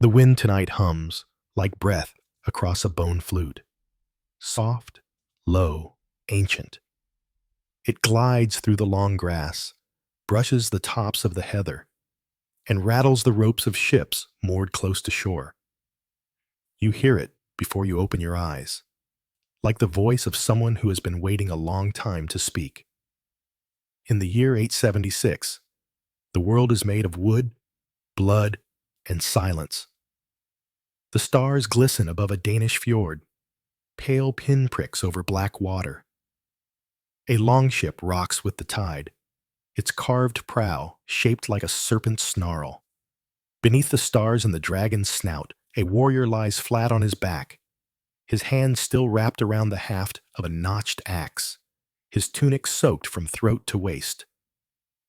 The wind tonight hums like breath across a bone flute, soft, low, ancient. It glides through the long grass, brushes the tops of the heather, and rattles the ropes of ships moored close to shore. You hear it before you open your eyes, like the voice of someone who has been waiting a long time to speak. In the year 876, the world is made of wood, blood, and silence. The stars glisten above a Danish fjord, pale pinpricks over black water. A longship rocks with the tide, its carved prow shaped like a serpent's snarl. Beneath the stars and the dragon's snout, a warrior lies flat on his back, his hand still wrapped around the haft of a notched axe, his tunic soaked from throat to waist.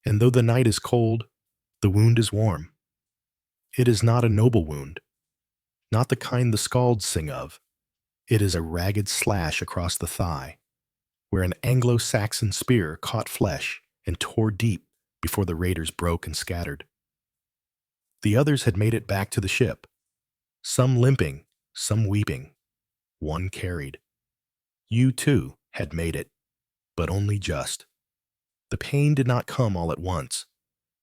And though the night is cold, the wound is warm. It is not a noble wound, not the kind the skalds sing of. It is a ragged slash across the thigh, where an Anglo-Saxon spear caught flesh and tore deep before the raiders broke and scattered. The others had made it back to the ship, some limping, some weeping. One carried. You, too, had made it, but only just. The pain did not come all at once.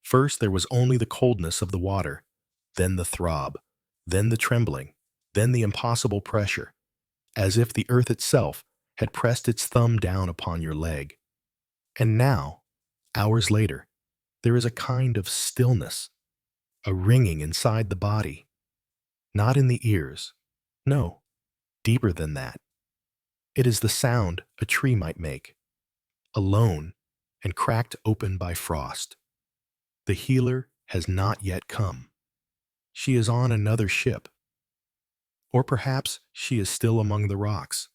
First there was only the coldness of the water, then the throb, then the trembling, then the impossible pressure, as if the earth itself had pressed its thumb down upon your leg. And now, hours later, there is a kind of stillness, a ringing inside the body, not in the ears, no, deeper than that. It is the sound a tree might make, alone and cracked open by frost. The healer has not yet come. She is on another ship. Or perhaps she is still among the rocks,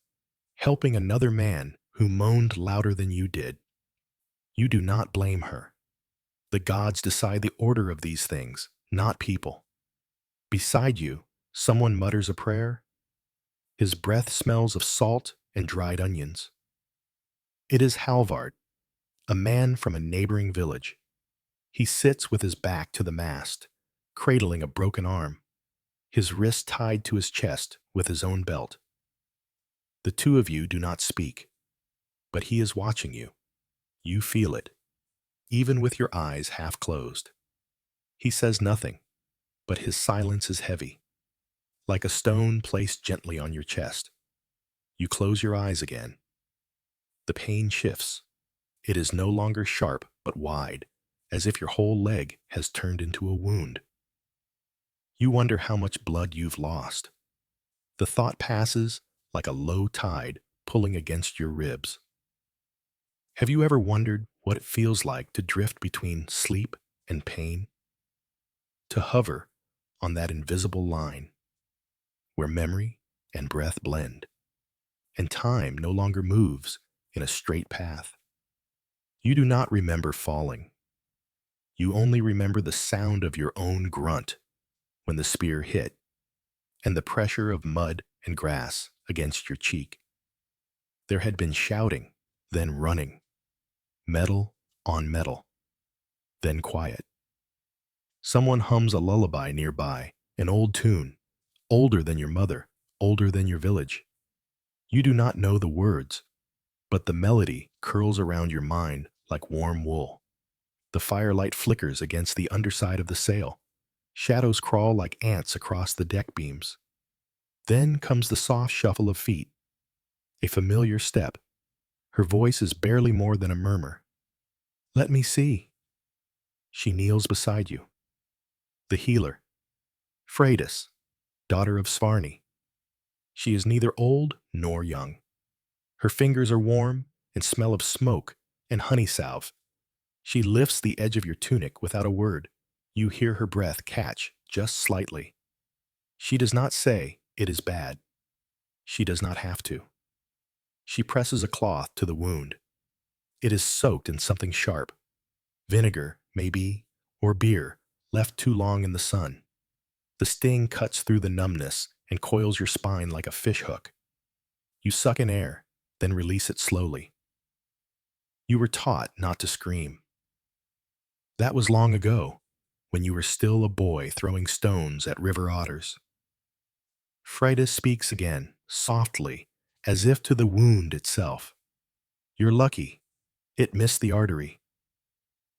helping another man who moaned louder than you did. You do not blame her. The gods decide the order of these things, not people. Beside you, someone mutters a prayer. His breath smells of salt and dried onions. It is Halvard, a man from a neighboring village. He sits with his back to the mast, cradling a broken arm, his wrist tied to his chest with his own belt. The two of you do not speak, but he is watching you. You feel it, even with your eyes half closed. He says nothing, but his silence is heavy, like a stone placed gently on your chest. You close your eyes again. The pain shifts. It is no longer sharp, but wide, as if your whole leg has turned into a wound. You wonder how much blood you've lost. The thought passes like a low tide pulling against your ribs. Have you ever wondered what it feels like to drift between sleep and pain? To hover on that invisible line where memory and breath blend, and time no longer moves in a straight path. You do not remember falling. You only remember the sound of your own grunt when the spear hit, and the pressure of mud and grass against your cheek. There had been shouting, then running, metal on metal, then quiet. Someone hums a lullaby nearby, an old tune, older than your mother, older than your village. You do not know the words, but the melody curls around your mind like warm wool. The firelight flickers against the underside of the sail. Shadows crawl like ants across the deck beams. Then comes the soft shuffle of feet, a familiar step. Her voice is barely more than a murmur. Let me see. She kneels beside you. The healer, Freydis, daughter of Svarni. She is neither old nor young. Her fingers are warm and smell of smoke and honey salve. She lifts the edge of your tunic without a word. You hear her breath catch just slightly. She does not say it is bad. She does not have to. She presses a cloth to the wound. It is soaked in something sharp. Vinegar, maybe, or beer, left too long in the sun. The sting cuts through the numbness and coils your spine like a fishhook. You suck in air, then release it slowly. You were taught not to scream. That was long ago. when you were still a boy throwing stones at river otters. Freydis speaks again, softly, as if to the wound itself. You're lucky. It missed the artery.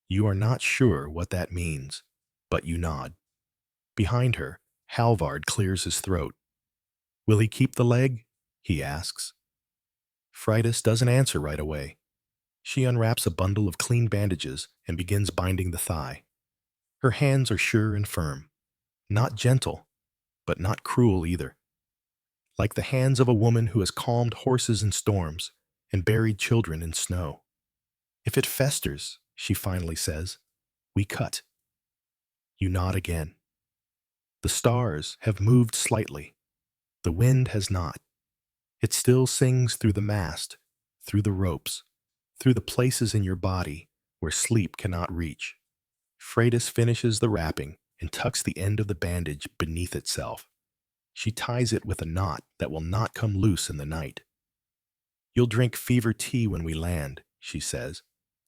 You are not sure what that means, but you nod. Behind her, Halvard clears his throat. Will he keep the leg? He asks. Freydis doesn't answer right away. She unwraps a bundle of clean bandages and begins binding the thigh. Her hands are sure and firm, not gentle, but not cruel either. Like the hands of a woman who has calmed horses in storms and buried children in snow. If it festers, she finally says, we cut. You nod again. The stars have moved slightly. The wind has not. It still sings through the mast, through the ropes, through the places in your body where sleep cannot reach. Freydis finishes the wrapping and tucks the end of the bandage beneath itself. She ties it with a knot that will not come loose in the night. You'll drink fever tea when we land, she says,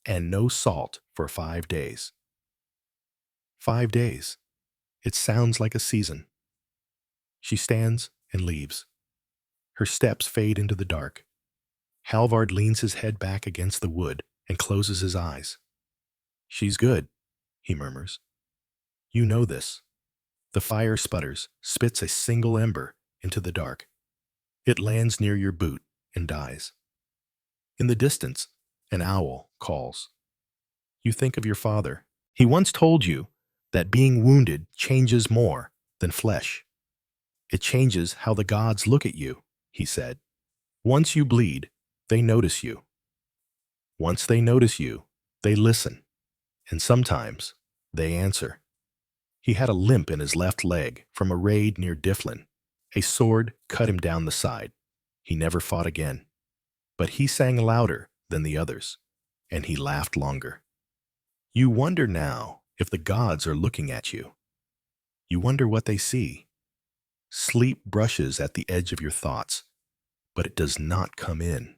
and no salt for 5 days. 5 days. It sounds like a season. She stands and leaves. Her steps fade into the dark. Halvard leans his head back against the wood and closes his eyes. She's good, he murmurs. You know this. The fire sputters, spits a single ember into the dark. It lands near your boot and dies. In the distance, an owl calls. You think of your father. He once told you that being wounded changes more than flesh. It changes how the gods look at you, he said. Once you bleed, they notice you. Once they notice you, they listen, and sometimes they answer. He had a limp in his left leg from a raid near Difflin. A sword cut him down the side. He never fought again. But he sang louder than the others, and he laughed longer. You wonder now if the gods are looking at you. You wonder what they see. Sleep brushes at the edge of your thoughts, but it does not come in.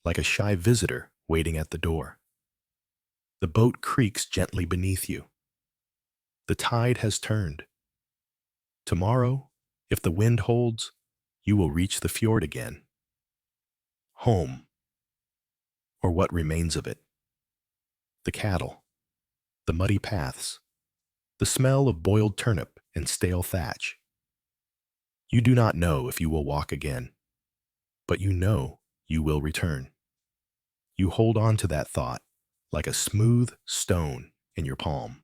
Like a shy visitor waiting at the door. The boat creaks gently beneath you. The tide has turned. Tomorrow, if the wind holds, you will reach the fjord again. Home, or what remains of it. The cattle, the muddy paths, the smell of boiled turnip and stale thatch. You do not know if you will walk again, but you know you will return. You hold on to that thought like a smooth stone in your palm.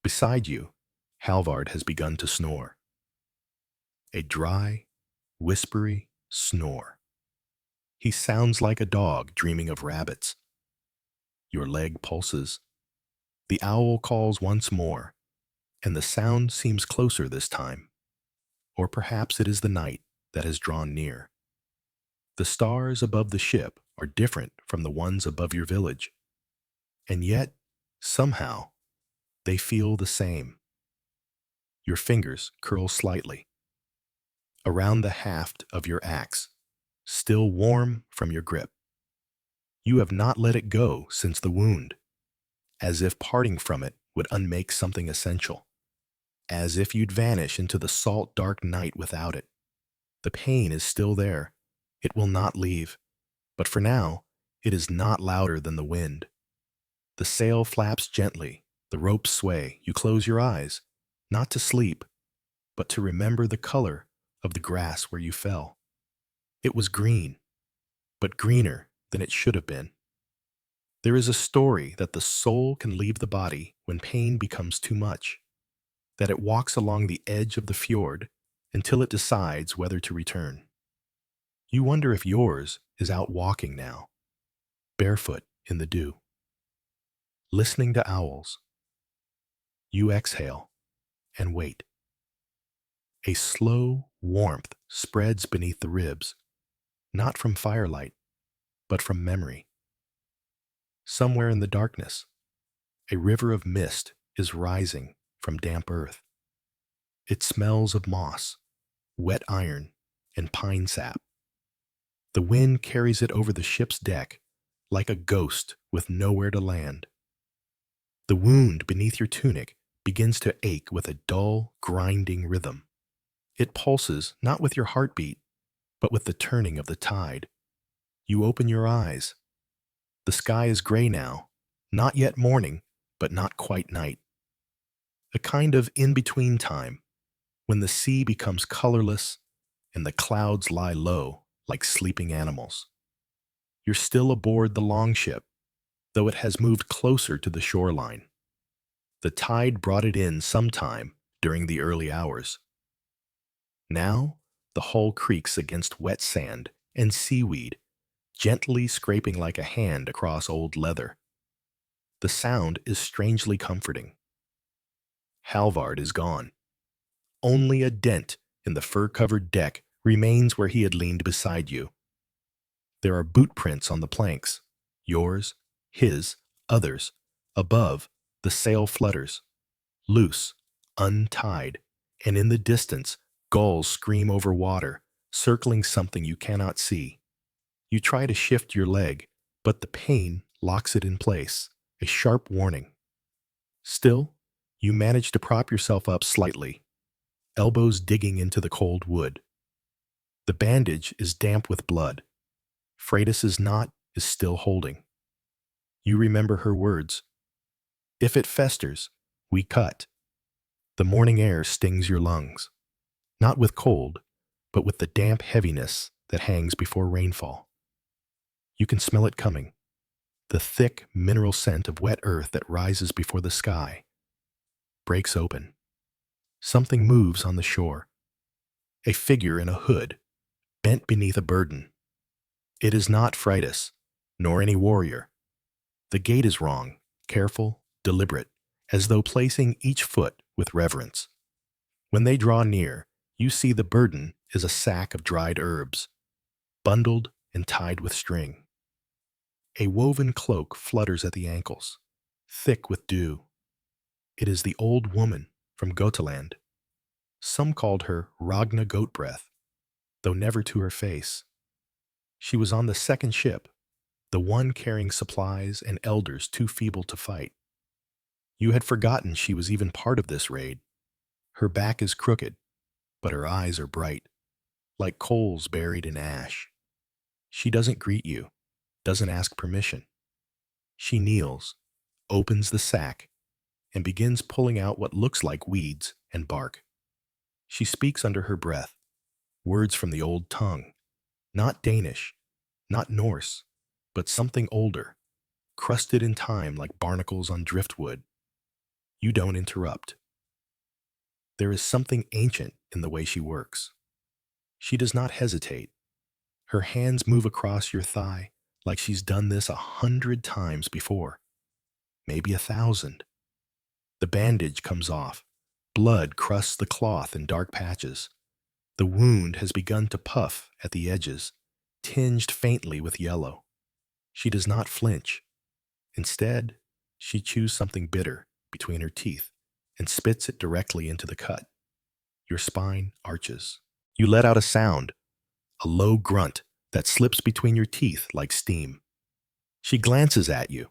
Beside you, Halvard has begun to snore. A dry, whispery snore. He sounds like a dog dreaming of rabbits. Your leg pulses. The owl calls once more, and the sound seems closer this time. Or perhaps it is the night that has drawn near. The stars above the ship are different from the ones above your village. And yet, somehow, they feel the same. Your fingers curl slightly. Around the haft of your axe, still warm from your grip. You have not let it go since the wound, as if parting from it would unmake something essential, as if you'd vanish into the salt dark night without it. The pain is still there. It will not leave, but for now, it is not louder than the wind. The sail flaps gently, the ropes sway. You close your eyes, not to sleep, but to remember the color of the grass where you fell. It was green, but greener than it should have been. There is a story that the soul can leave the body when pain becomes too much, that it walks along the edge of the fjord until it decides whether to return. You wonder if yours is out walking now, barefoot in the dew, listening to owls. You exhale and wait. A slow warmth spreads beneath the ribs, not from firelight, but from memory. Somewhere in the darkness, a river of mist is rising from damp earth. It smells of moss, wet iron, and pine sap. The wind carries it over the ship's deck like a ghost with nowhere to land. The wound beneath your tunic begins to ache with a dull, grinding rhythm. It pulses not with your heartbeat, but with the turning of the tide. You open your eyes. The sky is gray now, not yet morning, but not quite night. A kind of in-between time, when the sea becomes colorless and the clouds lie low like sleeping animals. You're still aboard the longship, though it has moved closer to the shoreline. The tide brought it in sometime during the early hours. Now, the hull creaks against wet sand and seaweed, gently scraping like a hand across old leather. The sound is strangely comforting. Halvard is gone. Only a dent in the fur-covered deck remains where he had leaned beside you. There are boot prints on the planks. Yours, his, others. Above, the sail flutters. Loose, untied, and in the distance, gulls scream over water, circling something you cannot see. You try to shift your leg, but the pain locks it in place, a sharp warning. Still, you manage to prop yourself up slightly, elbows digging into the cold wood. The bandage is damp with blood. Freydis's knot is still holding. You remember her words. If it festers, we cut. The morning air stings your lungs, not with cold, but with the damp heaviness that hangs before rainfall. You can smell it coming, the thick mineral scent of wet earth that rises before the sky. Breaks open. Something moves on the shore. A figure in a hood, bent beneath a burden. It is not Freydis, nor any warrior. The gait is wrong, careful, deliberate, as though placing each foot with reverence. When they draw near, you see the burden is a sack of dried herbs, bundled and tied with string. A woven cloak flutters at the ankles, thick with dew. It is the old woman from Gotaland. Some called her Ragna goat breath, though never to her face. She was on the second ship, the one carrying supplies and elders too feeble to fight. You had forgotten she was even part of this raid. Her back is crooked, but her eyes are bright, like coals buried in ash. She doesn't greet you, doesn't ask permission. She kneels, opens the sack, and begins pulling out what looks like weeds and bark. She speaks under her breath, words from the old tongue, not Danish, not Norse, but something older, crusted in time like barnacles on driftwood. You don't interrupt. There is something ancient in the way she works. She does not hesitate. Her hands move across your thigh like she's done this 100 times before, maybe 1,000. The bandage comes off. Blood crusts the cloth in dark patches. The wound has begun to puff at the edges, tinged faintly with yellow. She does not flinch. Instead, she chews something bitter between her teeth and spits it directly into the cut. Your spine arches. You let out a sound, a low grunt that slips between your teeth like steam. She glances at you,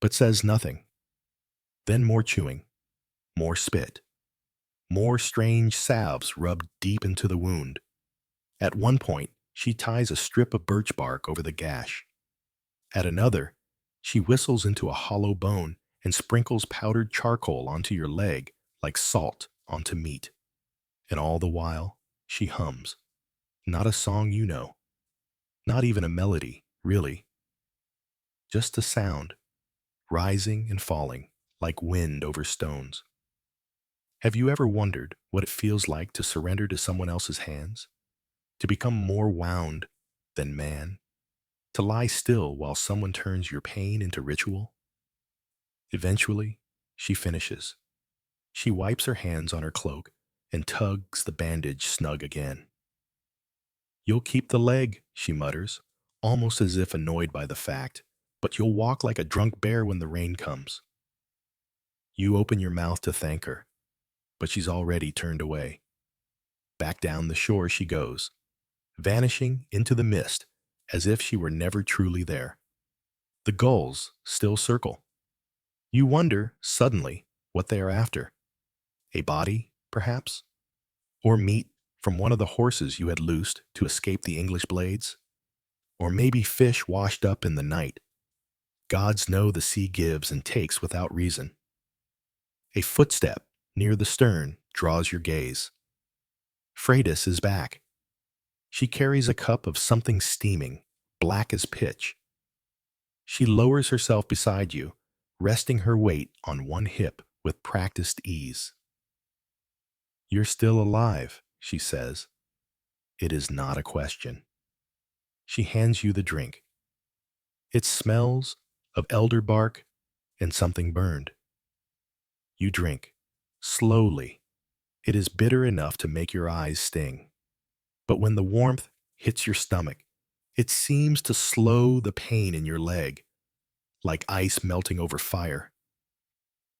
but says nothing. Then more chewing, more spit, more strange salves rubbed deep into the wound. At one point, she ties a strip of birch bark over the gash. At another, she whistles into a hollow bone and sprinkles powdered charcoal onto your leg like salt onto meat. And all the while, she hums. Not a song you know. Not even a melody, really. Just a sound, rising and falling like wind over stones. Have you ever wondered what it feels like to surrender to someone else's hands? To become more wound than man? To lie still while someone turns your pain into ritual? Eventually, she finishes. She wipes her hands on her cloak and tugs the bandage snug again. You'll keep the leg, she mutters, almost as if annoyed by the fact, but you'll walk like a drunk bear when the rain comes. You open your mouth to thank her, but she's already turned away. Back down the shore she goes, vanishing into the mist as if she were never truly there. The gulls still circle. You wonder, suddenly, what they are after. A body, perhaps? Or meat from one of the horses you had loosed to escape the English blades? Or maybe fish washed up in the night. Gods know the sea gives and takes without reason. A footstep near the stern draws your gaze. Freydis is back. She carries a cup of something steaming, black as pitch. She lowers herself beside you, resting her weight on one hip with practiced ease. "You're still alive," she says. It is not a question. She hands you the drink. It smells of elder bark and something burned. You drink, slowly. It is bitter enough to make your eyes sting. But when the warmth hits your stomach, it seems to slow the pain in your leg, like ice melting over fire.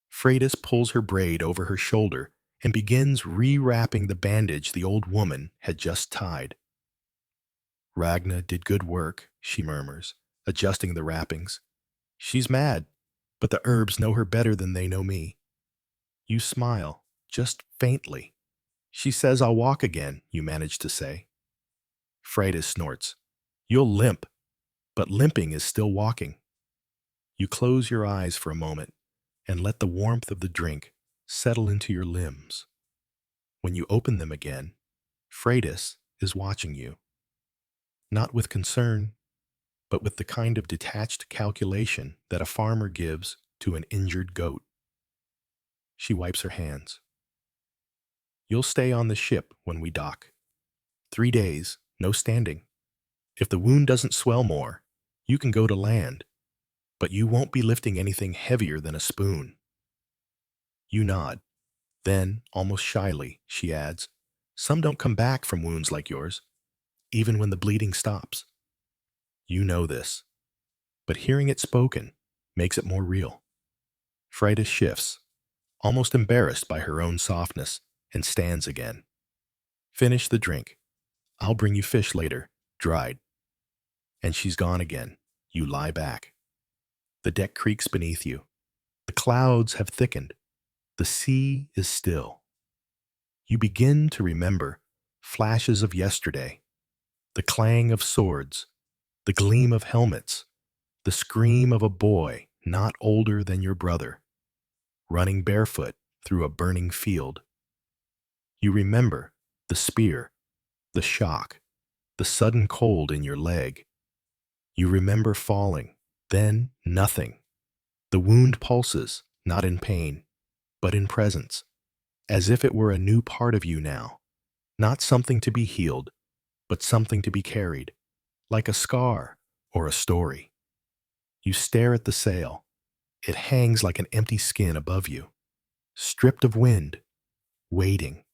Freydis pulls her braid over her shoulder and begins rewrapping the bandage the old woman had just tied. "Ragna did good work," she murmurs, adjusting the wrappings. "She's mad, but the herbs know her better than they know me." You smile, just faintly. "She says I'll walk again," you manage to say. Freydis snorts. "You'll limp, but limping is still walking." You close your eyes for a moment and let the warmth of the drink settle into your limbs. When you open them again, Freydis is watching you. Not with concern, but with the kind of detached calculation that a farmer gives to an injured goat. She wipes her hands. "You'll stay on the ship when we dock. 3 days, no standing. If the wound doesn't swell more, you can go to land, but you won't be lifting anything heavier than a spoon." You nod. Then, almost shyly, she adds, "Some don't come back from wounds like yours, even when the bleeding stops." You know this, but hearing it spoken makes it more real. Freydis shifts, almost embarrassed by her own softness, and stands again. "Finish the drink. I'll bring you fish later, dried." And she's gone again. You lie back. The deck creaks beneath you. The clouds have thickened. The sea is still. You begin to remember flashes of yesterday, the clang of swords, the gleam of helmets, the scream of a boy not older than your brother, running barefoot through a burning field. You remember the spear, the shock, the sudden cold in your leg. You remember falling, then nothing. The wound pulses, not in pain, but in presence, as if it were a new part of you now, not something to be healed, but something to be carried, like a scar or a story. You stare at the sail. It hangs like an empty skin above you, stripped of wind, waiting.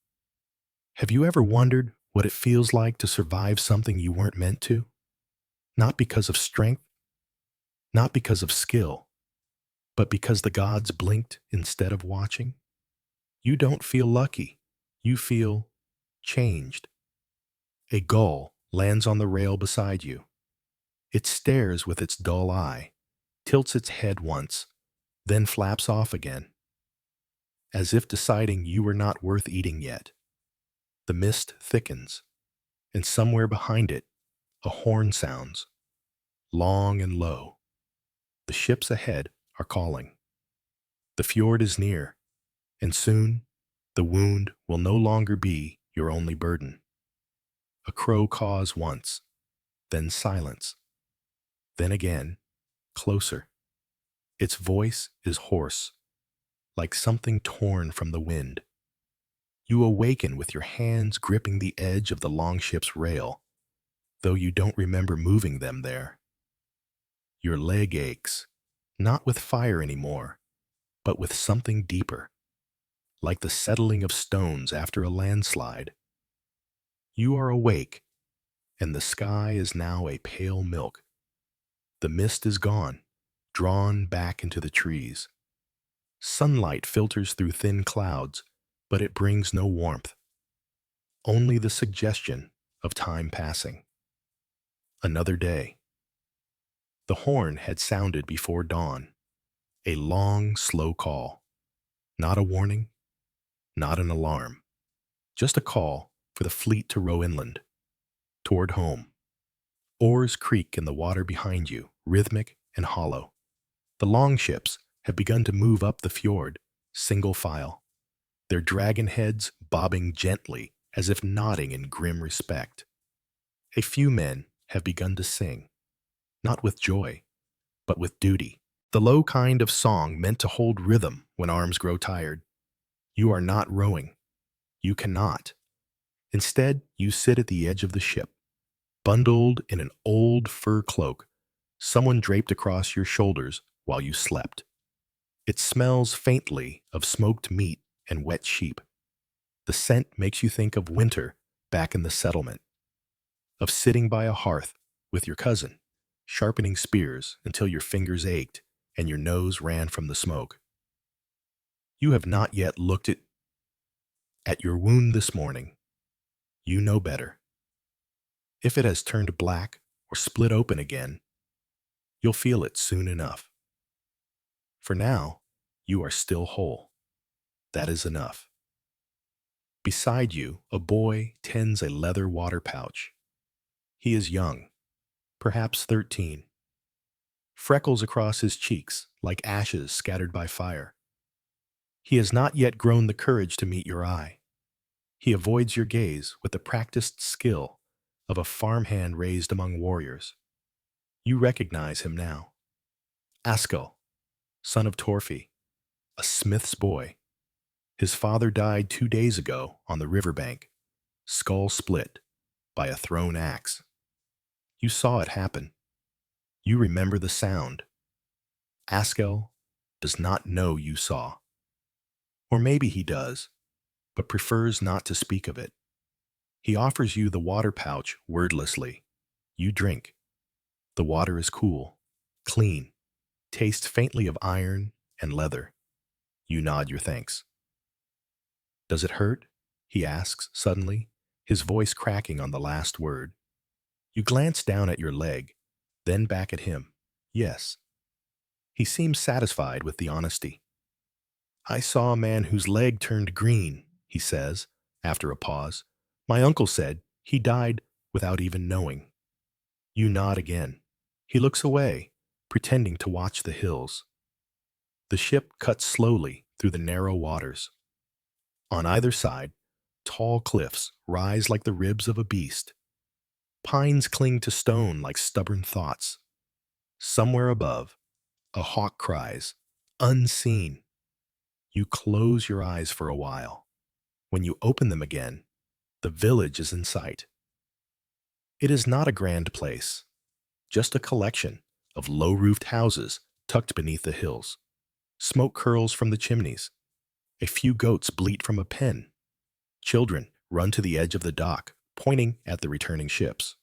Have you ever wondered what it feels like to survive something you weren't meant to? Not because of strength, not because of skill, but because the gods blinked instead of watching? You don't feel lucky. You feel changed. A gull lands on the rail beside you. It stares with its dull eye, tilts its head once, then flaps off again, as if deciding you were not worth eating yet. The mist thickens, and somewhere behind it, a horn sounds, long and low. The ships ahead are calling. The fjord is near, and soon the wound will no longer be your only burden. A crow caws once, then silence, then again, closer. Its voice is hoarse, like something torn from the wind. You awaken with your hands gripping the edge of the longship's rail, though you don't remember moving them there. Your leg aches, not with fire anymore, but with something deeper, like the settling of stones after a landslide. You are awake, and the sky is now a pale milk. The mist is gone, drawn back into the trees. Sunlight filters through thin clouds, but it brings no warmth, only the suggestion of time passing. Another day. The horn had sounded before dawn. A long, slow call. Not a warning, not an alarm. Just a call for the fleet to row inland, toward home. Oars creak in the water behind you, rhythmic and hollow. The longships have begun to move up the fjord, single file, their dragon heads bobbing gently as if nodding in grim respect. A few men have begun to sing, not with joy, but with duty. The low kind of song meant to hold rhythm when arms grow tired. You are not rowing. You cannot. Instead, you sit at the edge of the ship, bundled in an old fur cloak, someone draped across your shoulders while you slept. It smells faintly of smoked meat and wet sheep. The scent makes you think of winter back in the settlement, of sitting by a hearth with your cousin, sharpening spears until your fingers ached and your nose ran from the smoke. You have not yet looked at your wound this morning. You know better. If it has turned black or split open again, you'll feel it soon enough. For now, you are still whole. That is enough. Beside you, a boy tends a leather water pouch. He is young, perhaps 13. Freckles across his cheeks like ashes scattered by fire. He has not yet grown the courage to meet your eye. He avoids your gaze with the practiced skill of a farmhand raised among warriors. You recognize him now. Askell, son of Torfi, a smith's boy. His father died 2 days ago on the riverbank, skull split by a thrown axe. You saw it happen. You remember the sound. Askell does not know you saw. Or maybe he does, but prefers not to speak of it. He offers you the water pouch wordlessly. You drink. The water is cool, clean, tastes faintly of iron and leather. You nod your thanks. Does it hurt? He asks suddenly, his voice cracking on the last word. You glance down at your leg, then back at him. Yes. He seems satisfied with the honesty. I saw a man whose leg turned green, he says, after a pause. My uncle said he died without even knowing. You nod again. He looks away, pretending to watch the hills. The ship cuts slowly through the narrow waters. On either side, tall cliffs rise like the ribs of a beast. Pines cling to stone like stubborn thoughts. Somewhere above, a hawk cries, unseen. You close your eyes for a while. When you open them again, the village is in sight. It is not a grand place, just a collection of low-roofed houses tucked beneath the hills. Smoke curls from the chimneys. A few goats bleat from a pen. Children run to the edge of the dock, pointing at the returning ships.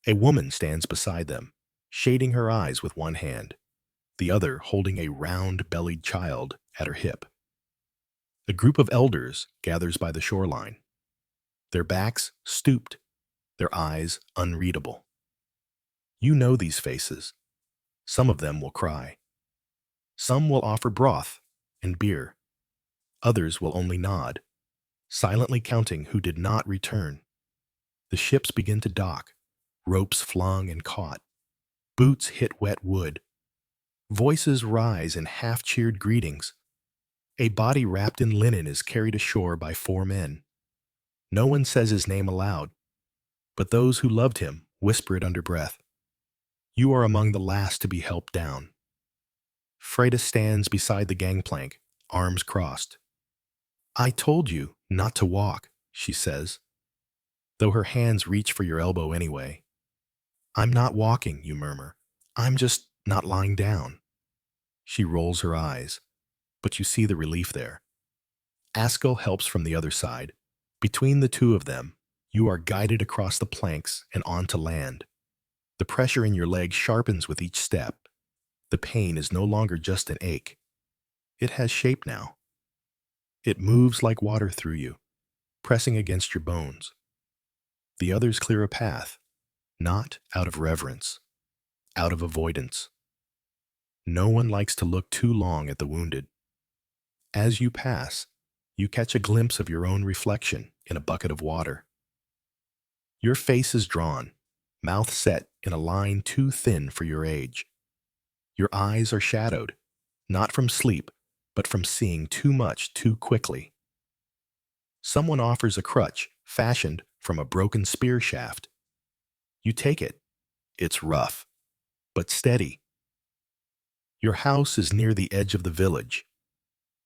A woman stands beside them, shading her eyes with one hand, the other holding a round-bellied child at her hip. A group of elders gathers by the shoreline, their backs stooped, their eyes unreadable. You know these faces. Some of them will cry. Some will offer broth and beer. Others will only nod, silently counting who did not return. The ships begin to dock, ropes flung and caught. Boots hit wet wood. Voices rise in half-cheered greetings. A body wrapped in linen is carried ashore by 4 men. No one says his name aloud, but those who loved him whisper it under breath. You are among the last to be helped down. Freydis stands beside the gangplank, arms crossed. I told you not to walk, she says, though her hands reach for your elbow anyway. I'm not walking, you murmur. I'm just not lying down. She rolls her eyes, but you see the relief there. Askell helps from the other side. Between the two of them, you are guided across the planks and onto land. The pressure in your leg sharpens with each step. The pain is no longer just an ache. It has shape now. It moves like water through you, pressing against your bones. The others clear a path, not out of reverence, out of avoidance. No one likes to look too long at the wounded. As you pass, you catch a glimpse of your own reflection in a bucket of water. Your face is drawn, mouth set in a line too thin for your age. Your eyes are shadowed, not from sleep, but from seeing too much too quickly. Someone offers a crutch fashioned from a broken spear shaft. You take it. It's rough, but steady. Your house is near the edge of the village.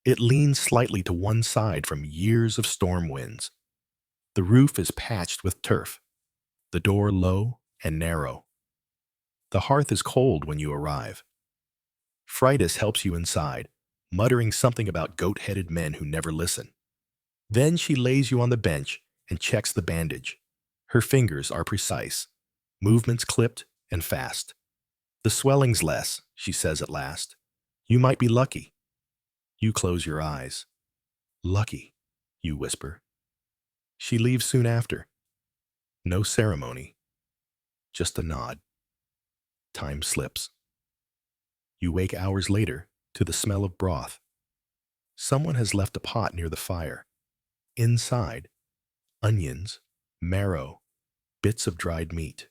It leans slightly to one side from years of storm winds. The roof is patched with turf, the door low and narrow. The hearth is cold when you arrive. Freydis helps you inside, muttering something about goat-headed men who never listen. Then she lays you on the bench and checks the bandage. Her fingers are precise, movements clipped and fast. The swelling's less, she says at last. You might be lucky. You close your eyes. Lucky, you whisper. She leaves soon after. No ceremony, just a nod. Time slips. You wake hours later to the smell of broth. Someone has left a pot near the fire. Inside, onions, marrow, bits of dried meat.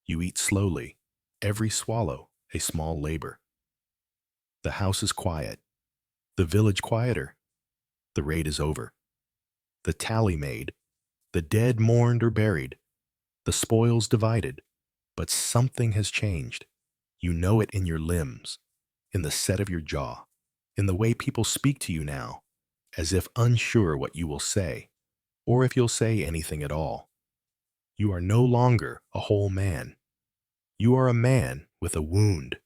You eat slowly, every swallow a small labor. The house is quiet, the village quieter. The raid is over. The tally made, the dead mourned or buried, the spoils divided. But something has changed. You know it in your limbs, in the set of your jaw, in the way people speak to you now, as if unsure what you will say, or if you'll say anything at all. You are no longer a whole man. You are a man with a wound,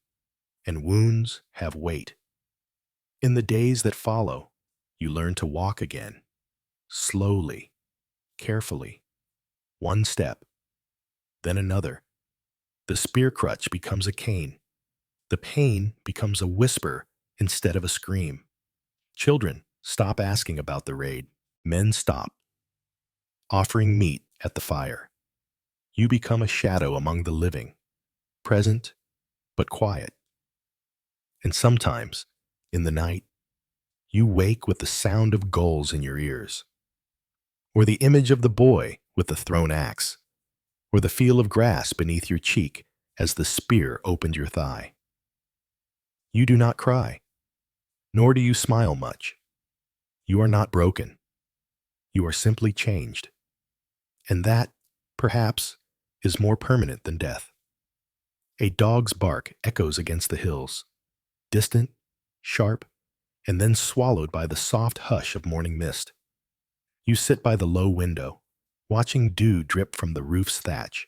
and wounds have weight. In the days that follow, you learn to walk again, slowly, carefully, one step, then another. The spear crutch becomes a cane. The pain becomes a whisper instead of a scream. Children stop asking about the raid. Men stop, offering meat at the fire. You become a shadow among the living, present but quiet. And sometimes, in the night, you wake with the sound of gulls in your ears, or the image of the boy with the thrown axe, or the feel of grass beneath your cheek as the spear opened your thigh. You do not cry, nor do you smile much. You are not broken. You are simply changed. And that, perhaps, is more permanent than death. A dog's bark echoes against the hills, distant, sharp, and then swallowed by the soft hush of morning mist. You sit by the low window, watching dew drip from the roof's thatch,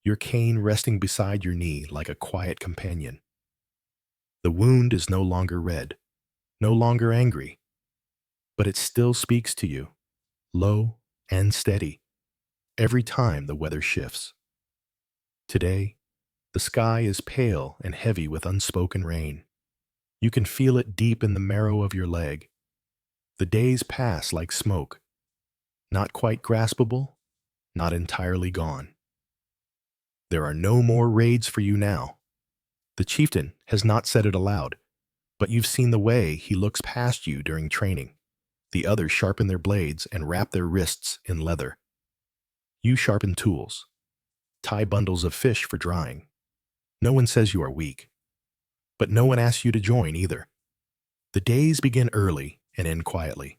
your cane resting beside your knee like a quiet companion. The wound is no longer red, no longer angry, but it still speaks to you, low and steady, every time the weather shifts. Today, the sky is pale and heavy with unspoken rain. You can feel it deep in the marrow of your leg. The days pass like smoke, not quite graspable, not entirely gone. There are no more raids for you now. The chieftain has not said it aloud, but you've seen the way he looks past you during training. The others sharpen their blades and wrap their wrists in leather. You sharpen tools, tie bundles of fish for drying. No one says you are weak, but no one asks you to join either. The days begin early and end quietly.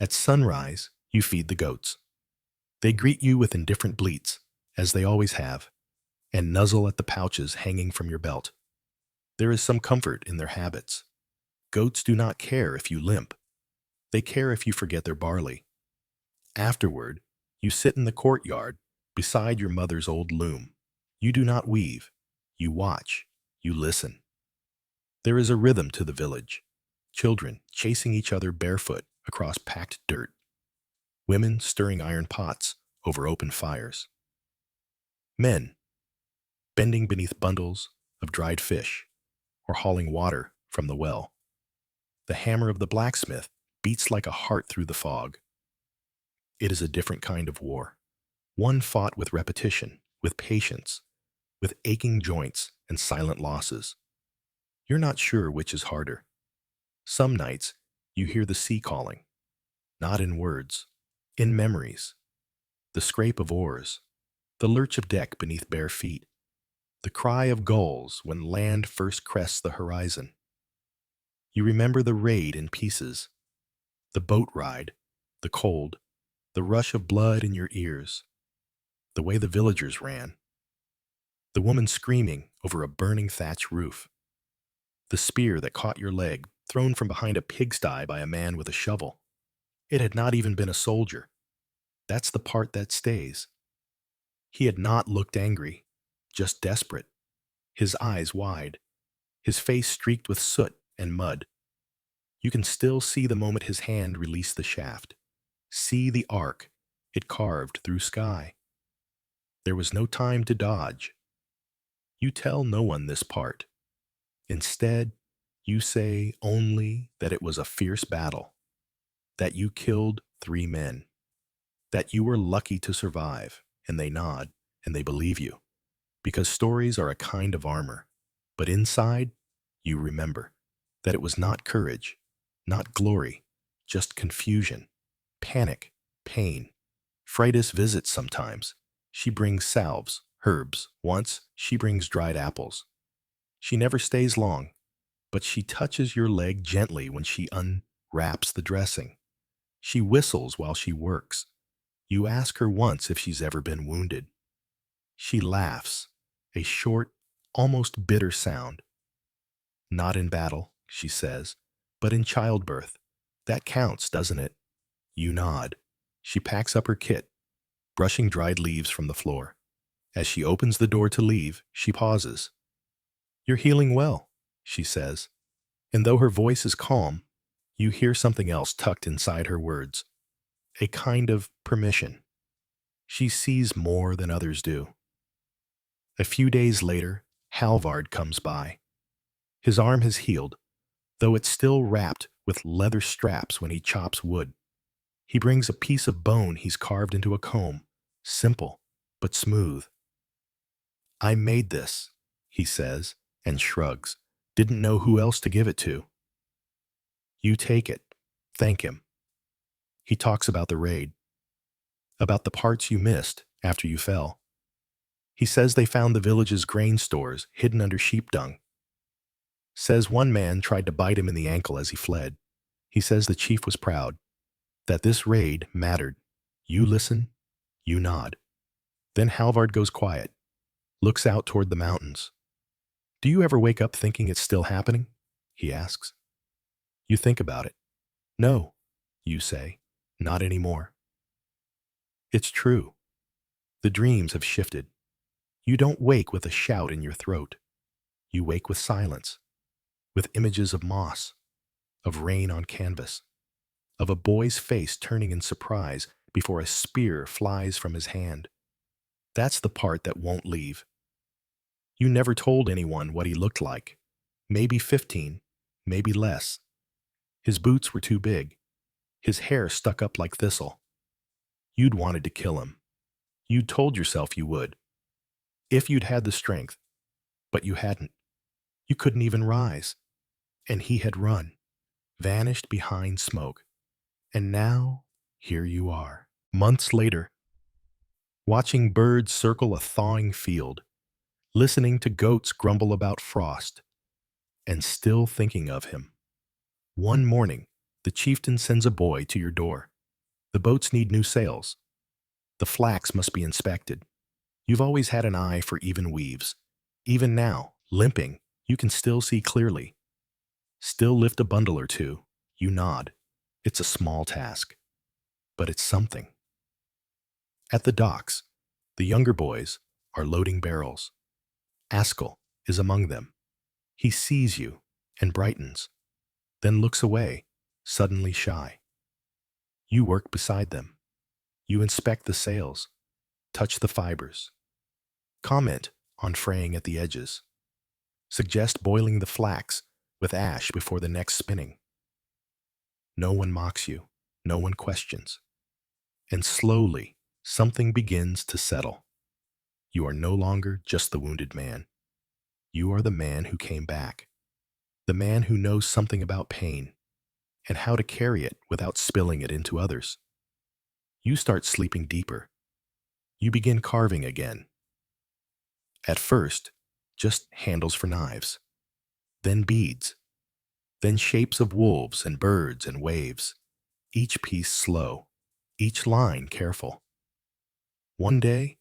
At sunrise, you feed the goats. They greet you with indifferent bleats, as they always have, and nuzzle at the pouches hanging from your belt. There is some comfort in their habits. Goats do not care if you limp. They care if you forget their barley. Afterward, you sit in the courtyard beside your mother's old loom. You do not weave. You watch. You listen. There is a rhythm to the village. Children chasing each other barefoot across packed dirt. Women stirring iron pots over open fires. Men bending beneath bundles of dried fish or hauling water from the well. The hammer of the blacksmith beats like a heart through the fog. It is a different kind of war. One fought with repetition, with patience, with aching joints and silent losses. You're not sure which is harder. Some nights, you hear the sea calling, not in words, in memories. The scrape of oars, the lurch of deck beneath bare feet, the cry of gulls when land first crests the horizon. You remember the raid in pieces, the boat ride, the cold, the rush of blood in your ears, the way the villagers ran, the woman screaming over a burning thatch roof, the spear that caught your leg, thrown from behind a pigsty by a man with a shovel. It had not even been a soldier. That's the part that stays. He had not looked angry, just desperate, his eyes wide, his face streaked with soot and mud. You can still see the moment his hand released the shaft. See the arc it carved through sky. There was no time to dodge. You tell no one this part. Instead, you say only that it was a fierce battle, that you killed 3 men, that you were lucky to survive, and they nod, and they believe you, because stories are a kind of armor. But inside, you remember that it was not courage, not glory, just confusion, panic, pain. Freydis visits sometimes. She brings salves, herbs. Once, she brings dried apples. She never stays long, but she touches your leg gently when she unwraps the dressing. She whistles while she works. You ask her once if she's ever been wounded. She laughs, a short, almost bitter sound. Not in battle, she says, but in childbirth. That counts, doesn't it? You nod. She packs up her kit, brushing dried leaves from the floor. As she opens the door to leave, she pauses. You're healing well, she says. And though her voice is calm, you hear something else tucked inside her words. A kind of permission. She sees more than others do. A few days later, Halvard comes by. His arm has healed, though it's still wrapped with leather straps when he chops wood. He brings a piece of bone he's carved into a comb, simple but smooth. I made this, he says, and shrugs. Didn't know who else to give it to. You take it. Thank him. He talks about the raid, about the parts you missed after you fell. He says they found the village's grain stores hidden under sheep dung. Says one man tried to bite him in the ankle as he fled. He says the chief was proud, that this raid mattered. You listen, you nod. Then Halvard goes quiet, looks out toward the mountains. Do you ever wake up thinking it's still happening? He asks. You think about it. No, you say, not anymore. It's true. The dreams have shifted. You don't wake with a shout in your throat. You wake with silence, with images of moss, of rain on canvas, of a boy's face turning in surprise before a spear flies from his hand. That's the part that won't leave. You never told anyone what he looked like. Maybe 15, maybe less. His boots were too big. His hair stuck up like thistle. You'd wanted to kill him. You'd told yourself you would. If you'd had the strength. But you hadn't. You couldn't even rise. And he had run, vanished behind smoke. And now, here you are, months later, watching birds circle a thawing field, listening to goats grumble about frost, and still thinking of him. One morning, the chieftain sends a boy to your door. The boats need new sails. The flax must be inspected. You've always had an eye for even weaves. Even now, limping, you can still see clearly. Still lift a bundle or two. You nod. It's a small task, but it's something. At the docks, the younger boys are loading barrels. Askel is among them. He sees you and brightens, then looks away, suddenly shy. You work beside them. You inspect the sails, touch the fibers, comment on fraying at the edges, suggest boiling the flax with ash before the next spinning. No one mocks you, no one questions. And slowly, something begins to settle. You are no longer just the wounded man. You are the man who came back, the man who knows something about pain and how to carry it without spilling it into others. You start sleeping deeper. You begin carving again. At first, just handles for knives, then beads, then shapes of wolves and birds and waves, each piece slow, each line careful. One day,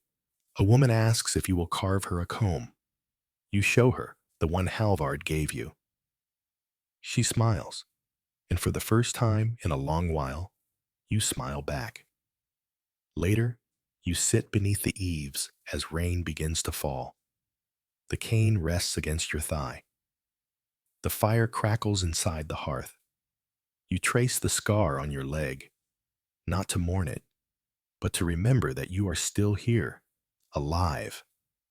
a woman asks if you will carve her a comb. You show her the one Halvard gave you. She smiles, and for the first time in a long while, you smile back. Later, you sit beneath the eaves as rain begins to fall. The cane rests against your thigh. The fire crackles inside the hearth. You trace the scar on your leg, not to mourn it, but to remember that you are still here, alive,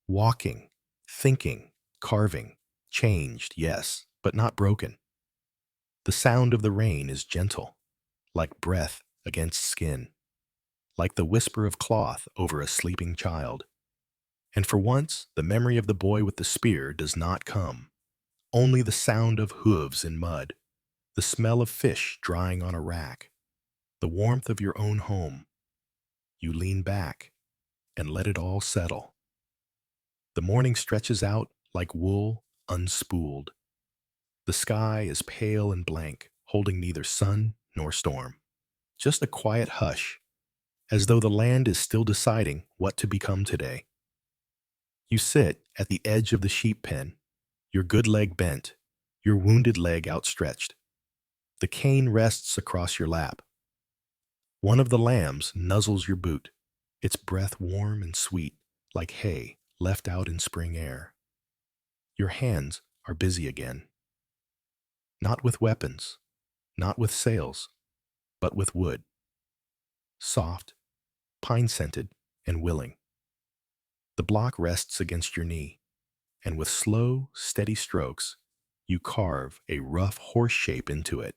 walking, thinking, carving, changed, yes, but not broken. The sound of the rain is gentle, like breath against skin, like the whisper of cloth over a sleeping child. And for once, the memory of the boy with the spear does not come. Only the sound of hooves in mud, the smell of fish drying on a rack, the warmth of your own home. You lean back and let it all settle. The morning stretches out like wool unspooled. The sky is pale and blank, holding neither sun nor storm. Just a quiet hush, as though the land is still deciding what to become today. You sit at the edge of the sheep pen, your good leg bent, your wounded leg outstretched. The cane rests across your lap. One of the lambs nuzzles your boot, its breath warm and sweet, like hay left out in spring air. Your hands are busy again. Not with weapons, not with sails, but with wood. Soft, pine-scented, and willing. The block rests against your knee, and with slow, steady strokes, you carve a rough horse shape into it,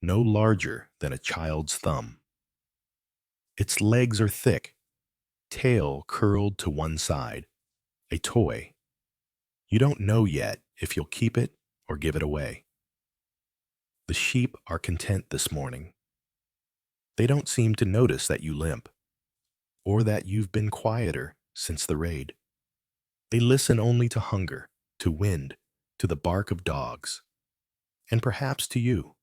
no larger than a child's thumb. Its legs are thick, tail curled to one side, a toy. You don't know yet if you'll keep it or give it away. The sheep are content this morning. They don't seem to notice that you limp, or that you've been quieter since the raid. They listen only to hunger, to wind, to the bark of dogs, and perhaps to you,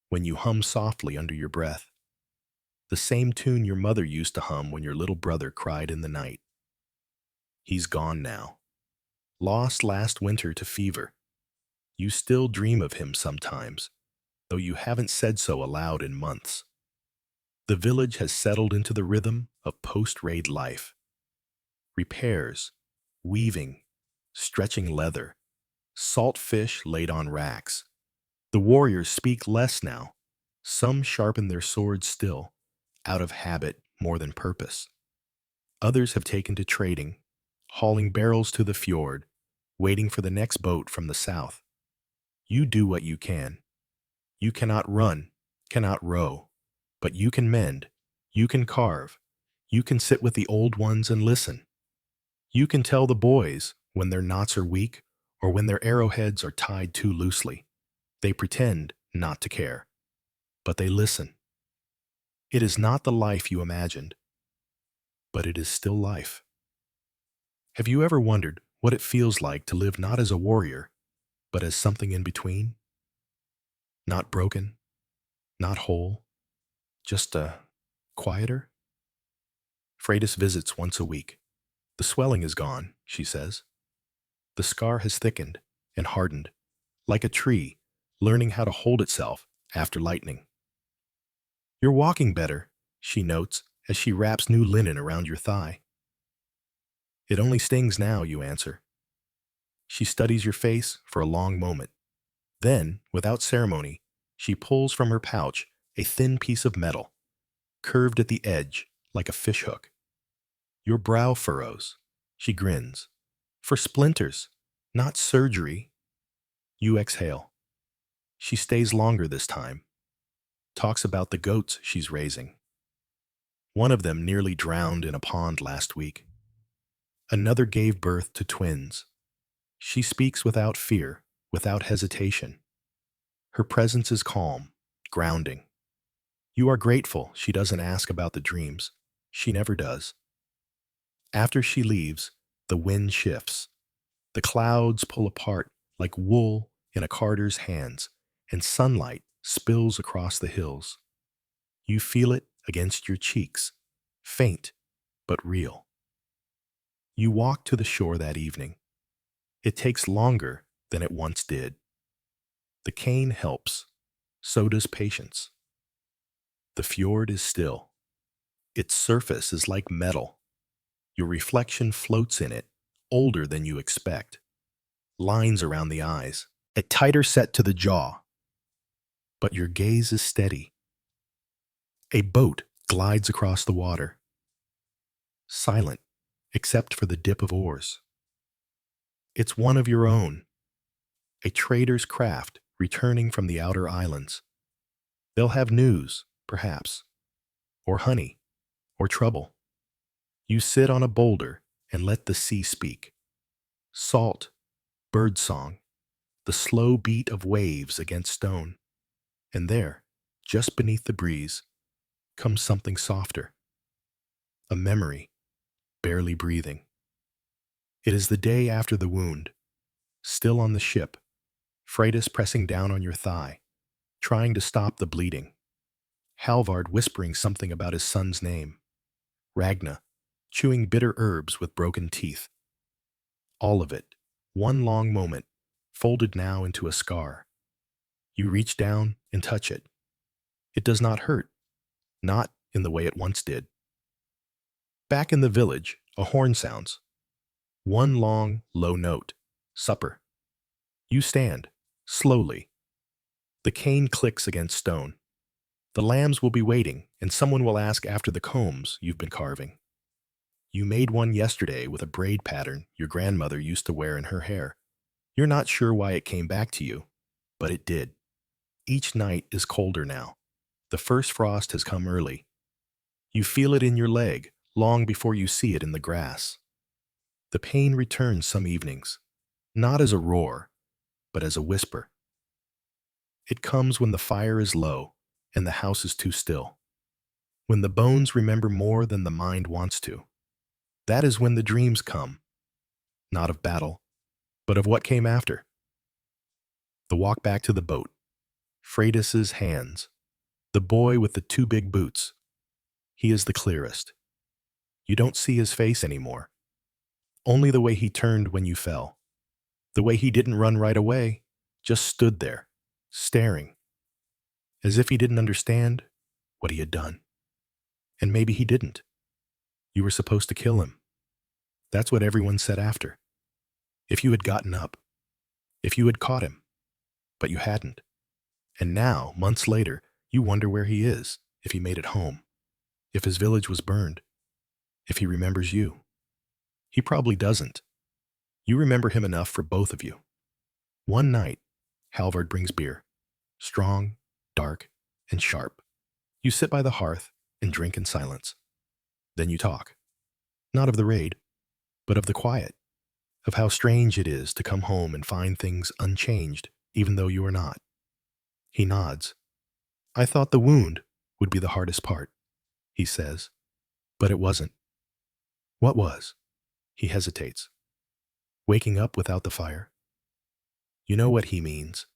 when you hum softly under your breath, the same tune your mother used to hum when your little brother cried in the night. He's gone now, lost last winter to fever. You still dream of him sometimes, though you haven't said so aloud in months. The village has settled into the rhythm of post-raid life. Repairs, weaving, stretching leather, salt fish laid on racks. The warriors speak less now. Some sharpen their swords still, out of habit more than purpose. Others have taken to trading, hauling barrels to the fjord, waiting for the next boat from the south. You do what you can. You cannot run, cannot row, but you can mend, you can carve, you can sit with the old ones and listen. You can tell the boys when their knots are weak or when their arrowheads are tied too loosely. They pretend not to care, but they listen. It is not the life you imagined, but it is still life. Have you ever wondered what it feels like to live not as a warrior, but as something in between? Not broken, not whole, just quieter? Freydis visits once a week. The swelling is gone, she says. The scar has thickened and hardened, like a tree learning how to hold itself after lightning. You're walking better, she notes as she wraps new linen around your thigh. It only stings now, you answer. She studies your face for a long moment. Then, without ceremony, she pulls from her pouch a thin piece of metal, curved at the edge like a fishhook. Your brow furrows. She grins. For splinters, not surgery. You exhale. She stays longer this time. Talks about the goats she's raising. One of them nearly drowned in a pond last week. Another gave birth to twins. She speaks without fear, without hesitation. Her presence is calm, grounding. You are grateful she doesn't ask about the dreams. She never does. After she leaves, the wind shifts. The clouds pull apart like wool in a carter's hands, and sunlight spills across the hills. You feel it against your cheeks, faint but real. You walk to the shore that evening. It takes longer than it once did. The cane helps, so does patience. The fjord is still. Its surface is like metal. Your reflection floats in it, older than you expect. Lines around the eyes, a tighter set to the jaw. But your gaze is steady. A boat glides across the water. Silent, except for the dip of oars. It's one of your own. A trader's craft returning from the outer islands. They'll have news, perhaps, or honey, or trouble. You sit on a boulder and let the sea speak. Salt, birdsong, the slow beat of waves against stone. And there, just beneath the breeze, comes something softer. A memory, barely breathing. It is the day after the wound, still on the ship, Freydis pressing down on your thigh, trying to stop the bleeding. Halvard whispering something about his son's name. Ragna, chewing bitter herbs with broken teeth. All of it, one long moment, folded now into a scar. You reach down and touch it. It does not hurt, not in the way it once did. Back in the village, a horn sounds. One long, low note. Supper. You stand, slowly. The cane clicks against stone. The lambs will be waiting, and someone will ask after the combs you've been carving. You made one yesterday with a braid pattern your grandmother used to wear in her hair. You're not sure why it came back to you, but it did. Each night is colder now. The first frost has come early. You feel it in your leg long before you see it in the grass. The pain returns some evenings, not as a roar, but as a whisper. It comes when the fire is low and the house is too still. When the bones remember more than the mind wants to. That is when the dreams come, not of battle, but of what came after. The walk back to the boat. Freydis's hands. The boy with the two big boots. He is the clearest. You don't see his face anymore. Only the way he turned when you fell. The way he didn't run right away, just stood there, staring, as if he didn't understand what he had done. And maybe he didn't. You were supposed to kill him. That's what everyone said after. If you had gotten up, if you had caught him, but you hadn't. And now, months later, you wonder where he is, if he made it home, if his village was burned, if he remembers you. He probably doesn't. You remember him enough for both of you. One night, Halvard brings beer. Strong, dark, and sharp. You sit by the hearth and drink in silence. Then you talk. Not of the raid, but of the quiet. Of how strange it is to come home and find things unchanged, even though you are not. He nods. I thought the wound would be the hardest part, he says. But it wasn't. What was? He hesitates. Waking up without the fire. You know what he means.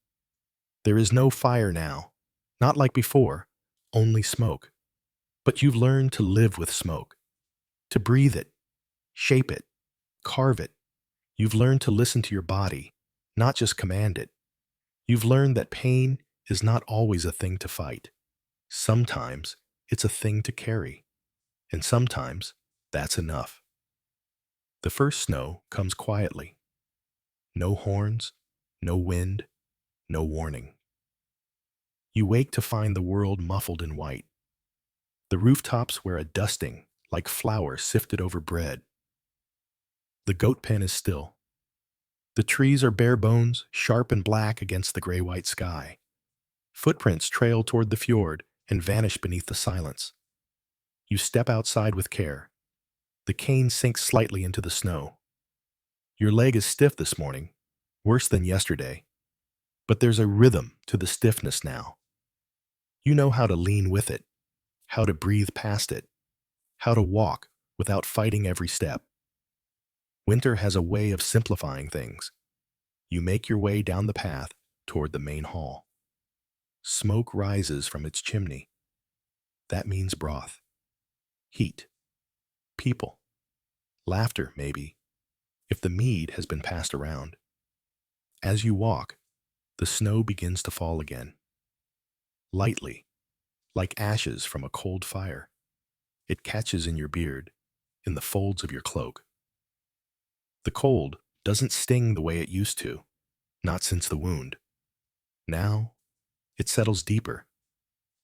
There is no fire now, not like before, only smoke. But you've learned to live with smoke, to breathe it, shape it, carve it. You've learned to listen to your body, not just command it. You've learned that pain is not always a thing to fight. Sometimes it's a thing to carry, and sometimes that's enough. The first snow comes quietly. No horns, no wind, no warning. You wake to find the world muffled in white. The rooftops wear a dusting like flour sifted over bread. The goat pen is still. The trees are bare bones, sharp and black against the gray-white sky. Footprints trail toward the fjord and vanish beneath the silence. You step outside with care. The cane sinks slightly into the snow. Your leg is stiff this morning, worse than yesterday. But there's a rhythm to the stiffness now. You know how to lean with it, how to breathe past it, how to walk without fighting every step. Winter has a way of simplifying things. You make your way down the path toward the main hall. Smoke rises from its chimney. That means broth, heat, people, laughter, maybe, if the mead has been passed around. As you walk, the snow begins to fall again. Lightly, like ashes from a cold fire. It catches in your beard, in the folds of your cloak. The cold doesn't sting the way it used to, not since the wound. Now, it settles deeper,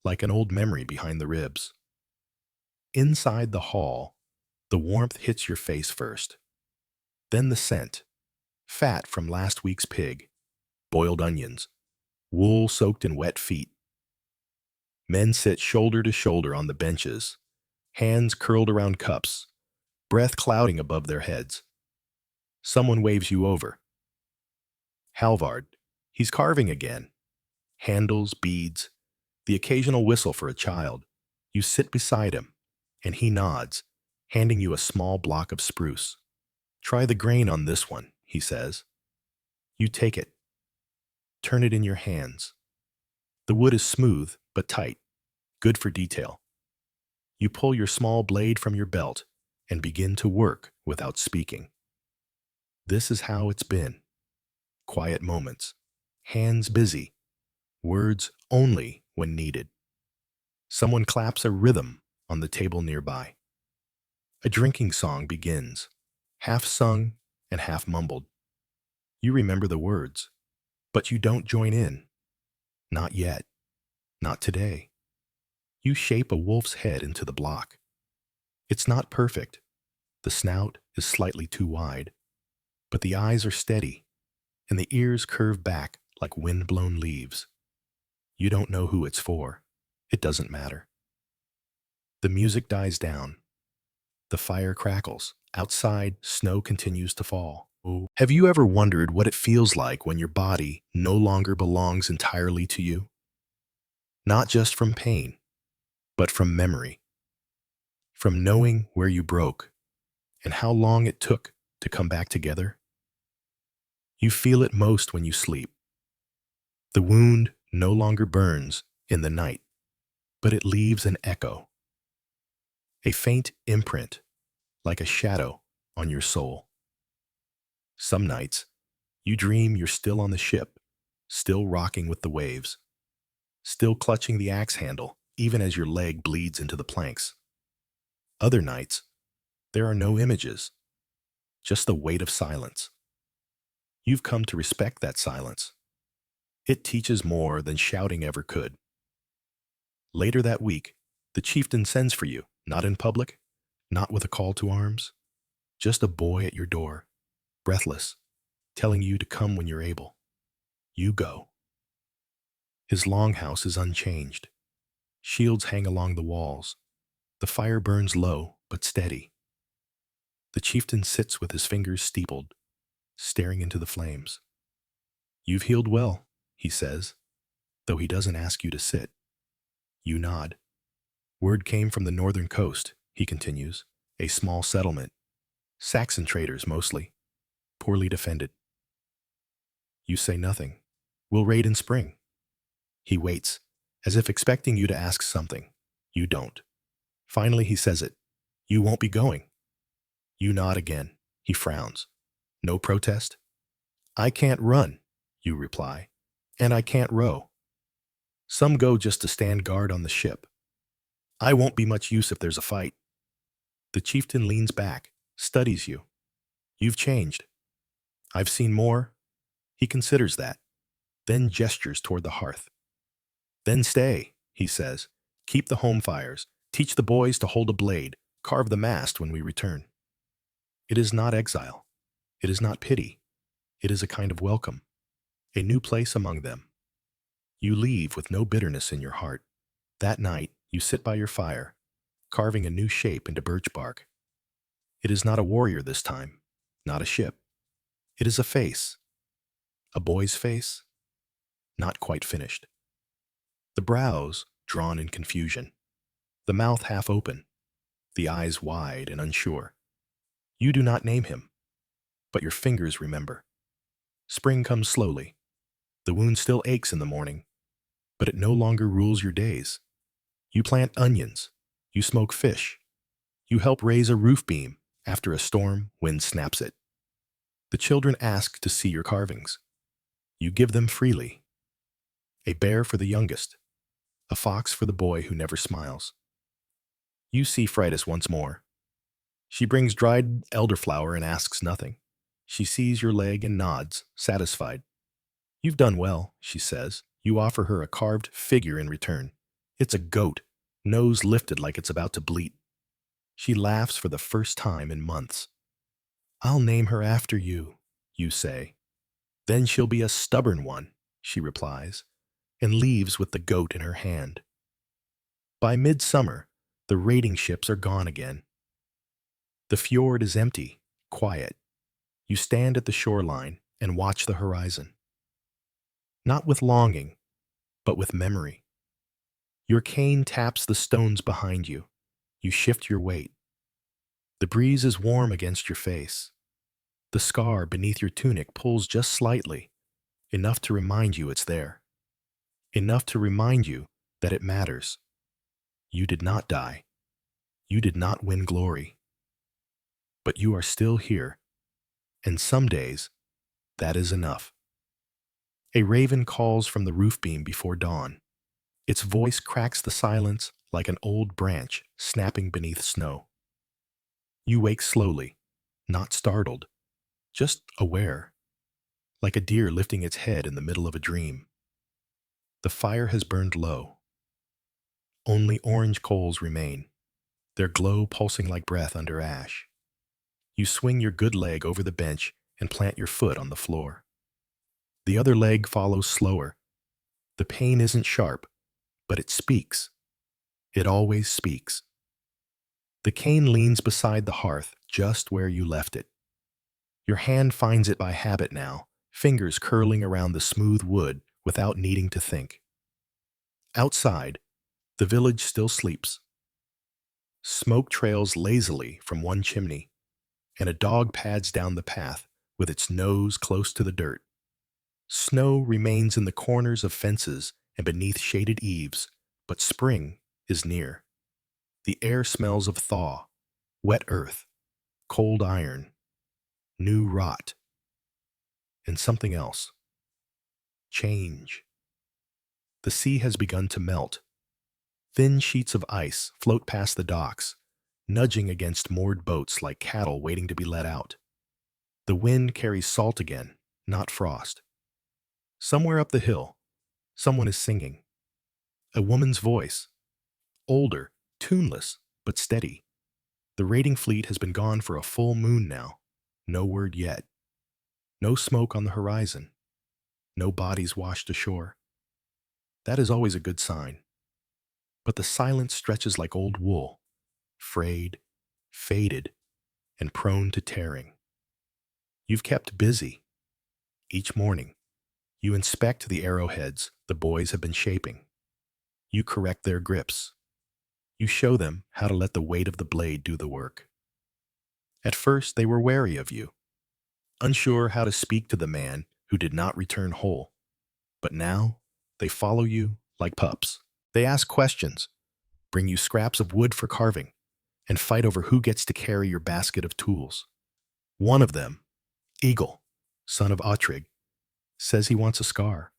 like an old memory behind the ribs. Inside the hall, the warmth hits your face first. Then the scent, fat from last week's pig, boiled onions, wool soaked in wet feet. Men sit shoulder to shoulder on the benches, hands curled around cups, breath clouding above their heads. Someone waves you over. Halvard, he's carving again. Handles, beads, the occasional whistle for a child. You sit beside him, and he nods, handing you a small block of spruce. Try the grain on this one, he says. You take it. Turn it in your hands. The wood is smooth but tight, good for detail. You pull your small blade from your belt and begin to work without speaking. This is how it's been. Quiet moments, hands busy, words only when needed. Someone claps a rhythm on the table nearby. A drinking song begins, half sung and half mumbled. You remember the words, but you don't join in. Not yet. Not today. You shape a wolf's head into the block. It's not perfect. The snout is slightly too wide, but the eyes are steady, and the ears curve back like wind-blown leaves. You don't know who it's for. It doesn't matter. The music dies down. The fire crackles. Outside, snow continues to fall. Oh. Have you ever wondered what it feels like when your body no longer belongs entirely to you? Not just from pain, but from memory. From knowing where you broke and how long it took to come back together. You feel it most when you sleep. The wound no longer burns in the night, but it leaves an echo, a faint imprint, like a shadow on your soul. Some nights, you dream you're still on the ship, still rocking with the waves, still clutching the axe handle, even as your leg bleeds into the planks. Other nights, there are no images, just the weight of silence. You've come to respect that silence. It teaches more than shouting ever could. Later that week, the chieftain sends for you, not in public, not with a call to arms, just a boy at your door, breathless, telling you to come when you're able. You go. His longhouse is unchanged. Shields hang along the walls. The fire burns low but steady. The chieftain sits with his fingers steepled, staring into the flames. You've healed well, he says, though he doesn't ask you to sit. You nod. Word came from the northern coast, he continues, a small settlement. Saxon traders mostly, poorly defended. You say nothing. We'll raid in spring. He waits, as if expecting you to ask something. You don't. Finally, he says it. You won't be going. You nod again. He frowns. No protest? I can't run, you reply, and I can't row. Some go just to stand guard on the ship. I won't be much use if there's a fight. The chieftain leans back, studies you. You've changed. I've seen more. He considers that, then gestures toward the hearth. Then stay, he says. Keep the home fires. Teach the boys to hold a blade. Carve the mast when we return. It is not exile. It is not pity. It is a kind of welcome. A new place among them. You leave with no bitterness in your heart. That night, you sit by your fire, carving a new shape into birch bark. It is not a warrior this time, not a ship. It is a face. A boy's face. not quite finished. The brows drawn in confusion, the mouth half open, the eyes wide and unsure. You do not name him, but your fingers remember. Spring comes slowly. The wound still aches in the morning, but it no longer rules your days. You plant onions. You smoke fish. You help raise a roof beam after a storm wind snaps it. The children ask to see your carvings. You give them freely. A bear for the youngest, a fox for the boy who never smiles. You see Freydis once more. She brings dried elderflower and asks nothing. She sees your leg and nods, satisfied. You've done well, she says. You offer her a carved figure in return. It's a goat, nose lifted like it's about to bleat. She laughs for the first time in months. I'll name her after you, you say. Then she'll be a stubborn one, she replies, and leaves with the goat in her hand. By midsummer, the raiding ships are gone again. The fjord is empty, quiet. You stand at the shoreline and watch the horizon. Not with longing, but with memory. Your cane taps the stones behind you. You shift your weight. The breeze is warm against your face. The scar beneath your tunic pulls just slightly, enough to remind you it's there. Enough to remind you that it matters. You did not die. You did not win glory. But you are still here, and some days, that is enough. A raven calls from the roof beam before dawn. Its voice cracks the silence like an old branch snapping beneath snow. You wake slowly, not startled, just aware, like a deer lifting its head in the middle of a dream. The fire has burned low. Only orange coals remain, their glow pulsing like breath under ash. You swing your good leg over the bench and plant your foot on the floor. The other leg follows slower. The pain isn't sharp, but it speaks. It always speaks. The cane leans beside the hearth, just where you left it. Your hand finds it by habit now, fingers curling around the smooth wood without needing to think. Outside, the village still sleeps. Smoke trails lazily from one chimney, and a dog pads down the path with its nose close to the dirt. Snow remains in the corners of fences and beneath shaded eaves, but spring is near. The air smells of thaw, wet earth, cold iron, new rot, and something else. Change. The sea has begun to melt. Thin sheets of ice float past the docks, nudging against moored boats like cattle waiting to be let out. The wind carries salt again, not frost. Somewhere up the hill, someone is singing. A woman's voice. Older, tuneless, but steady. The raiding fleet has been gone for a full moon now. No word yet. No smoke on the horizon. No bodies washed ashore. That is always a good sign. But the silence stretches like old wool, frayed, faded, and prone to tearing. You've kept busy. Each morning, you inspect the arrowheads the boys have been shaping. You correct their grips. You show them how to let the weight of the blade do the work. At first, they were wary of you, unsure how to speak to the man who did not return whole. But now, they follow you like pups. They ask questions, bring you scraps of wood for carving, and fight over who gets to carry your basket of tools. One of them, Eagle, son of Ottrig, says he wants a scar,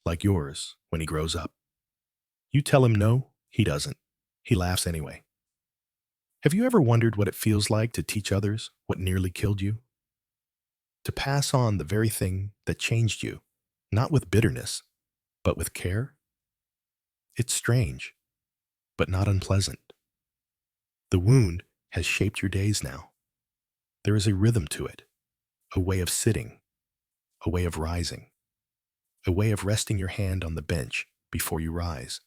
like yours, when he grows up. You tell him no, he doesn't. He laughs anyway. Have you ever wondered what it feels like to teach others what nearly killed you? To pass on the very thing that changed you, not with bitterness, but with care? It's strange, but not unpleasant. The wound has shaped your days now. There is a rhythm to it, a way of sitting, a way of rising, a way of resting your hand on the bench before you rise,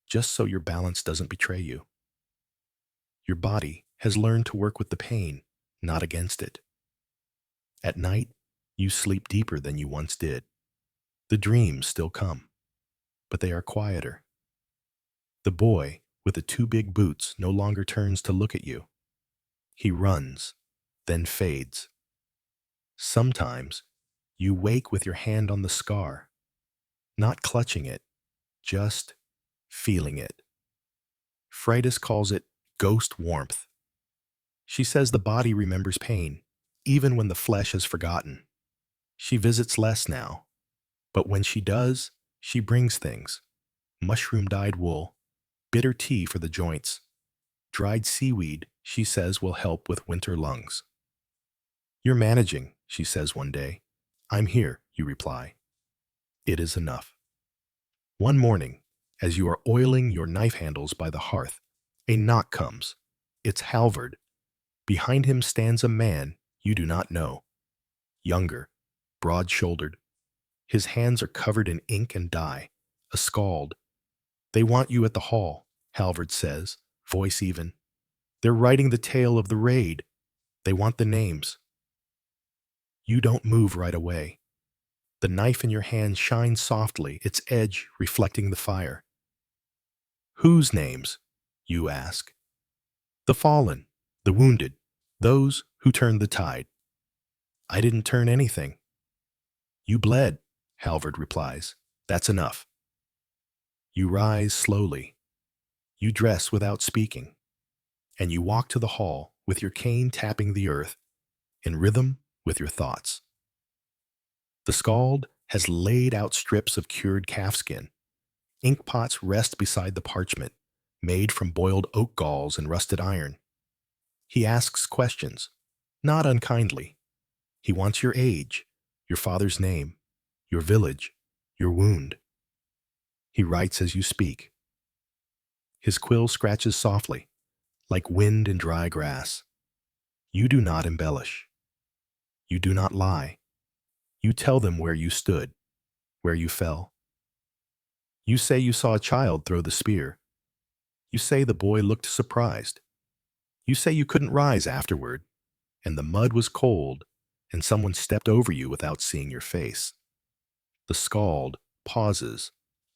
just so your balance doesn't betray you. Your body has learned to work with the pain, not against it. At night, you sleep deeper than you once did. The dreams still come, but they are quieter. The boy with the two big boots no longer turns to look at you. He runs, then fades. Sometimes you wake with your hand on the scar, not clutching it, just feeling it. Freydis calls it ghost warmth. She says the body remembers pain, even when the flesh has forgotten. She visits less now, but when she does, she brings things. Mushroom-dyed wool, bitter tea for the joints, dried seaweed she says will help with winter lungs. You're managing, she says one day. I'm here, you reply. It is enough. One morning, as you are oiling your knife handles by the hearth, a knock comes. It's Halvard. Behind him stands a man you do not know. Younger, broad-shouldered. His hands are covered in ink and dye, a scald. They want you at the hall, Halvard says, voice even. They're writing the tale of the raid. They want the names. You don't move right away. The knife in your hand shines softly, its edge reflecting the fire. Whose names? You ask. The fallen, the wounded, those who turned the tide. I didn't turn anything. You bled, Halvard replies. That's enough. You rise slowly. You dress without speaking. And you walk to the hall with your cane tapping the earth, in rhythm with your thoughts. The scald has laid out strips of cured calfskin. Ink pots rest beside the parchment, made from boiled oak galls and rusted iron. He asks questions, not unkindly. He wants your age, your father's name, your village, your wound. He writes as you speak. His quill scratches softly, like wind in dry grass. You do not embellish. You do not lie. You tell them where you stood, where you fell. You say you saw a child throw the spear. You say the boy looked surprised. You say you couldn't rise afterward, and the mud was cold, and someone stepped over you without seeing your face. The scald pauses,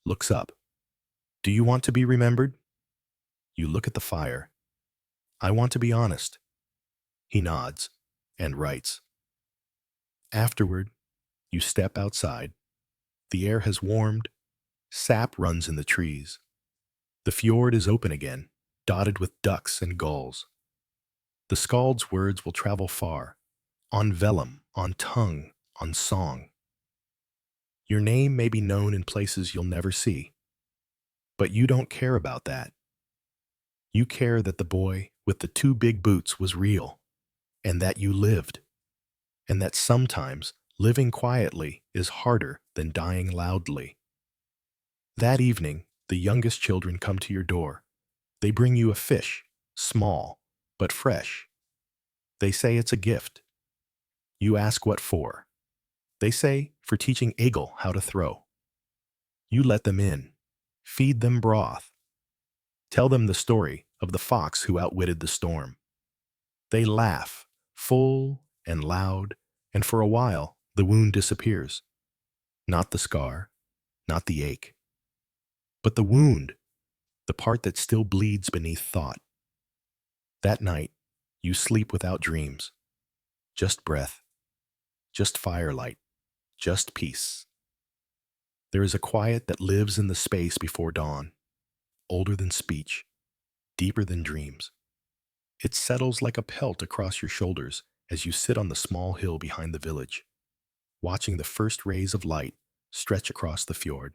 looks up. Do you want to be remembered? You look at the fire. I want to be honest. He nods and writes. Afterward, you step outside. The air has warmed. Sap runs in the trees. The fjord is open again, dotted with ducks and gulls. The scald's words will travel far, on vellum, on tongue, on song. Your name may be known in places you'll never see, but you don't care about that. You care that the boy with the two big boots was real, and that you lived, and that sometimes living quietly is harder than dying loudly. That evening, the youngest children come to your door. They bring you a fish, small, but fresh. They say it's a gift. You ask what for. They say for teaching Egil how to throw. You let them in, feed them broth. Tell them the story of the fox who outwitted the storm. They laugh, full and loud, and for a while the wound disappears. Not the scar, not the ache, but the wound, the part that still bleeds beneath thought. That night, you sleep without dreams. Just breath, just firelight, just peace. There is a quiet that lives in the space before dawn, older than speech, deeper than dreams. It settles like a pelt across your shoulders as you sit on the small hill behind the village, watching the first rays of light stretch across the fjord.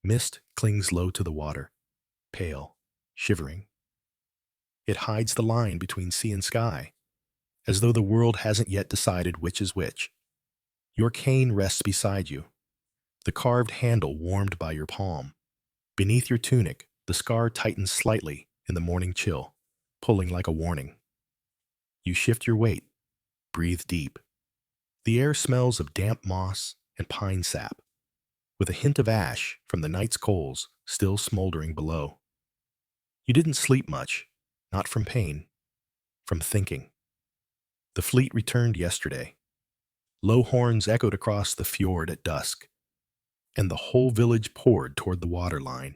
Mist clings low to the water, pale, shivering. It hides the line between sea and sky, as though the world hasn't yet decided which is which. Your cane rests beside you, the carved handle warmed by your palm. Beneath your tunic, the scar tightens slightly in the morning chill, pulling like a warning. You shift your weight, breathe deep. The air smells of damp moss and pine sap, with a hint of ash from the night's coals still smoldering below. You didn't sleep much, not from pain, from thinking. The fleet returned yesterday. Low horns echoed across the fjord at dusk. and the whole village poured toward the water line.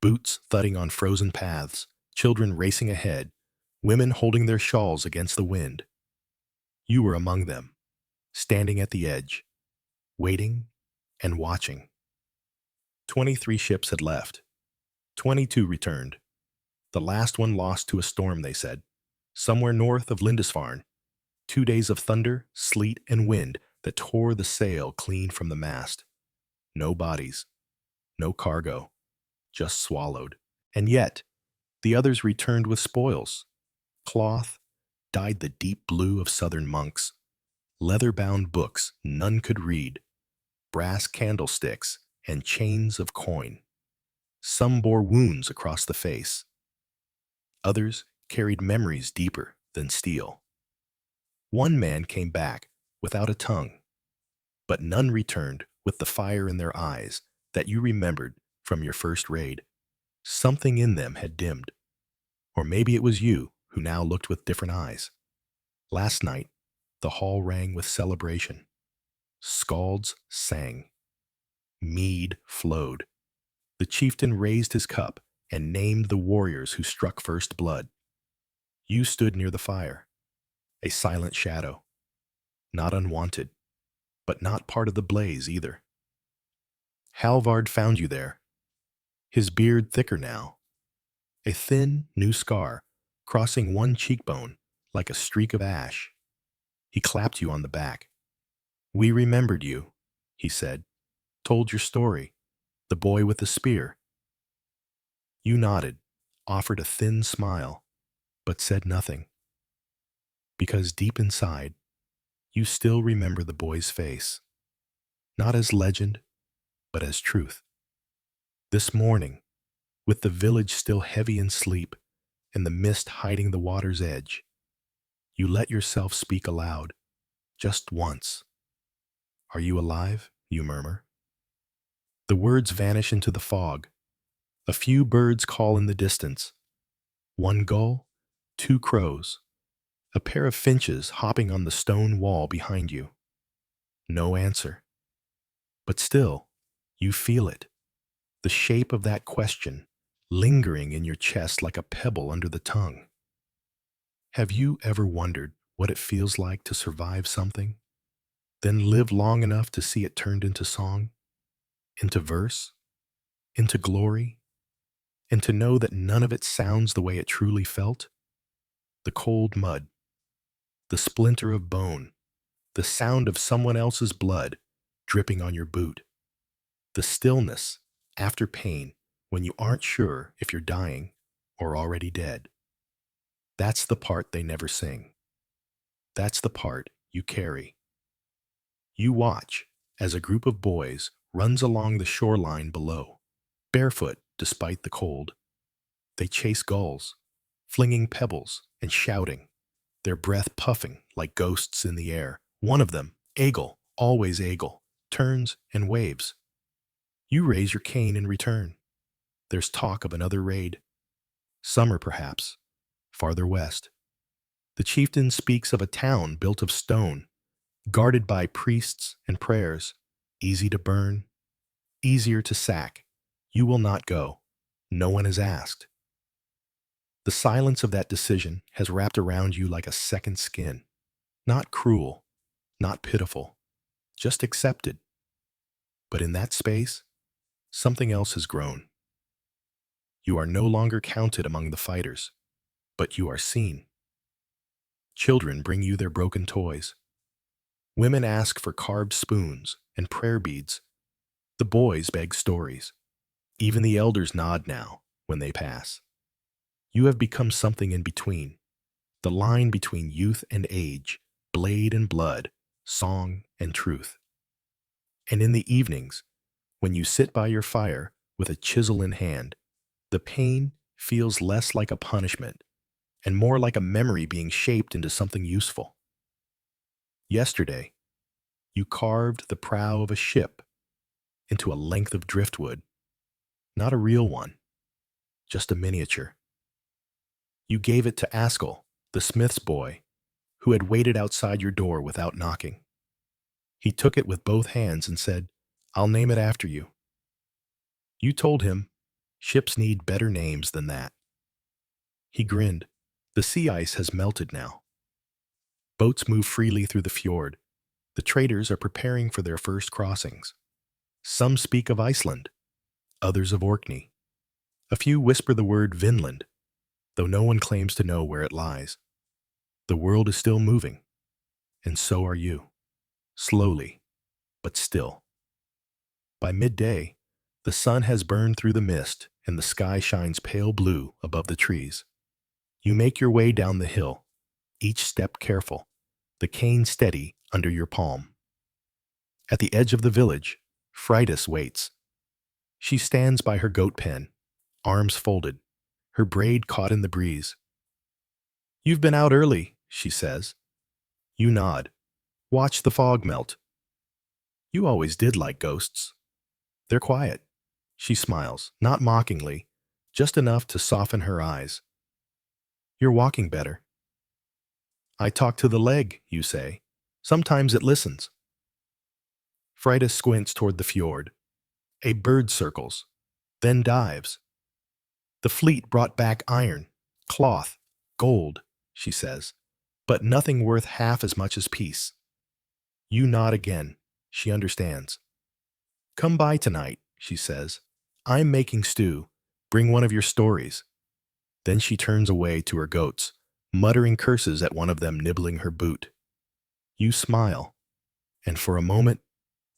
Boots thudding on frozen paths, children racing ahead, women holding their shawls against the wind. You were among them, standing at the edge, waiting and watching. 23 ships had left. 22 returned. The last one lost to a storm, they said. Somewhere north of Lindisfarne, 2 days of thunder, sleet, and wind that tore the sail clean from the mast. No bodies, no cargo, just swallowed. And yet, the others returned with spoils. Cloth, dyed the deep blue of southern monks, leather-bound books none could read, brass candlesticks, and chains of coin. Some bore wounds across the face. Others carried memories deeper than steel. One man came back without a tongue, but none returned with the fire in their eyes that you remembered from your first raid. Something in them had dimmed. Or maybe it was you who now looked with different eyes. Last night, the hall rang with celebration. Scalds sang. Mead flowed. The chieftain raised his cup and named the warriors who struck first blood. You stood near the fire, a silent shadow, not unwanted, but not part of the blaze either. Halvard found you there, his beard thicker now, a thin, new scar crossing one cheekbone like a streak of ash. He clapped you on the back. "We remembered you," he said, "told your story, the boy with the spear." You nodded, offered a thin smile, but said nothing. Because deep inside, you still remember the boy's face, not as legend, but as truth. This morning, with the village still heavy in sleep and the mist hiding the water's edge, you let yourself speak aloud, just once. "Are you alive?" you murmur. The words vanish into the fog. A few birds call in the distance. One gull, 2 crows, a pair of finches hopping on the stone wall behind you. No answer. But still, you feel it. The shape of that question, lingering in your chest like a pebble under the tongue. Have you ever wondered what it feels like to survive something, then live long enough to see it turned into song, into verse, into glory, and to know that none of it sounds the way it truly felt? The cold mud, the splinter of bone, the sound of someone else's blood dripping on your boot, the stillness after pain when you aren't sure if you're dying or already dead. That's the part they never sing. That's the part you carry. You watch as a group of boys runs along the shoreline below, barefoot despite the cold. They chase gulls, flinging pebbles and shouting, their breath puffing like ghosts in the air. One of them, Egil, always Egil, turns and waves. You raise your cane in return. There's talk of another raid. Summer, perhaps, farther west. The chieftain speaks of a town built of stone, guarded by priests and prayers, easy to burn, easier to sack. You will not go. No one has asked. The silence of that decision has wrapped around you like a second skin. Not cruel, not pitiful, just accepted. But in that space, something else has grown. You are no longer counted among the fighters, but you are seen. Children bring you their broken toys. Women ask for carved spoons and prayer beads. The boys beg stories. Even the elders nod now when they pass. You have become something in between, the line between youth and age, blade and blood, song and truth. And in the evenings, when you sit by your fire with a chisel in hand, the pain feels less like a punishment and more like a memory being shaped into something useful. Yesterday, you carved the prow of a ship into a length of driftwood, not a real one, just a miniature. You gave it to Askell, the smith's boy, who had waited outside your door without knocking. He took it with both hands and said, I'll name it after you. You told him ships need better names than that. He grinned. The sea ice has melted now. Boats move freely through the fjord. The traders are preparing for their first crossings. Some speak of Iceland, others of Orkney. A few whisper the word Vinland, though no one claims to know where it lies. The world is still moving, and so are you. Slowly, but still. By midday, the sun has burned through the mist and the sky shines pale blue above the trees. You make your way down the hill, each step careful, the cane steady under your palm. At the edge of the village, Freydis waits. She stands by her goat pen, arms folded, her braid caught in the breeze. "You've been out early," she says. You nod. "Watch the fog melt." "You always did like ghosts." "They're quiet." She smiles, not mockingly, just enough to soften her eyes. "You're walking better." "I talk to the leg," you say. "Sometimes it listens." Freydis squints toward the fjord. A bird circles, then dives. "The fleet brought back iron, cloth, gold," she says, "but nothing worth half as much as peace." You nod again. She understands. "Come by tonight," she says. "I'm making stew. Bring one of your stories." Then she turns away to her goats, muttering curses at one of them nibbling her boot. You smile, and for a moment,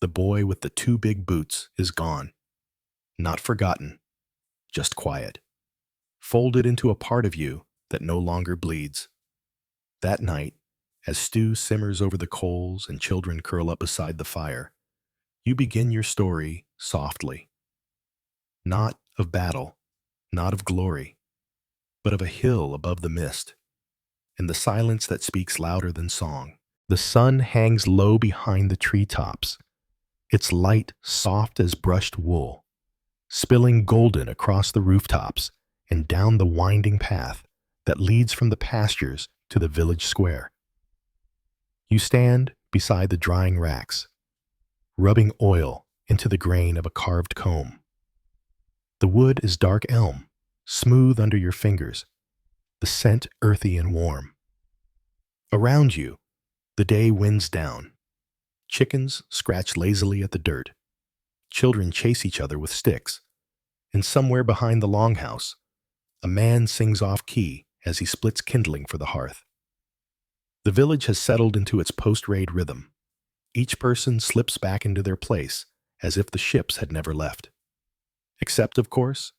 the boy with the two big boots is gone. Not forgotten, just quiet. Folded into a part of you that no longer bleeds. That night, as stew simmers over the coals and children curl up beside the fire, you begin your story softly. Not of battle, not of glory, but of a hill above the mist, and the silence that speaks louder than song. The sun hangs low behind the treetops, its light soft as brushed wool, spilling golden across the rooftops and down the winding path that leads from the pastures to the village square. You stand beside the drying racks, rubbing oil into the grain of a carved comb. The wood is dark elm, smooth under your fingers, the scent earthy and warm. Around you, the day winds down. Chickens scratch lazily at the dirt. Children chase each other with sticks. And somewhere behind the longhouse, a man sings off-key as he splits kindling for the hearth. The village has settled into its post-raid rhythm. Each person slips back into their place as if the ships had never left. Except, of course,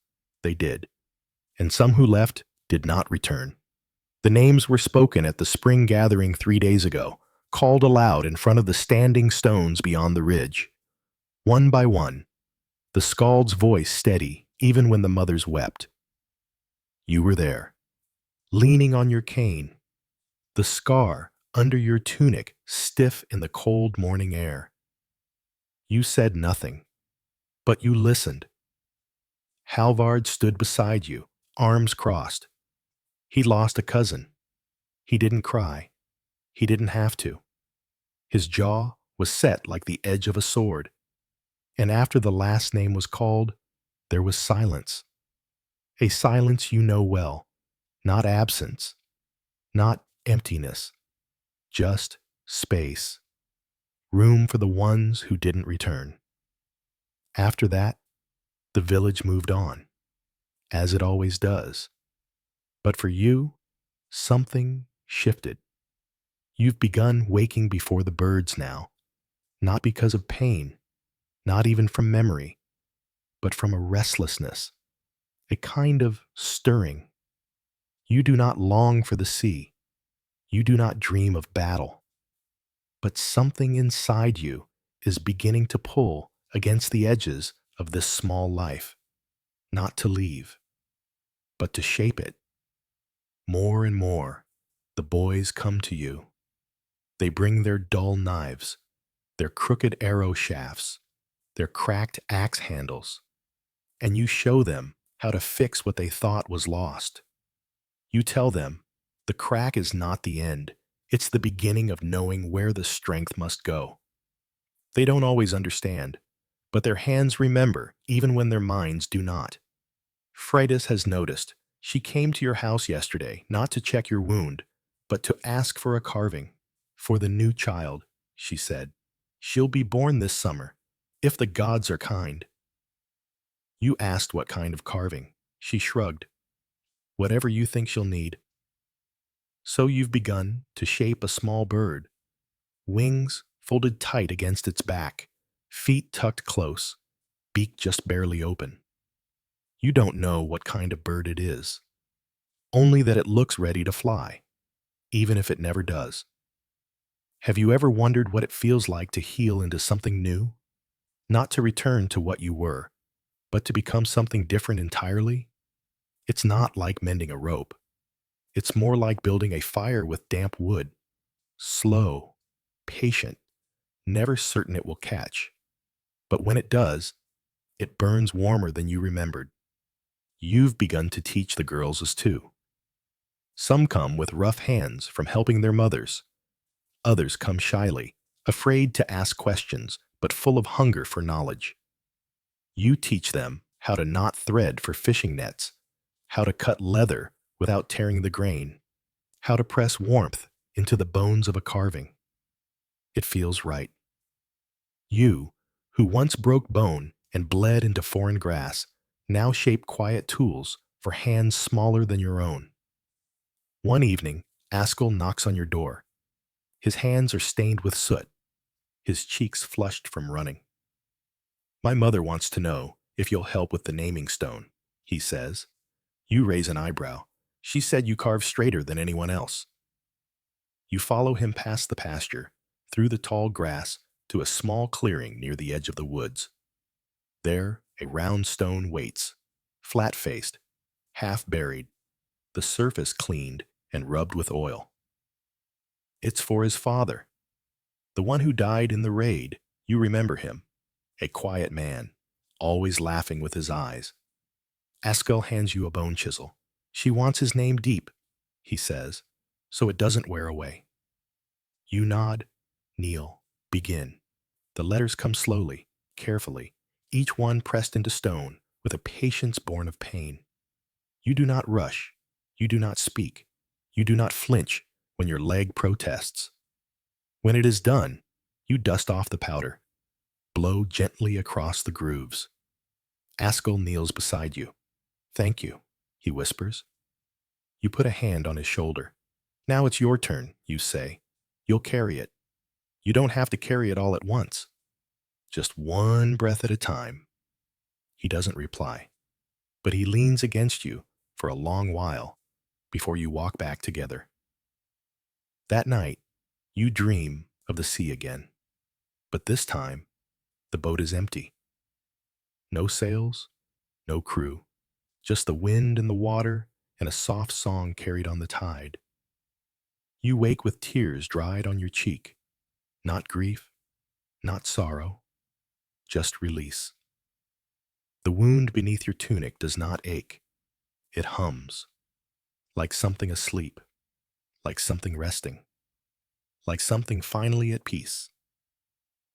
they did. And some who left did not return. The names were spoken at the spring gathering 3 days ago, called aloud in front of the standing stones beyond the ridge. One by one, the skald's voice steady even when the mothers wept. You were there, leaning on your cane, the scar under your tunic stiff in the cold morning air. You said nothing, but you listened. Halvard stood beside you, arms crossed. He lost a cousin. He didn't cry. He didn't have to. His jaw was set like the edge of a sword. And after the last name was called, there was silence. A silence you know well, not absence, not emptiness, just space. Room for the ones who didn't return. After that, the village moved on, as it always does. But for you, something shifted. You've begun waking before the birds now, not because of pain, not even from memory, but from a restlessness, a kind of stirring. You do not long for the sea. You do not dream of battle. But something inside you is beginning to pull against the edges of this small life, not to leave, but to shape it. More and more, the boys come to you. They bring their dull knives, their crooked arrow shafts, their cracked axe handles, and you show them how to fix what they thought was lost. You tell them the crack is not the end, it's the beginning of knowing where the strength must go. They don't always understand, but their hands remember even when their minds do not. Freydis has noticed. She came to your house yesterday not to check your wound, but to ask for a carving. For the new child, she said. She'll be born this summer, if the gods are kind. You asked what kind of carving. She shrugged. Whatever you think she'll need. So you've begun to shape a small bird, wings folded tight against its back, feet tucked close, beak just barely open. You don't know what kind of bird it is, only that it looks ready to fly, even if it never does. Have you ever wondered what it feels like to heal into something new? Not to return to what you were, but to become something different entirely? It's not like mending a rope. It's more like building a fire with damp wood. Slow, patient, never certain it will catch. But when it does, it burns warmer than you remembered. You've begun to teach the girls as too. Some come with rough hands from helping their mothers. Others come shyly, afraid to ask questions, but full of hunger for knowledge. You teach them how to knot thread for fishing nets, how to cut leather without tearing the grain, how to press warmth into the bones of a carving. It feels right. You, who once broke bone and bled into foreign grass, now shape quiet tools for hands smaller than your own. One evening, Askell knocks on your door. His hands are stained with soot, his cheeks flushed from running. My mother wants to know if you'll help with the naming stone, he says. You raise an eyebrow. She said you carve straighter than anyone else. You follow him past the pasture, through the tall grass, to a small clearing near the edge of the woods. There, a round stone waits, flat-faced, half-buried, the surface cleaned and rubbed with oil. It's for his father, the one who died in the raid. You remember him, a quiet man, always laughing with his eyes. Askell hands you a bone chisel. She wants his name deep, he says, so it doesn't wear away. You nod, kneel, begin. The letters come slowly, carefully, each one pressed into stone with a patience born of pain. You do not rush. You do not speak. You do not flinch when your leg protests. When it is done, you dust off the powder, blow gently across the grooves. Askell kneels beside you. Thank you, he whispers. You put a hand on his shoulder. Now it's your turn, you say. You'll carry it. You don't have to carry it all at once. Just one breath at a time. He doesn't reply, but he leans against you for a long while before you walk back together. That night, you dream of the sea again, but this time, the boat is empty. No sails, no crew, just the wind and the water and a soft song carried on the tide. You wake with tears dried on your cheek, not grief, not sorrow, just release. The wound beneath your tunic does not ache. It hums, like something asleep, like something resting, like something finally at peace.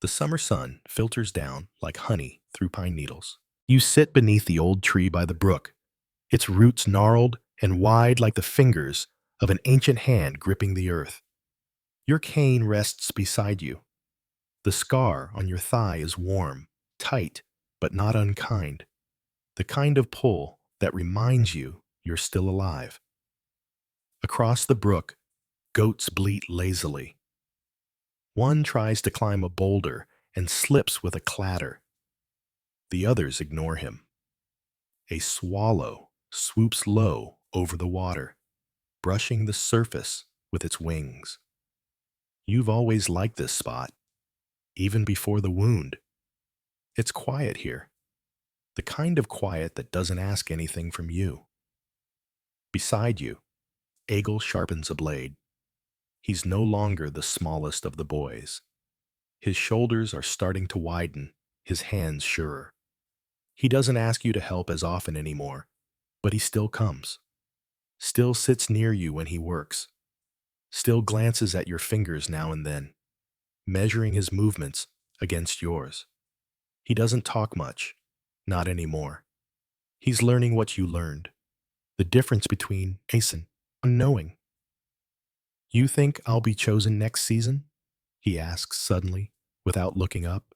The summer sun filters down like honey through pine needles. You sit beneath the old tree by the brook, its roots gnarled and wide like the fingers of an ancient hand gripping the earth. Your cane rests beside you. The scar on your thigh is warm, tight, but not unkind. The kind of pull that reminds you you're still alive. Across the brook, goats bleat lazily. One tries to climb a boulder and slips with a clatter. The others ignore him. A swallow swoops low over the water, brushing the surface with its wings. You've always liked this spot, even before the wound. It's quiet here, the kind of quiet that doesn't ask anything from you. Beside you, Egil sharpens a blade. He's no longer the smallest of the boys. His shoulders are starting to widen, his hands surer. He doesn't ask you to help as often anymore, but he still comes. Still sits near you when he works. Still glances at your fingers now and then, measuring his movements against yours. He doesn't talk much. Not anymore. He's learning what you learned. The difference between ace and unknowing. You think I'll be chosen next season? He asks suddenly, without looking up.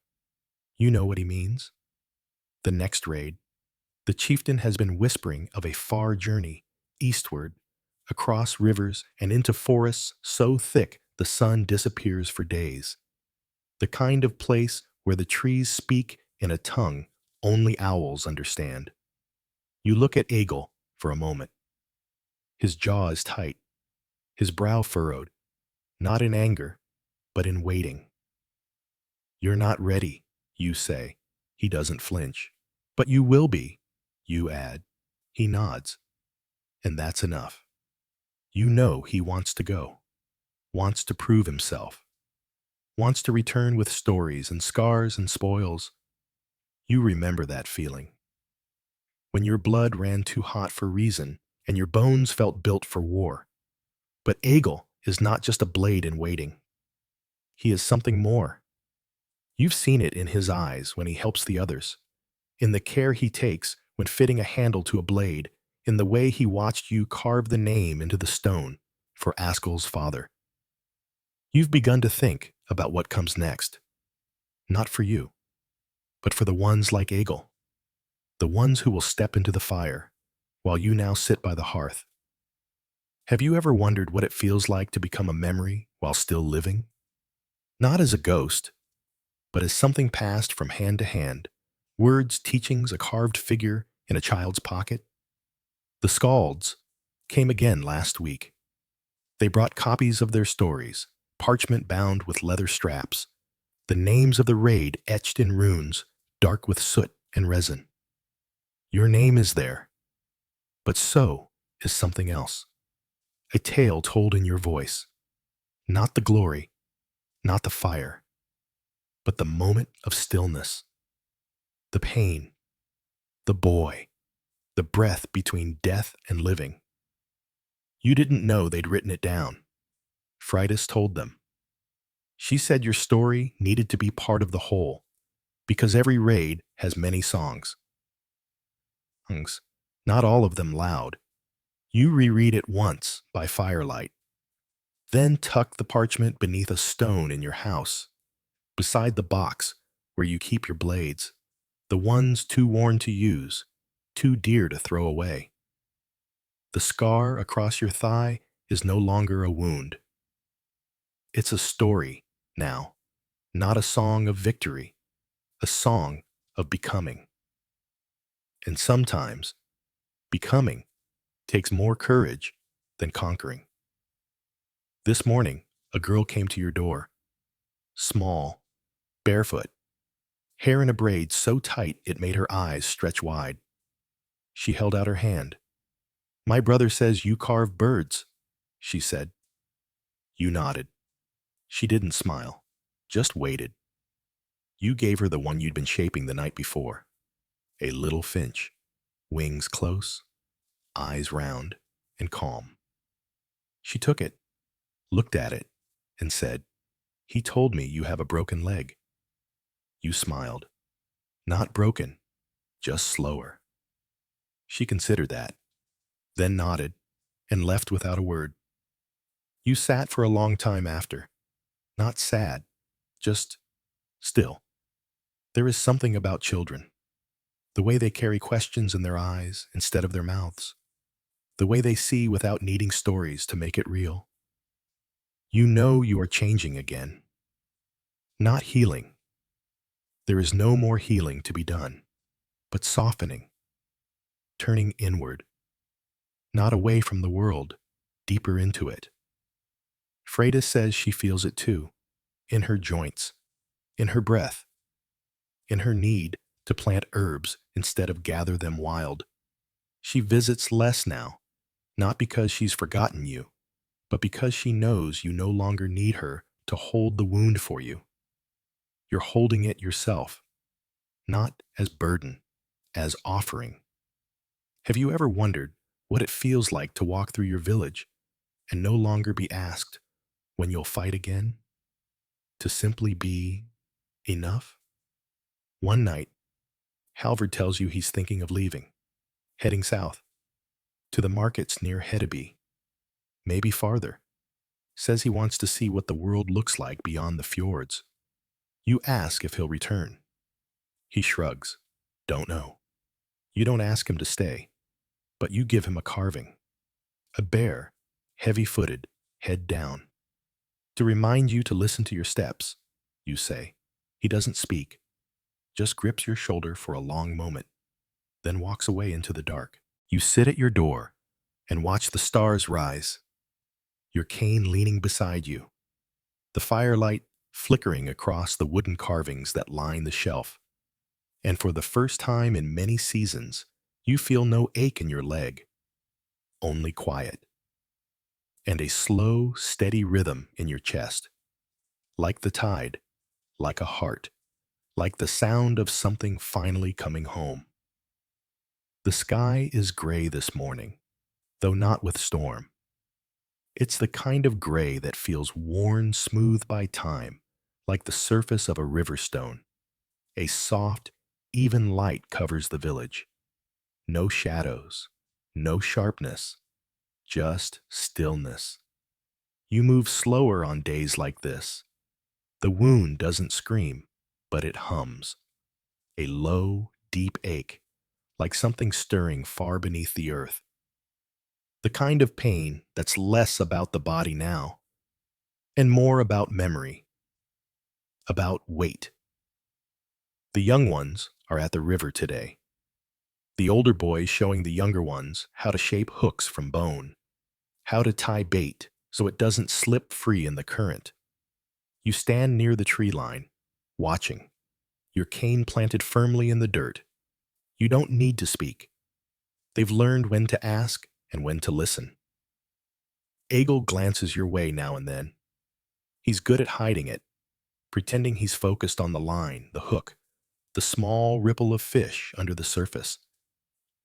You know what he means. The next raid. The chieftain has been whispering of a far journey, eastward, across rivers and into forests so thick the sun disappears for days. The kind of place where the trees speak in a tongue only owls understand. You look at Eagle for a moment. His jaw is tight, his brow furrowed, not in anger, but in waiting. You're not ready, you say. He doesn't flinch. But you will be, you add. He nods. And that's enough. You know he wants to go, wants to prove himself, wants to return with stories and scars and spoils. You remember that feeling. When your blood ran too hot for reason and your bones felt built for war. But Eagle is not just a blade in waiting. He is something more. You've seen it in his eyes when he helps the others, in the care he takes when fitting a handle to a blade, in the way he watched you carve the name into the stone for Askel's father. You've begun to think about what comes next. Not for you, but for the ones like Eagle, the ones who will step into the fire, while you now sit by the hearth. Have you ever wondered what it feels like to become a memory while still living? Not as a ghost, but as something passed from hand to hand, words, teachings, a carved figure in a child's pocket? The Scalds came again last week. They brought copies of their stories, parchment bound with leather straps, the names of the raid etched in runes, dark with soot and resin. Your name is there, but so is something else. A tale told in your voice. Not the glory, not the fire, but the moment of stillness. The pain, the boy, the breath between death and living. You didn't know they'd written it down. Freydis told them. She said your story needed to be part of the whole, because every raid has many songs. Not all of them loud. You reread it once by firelight. Then tuck the parchment beneath a stone in your house, beside the box where you keep your blades, the ones too worn to use, too dear to throw away. The scar across your thigh is no longer a wound. It's a story now, not a song of victory, a song of becoming. And sometimes, becoming takes more courage than conquering. This morning, a girl came to your door, small, barefoot, hair in a braid so tight it made her eyes stretch wide. She held out her hand. My brother says you carve birds, she said. You nodded. She didn't smile, just waited. You gave her the one you'd been shaping the night before. A little finch, wings close, eyes round and calm. She took it, looked at it, and said, He told me you have a broken leg. You smiled. Not broken, just slower. She considered that, then nodded, and left without a word. You sat for a long time after, not sad, just still. There is something about children, the way they carry questions in their eyes instead of their mouths, the way they see without needing stories to make it real. You know you are changing again, not healing. There is no more healing to be done, but softening, turning inward, not away from the world, deeper into it. Freydis says she feels it too, in her joints, in her breath, in her need to plant herbs instead of gather them wild. She visits less now, not because she's forgotten you, but because she knows you no longer need her to hold the wound for you. You're holding it yourself, not as burden, as offering. Have you ever wondered what it feels like to walk through your village and no longer be asked when you'll fight again? To simply be enough? One night, Halvard tells you he's thinking of leaving, heading south, to the markets near Hedeby, maybe farther. Says he wants to see what the world looks like beyond the fjords. You ask if he'll return. He shrugs. Don't know. You don't ask him to stay, but you give him a carving. A bear, heavy-footed, head down. To remind you to listen to your steps, you say. He doesn't speak, just grips your shoulder for a long moment, then walks away into the dark. You sit at your door and watch the stars rise, your cane leaning beside you, the firelight flickering across the wooden carvings that line the shelf. And for the first time in many seasons, you feel no ache in your leg, only quiet, and a slow, steady rhythm in your chest, like the tide, like a heart, like the sound of something finally coming home. The sky is gray this morning, though not with storm. It's the kind of gray that feels worn smooth by time, like the surface of a river stone. A soft, even light covers the village. No shadows, no sharpness, just stillness. You move slower on days like this. The wound doesn't scream, but it hums. A low, deep ache, like something stirring far beneath the earth. The kind of pain that's less about the body now, and more about memory, about weight. The young ones are at the river today. The older boys showing the younger ones how to shape hooks from bone, how to tie bait so it doesn't slip free in the current. You stand near the tree line, watching, your cane planted firmly in the dirt. You don't need to speak. They've learned when to ask and when to listen. Egil glances your way now and then. He's good at hiding it, pretending he's focused on the line, the hook, the small ripple of fish under the surface.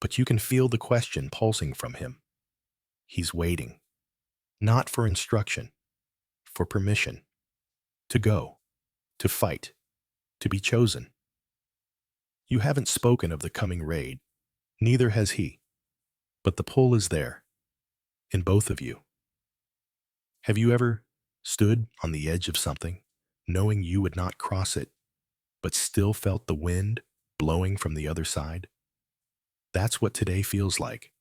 But you can feel the question pulsing from him. He's waiting, not for instruction, for permission. To go, to fight, to be chosen. You haven't spoken of the coming raid, neither has he. But the pull is there, in both of you. Have you ever stood on the edge of something, knowing you would not cross it, but still felt the wind blowing from the other side? That's what today feels like.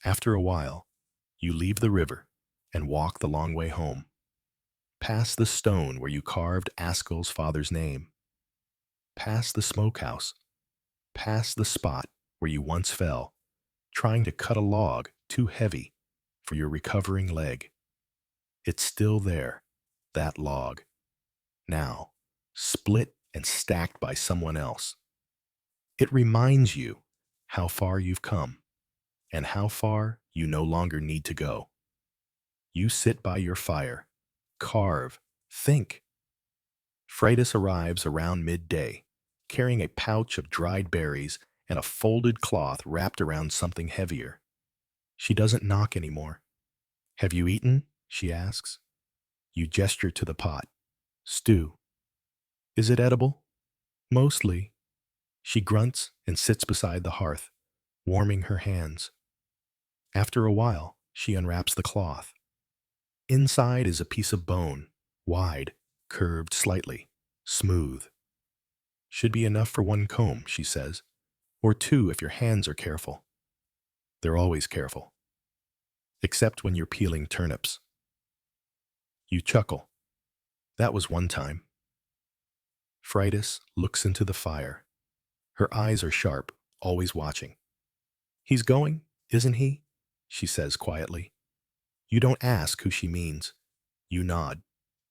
After a while, you leave the river and walk the long way home, past the stone where you carved Askel's father's name, past the smokehouse, past the spot where you once fell, trying to cut a log too heavy for your recovering leg. It's still there, that log, now split and stacked by someone else. It reminds you how far you've come and how far you no longer need to go. You sit by your fire, carve, think. Freydis arrives around midday, carrying a pouch of dried berries and a folded cloth wrapped around something heavier. She doesn't knock anymore. Have you eaten? She asks. You gesture to the pot. Stew. Is it edible? Mostly. She grunts and sits beside the hearth, warming her hands. After a while, she unwraps the cloth. Inside is a piece of bone, wide, curved slightly, smooth. Should be enough for one comb, she says, or two if your hands are careful. They're always careful, except when you're peeling turnips. You chuckle. That was one time. Freydis looks into the fire. Her eyes are sharp, always watching. He's going, isn't he? She says quietly. You don't ask who she means. You nod.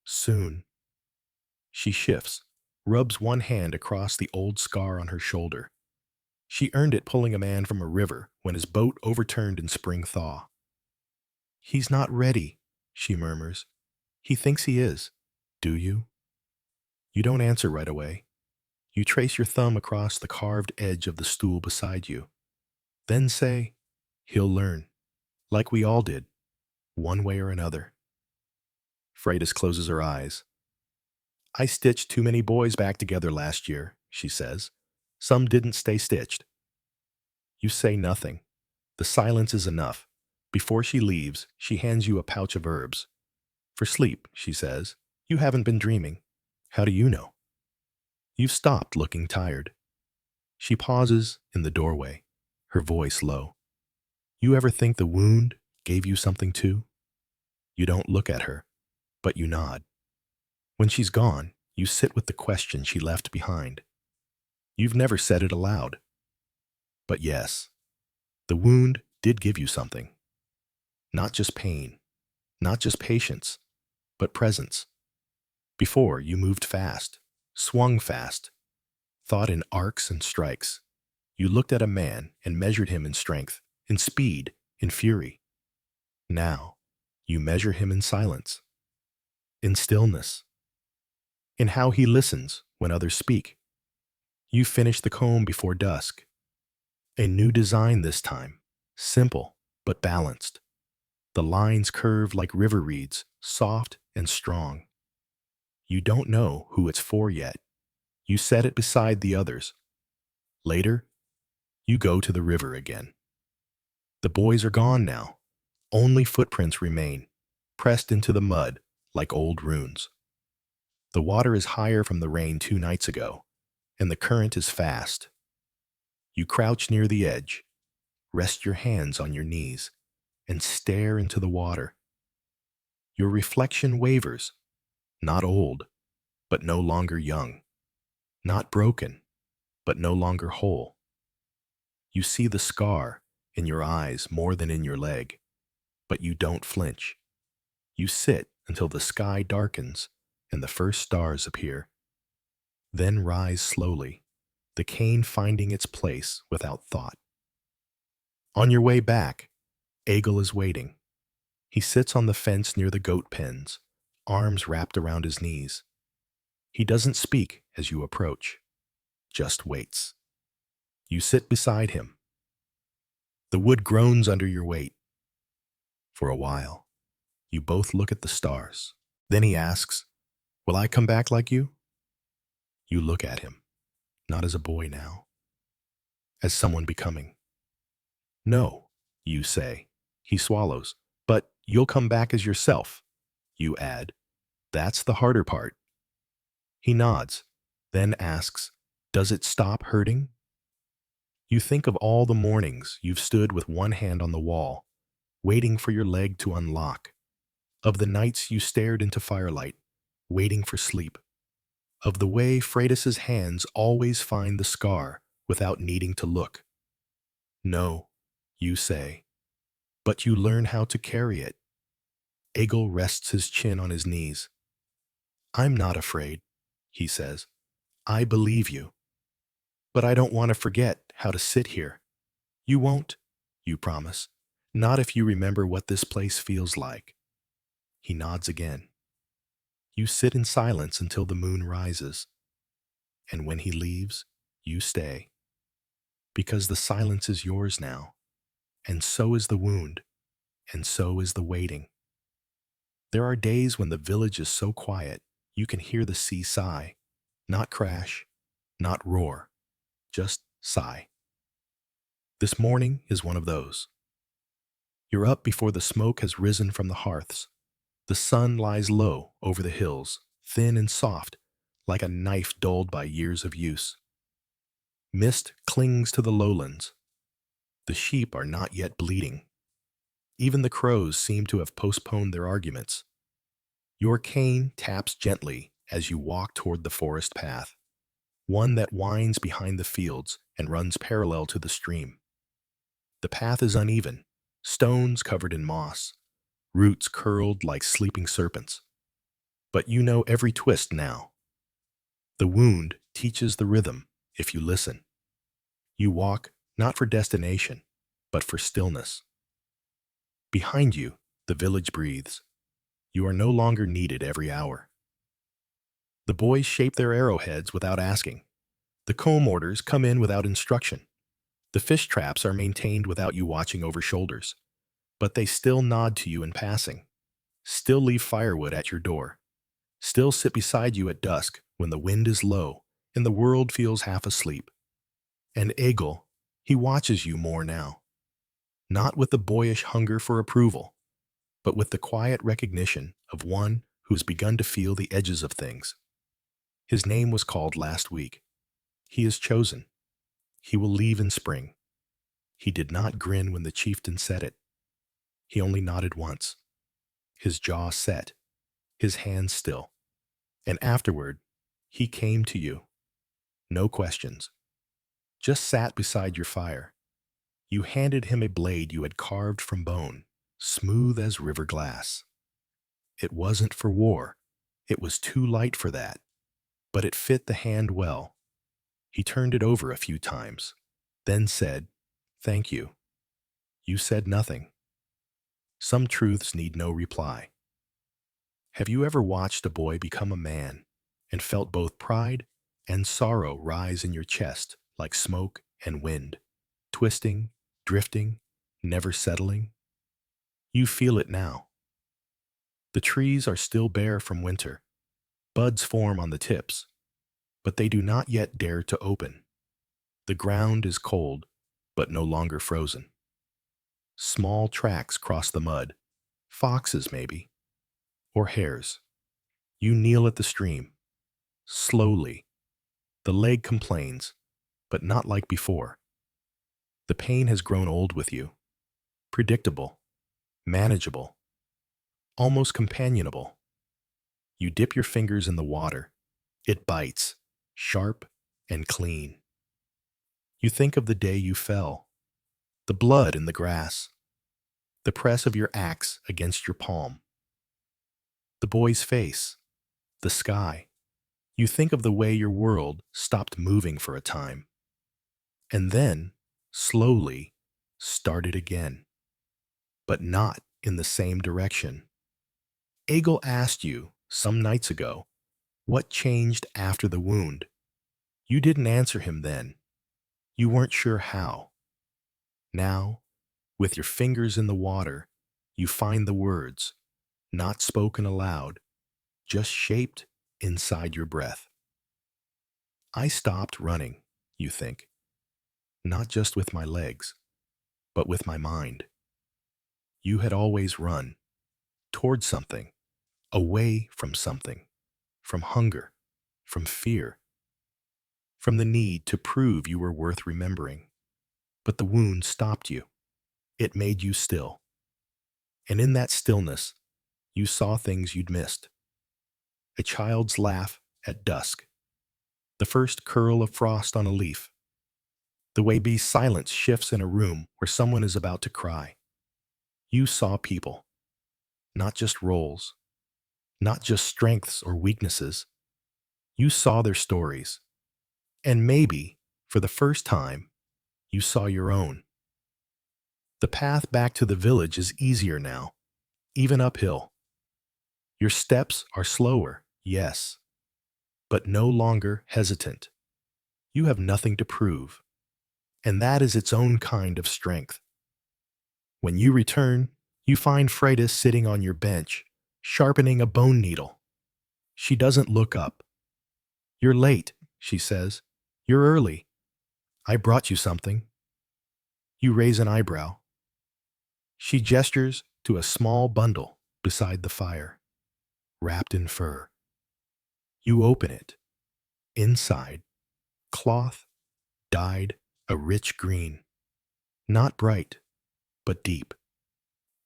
Soon. She shifts, rubs one hand across the old scar on her shoulder. She earned it pulling a man from a river when his boat overturned in spring thaw. He's not ready, she murmurs. He thinks he is. Do you? You don't answer right away. You trace your thumb across the carved edge of the stool beside you. Then say, he'll learn, like we all did, one way or another. Freydis closes her eyes. I stitched too many boys back together last year, she says. Some didn't stay stitched. You say nothing. The silence is enough. Before she leaves, she hands you a pouch of herbs. For sleep, she says. You haven't been dreaming. How do you know? You've stopped looking tired. She pauses in the doorway, her voice low. You ever think the wound gave you something too? You don't look at her, but you nod. When she's gone, you sit with the question she left behind. You've never said it aloud. But yes, the wound did give you something. Not just pain, not just patience, but presence. Before, you moved fast, swung fast, thought in arcs and strikes. You looked at a man and measured him in strength, in speed, in fury. Now, you measure him in silence, in stillness, in how he listens when others speak. You finish the comb before dusk. A new design this time, simple but balanced. The lines curve like river reeds, soft and strong. You don't know who it's for yet. You set it beside the others. Later, you go to the river again. The boys are gone now. Only footprints remain, pressed into the mud like old runes. The water is higher from the rain 2 nights ago, and the current is fast. You crouch near the edge, rest your hands on your knees, and stare into the water. Your reflection wavers, not old, but no longer young, not broken, but no longer whole. You see the scar in your eyes more than in your leg, but you don't flinch. You sit until the sky darkens and the first stars appear. Then rise slowly, the cane finding its place without thought. On your way back, Egil is waiting. He sits on the fence near the goat pens, arms wrapped around his knees. He doesn't speak as you approach, just waits. You sit beside him. The wood groans under your weight. For a while, you both look at the stars. Then he asks, "Will I come back like you?" You look at him, not as a boy now, as someone becoming. "No," you say. He swallows. "But you'll come back as yourself," you add. "That's the harder part." He nods, then asks, "Does it stop hurting?" You think of all the mornings you've stood with one hand on the wall, waiting for your leg to unlock, of the nights you stared into firelight, waiting for sleep, of the way Freydis's hands always find the scar without needing to look. "No," you say, "but you learn how to carry it." Egil rests his chin on his knees. "I'm not afraid," he says. "I believe you. But I don't want to forget how to sit here." "You won't," you promise. "Not if you remember what this place feels like." He nods again. You sit in silence until the moon rises. And when he leaves, you stay. Because the silence is yours now. And so is the wound. And so is the waiting. There are days when the village is so quiet, you can hear the sea sigh. Not crash, not roar, just sigh. This morning is one of those. You're up before the smoke has risen from the hearths. The sun lies low over the hills, thin and soft, like a knife dulled by years of use. Mist clings to the lowlands. The sheep are not yet bleating. Even the crows seem to have postponed their arguments. Your cane taps gently as you walk toward the forest path, one that winds behind the fields and runs parallel to the stream. The path is uneven, stones covered in moss, roots curled like sleeping serpents. But you know every twist now. The wound teaches the rhythm if you listen. You walk not for destination, but for stillness. Behind you, the village breathes. You are no longer needed every hour. The boys shape their arrowheads without asking. The comb orders come in without instruction. The fish traps are maintained without you watching over shoulders. But they still nod to you in passing, still leave firewood at your door, still sit beside you at dusk when the wind is low and the world feels half asleep. And Egil, he watches you more now, not with the boyish hunger for approval, but with the quiet recognition of one who's begun to feel the edges of things. His name was called last week. He is chosen. He will leave in spring. He did not grin when the chieftain said it. He only nodded once, his jaw set, his hands still. And afterward, he came to you. No questions. Just sat beside your fire. You handed him a blade you had carved from bone, smooth as river glass. It wasn't for war. It was too light for that. But it fit the hand well. He turned it over a few times, then said, "Thank you." You said nothing. Some truths need no reply. Have you ever watched a boy become a man and felt both pride and sorrow rise in your chest like smoke and wind, twisting, drifting, never settling? You feel it now. The trees are still bare from winter. Buds form on the tips, but they do not yet dare to open. The ground is cold, but no longer frozen. Small tracks cross the mud, foxes maybe, or hares. You kneel at the stream. Slowly. The leg complains, but not like before. The pain has grown old with you. Predictable, manageable, almost companionable. You dip your fingers in the water. It bites, sharp and clean. You think of the day you fell, the blood in the grass, the press of your axe against your palm, the boy's face, the sky. You think of the way your world stopped moving for a time, and then, slowly, started again, but not in the same direction. Egil asked you, some nights ago, what changed after the wound. You didn't answer him then. You weren't sure how. Now, with your fingers in the water, you find the words, not spoken aloud, just shaped inside your breath. I stopped running, you think, not just with my legs, but with my mind. You had always run, towards something, away from something, from hunger, from fear, from the need to prove you were worth remembering. But the wound stopped you. It made you still. And in that stillness, you saw things you'd missed. A child's laugh at dusk, the first curl of frost on a leaf, the way bees' silence shifts in a room where someone is about to cry. You saw people, not just roles, not just strengths or weaknesses. You saw their stories. And maybe, for the first time, you saw your own. The path back to the village is easier now, even uphill. Your steps are slower, yes, but no longer hesitant. You have nothing to prove, and that is its own kind of strength. When you return, you find Freydis sitting on your bench, sharpening a bone needle. She doesn't look up. "You're late," she says. "You're early. I brought you something." You raise an eyebrow. She gestures to a small bundle beside the fire, wrapped in fur. You open it. Inside, cloth, dyed a rich green. Not bright, but deep.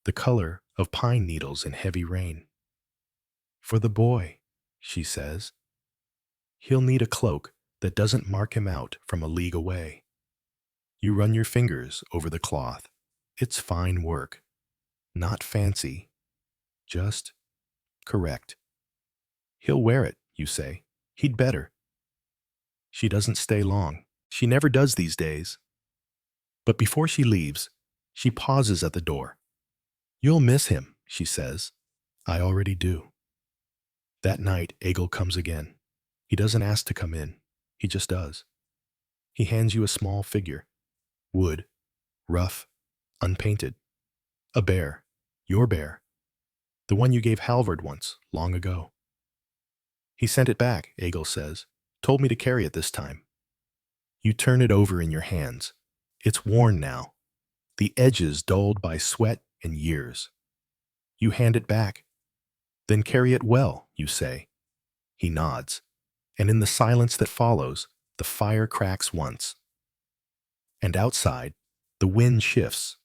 The color of pine needles in heavy rain. "For the boy," she says. "He'll need a cloak that doesn't mark him out from a league away." You run your fingers over the cloth. It's fine work. Not fancy. Just correct. "He'll wear it," you say. "He'd better." She doesn't stay long. She never does these days. But before she leaves, she pauses at the door. "You'll miss him," she says. "I already do." That night, Egil comes again. He doesn't ask to come in. He just does. He hands you a small figure. Wood. Rough. Unpainted. A bear. Your bear. The one you gave Halvard once, long ago. "He sent it back," Egil says. Told me to carry it this time. You turn it over in your hands. It's worn now, the edges dulled by sweat and years. You hand it back. Then carry it well, you say. He nods, and in the silence that follows, the fire cracks once. And outside, the wind shifts,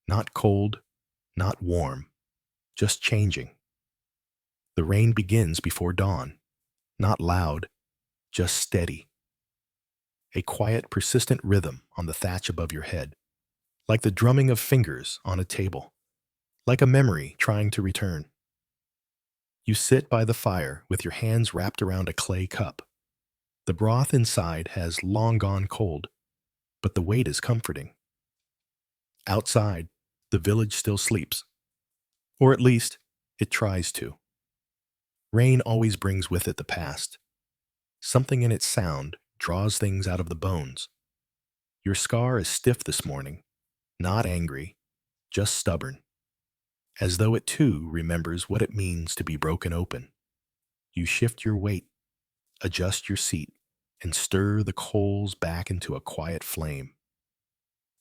not cold, not warm, just changing. The rain begins before dawn, not loud, just steady. A quiet, persistent rhythm on the thatch above your head, like the drumming of fingers on a table, like a memory trying to return. You sit by the fire with your hands wrapped around a clay cup. The broth inside has long gone cold, but the weight is comforting. Outside, the village still sleeps, or at least it tries to. Rain always brings with it the past. Something in its sound draws things out of the bones. Your scar is stiff this morning, not angry, just stubborn, as though it too remembers what it means to be broken open. You shift your weight, adjust your seat, and stir the coals back into a quiet flame.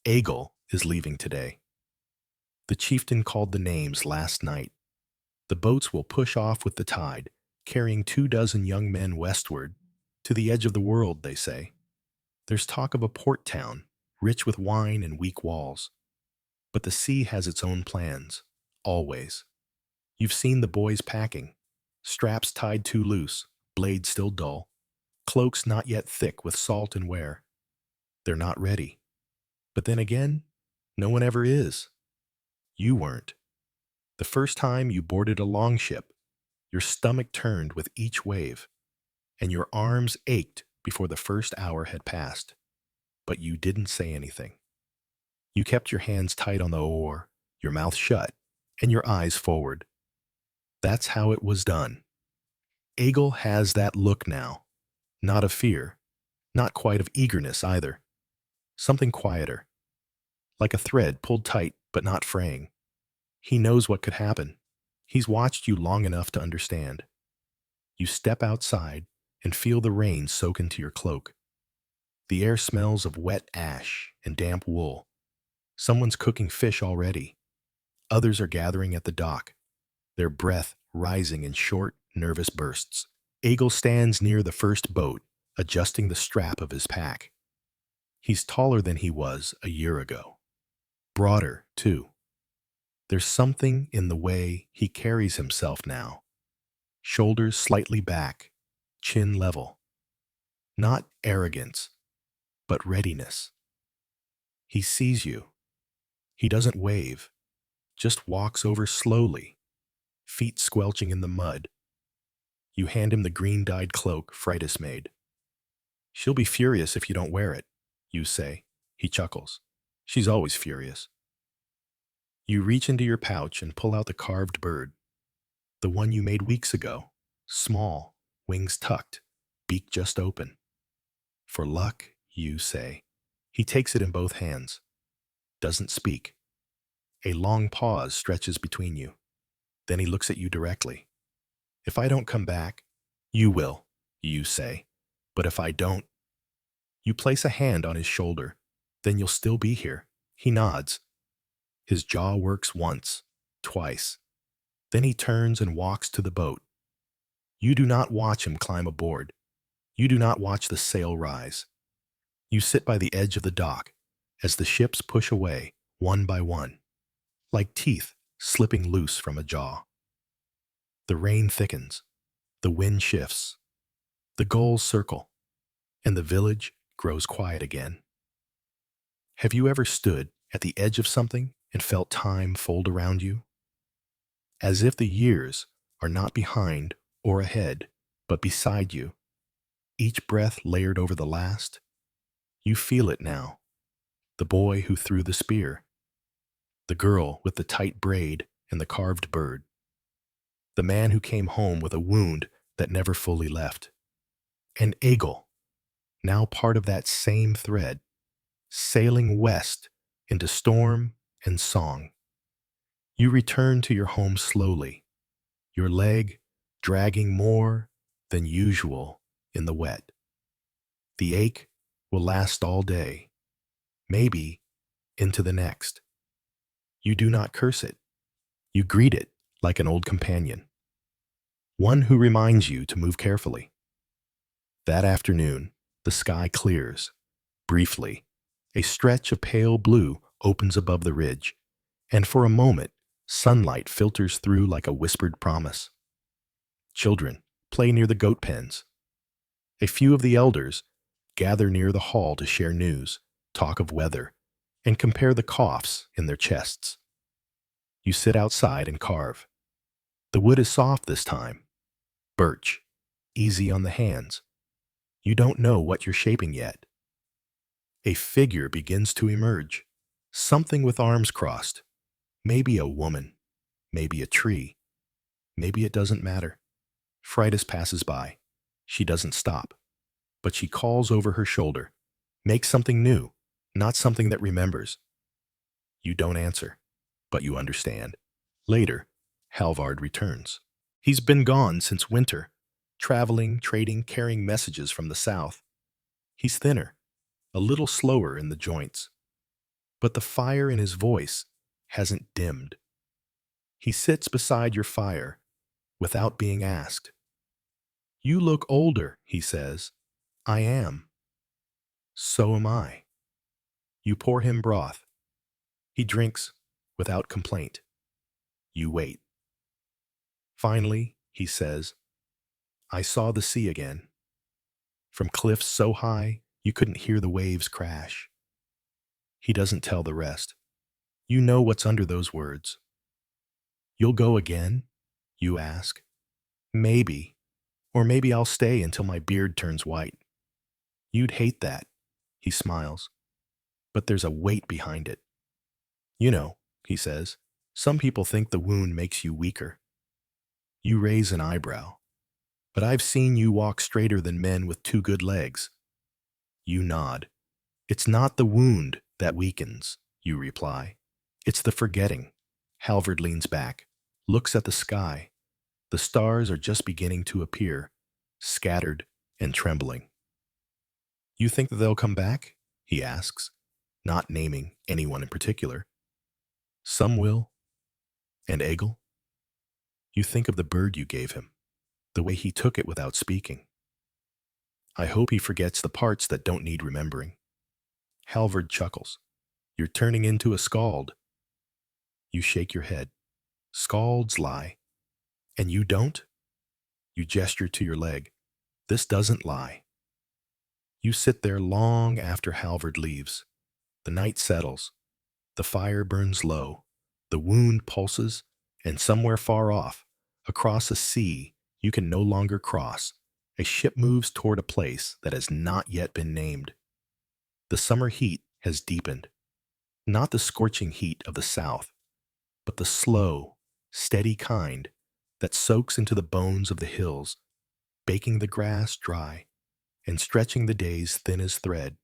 Egil is leaving today. The chieftain called the names last night. The boats will push off with the tide, carrying 24 young men westward, to the edge of the world, they say. There's talk of a port town, rich with wine and weak walls. But the sea has its own plans, always. You've seen the boys packing, straps tied too loose, blades still dull, cloaks not yet thick with salt and wear. They're not ready. But then again, no one ever is. You weren't. The first time you boarded a longship, your stomach turned with each wave, and your arms ached before the first hour had passed. But you didn't say anything. You kept your hands tight on the oar, your mouth shut, and your eyes forward. That's how it was done. Egil has that look now, not of fear, not quite of eagerness either. Something quieter, like a thread pulled tight but not fraying. He knows what could happen. He's watched you long enough to understand. You step outside and feel the rain soak into your cloak. The air smells of wet ash and damp wool. Someone's cooking fish already. Others are gathering at the dock, their breath rising in short, nervous bursts. Egil stands near the first boat, adjusting the strap of his pack. He's taller than he was a year ago. Broader, too. There's something in the way he carries himself now. Shoulders slightly back, chin level. Not arrogance, but readiness. He sees you. He doesn't wave, just walks over slowly, feet squelching in the mud. You hand him the green-dyed cloak Freydis made. She'll be furious if you don't wear it, you say. He chuckles. She's always furious. You reach into your pouch and pull out the carved bird, the one you made weeks ago, small, wings tucked, beak just open. For luck, you say. He takes it in both hands, doesn't speak. A long pause stretches between you. Then he looks at you directly. If I don't come back, you will, you say. But if I don't, you place a hand on his shoulder. Then you'll still be here. He nods. His jaw works once, twice. Then he turns and walks to the boat. You do not watch him climb aboard. You do not watch the sail rise. You sit by the edge of the dock as the ships push away, one by one, like teeth slipping loose from a jaw. The rain thickens. The wind shifts. The gulls circle, and the village grows quiet again. Have you ever stood at the edge of something and felt time fold around you? As if the years are not behind or ahead, but beside you, each breath layered over the last. You feel it now. The boy who threw the spear. The girl with the tight braid and the carved bird. The man who came home with a wound that never fully left. And Egil, now part of that same thread, sailing west into storm and song. You return to your home slowly, your leg dragging more than usual in the wet. The ache will last all day, maybe into the next. You do not curse it. You greet it like an old companion, one who reminds you to move carefully. That afternoon, the sky clears. Briefly, a stretch of pale blue opens above the ridge, and for a moment, sunlight filters through like a whispered promise. Children play near the goat pens. A few of the elders gather near the hall to share news, talk of weather, and compare the coughs in their chests. You sit outside and carve. The wood is soft this time, birch, easy on the hands. You don't know what you're shaping yet. A figure begins to emerge, something with arms crossed. Maybe a woman, maybe a tree, maybe it doesn't matter. Freydis passes by. She doesn't stop, but she calls over her shoulder. Make something new, not something that remembers. You don't answer, but you understand. Later, Halvard returns. He's been gone since winter, traveling, trading, carrying messages from the south. He's thinner, a little slower in the joints, but the fire in his voice hasn't dimmed. He sits beside your fire without being asked. You look older, he says. I am. So am I. You pour him broth. He drinks without complaint. You wait. Finally, he says, I saw the sea again. From cliffs so high, you couldn't hear the waves crash. He doesn't tell the rest. You know what's under those words. You'll go again? You ask. Maybe. Or maybe I'll stay until my beard turns white. You'd hate that, he smiles. But there's a weight behind it. You know, he says, some people think the wound makes you weaker. You raise an eyebrow. But I've seen you walk straighter than men with 2 good legs. You nod. It's not the wound that weakens, you reply. It's the forgetting. Halvard leans back, looks at the sky. The stars are just beginning to appear, scattered and trembling. You think that they'll come back? He asks, not naming anyone in particular. Some will. And Egil? You think of the bird you gave him, the way he took it without speaking. I hope he forgets the parts that don't need remembering. Halvard chuckles. You're turning into a skald. You shake your head. Skalds lie. And you don't? You gesture to your leg. This doesn't lie. You sit there long after Halvard leaves. The night settles. The fire burns low. The wound pulses, and somewhere far off, across a sea you can no longer cross, a ship moves toward a place that has not yet been named. The summer heat has deepened. Not the scorching heat of the south, but the slow, steady kind that soaks into the bones of the hills, baking the grass dry and stretching the days thin as thread.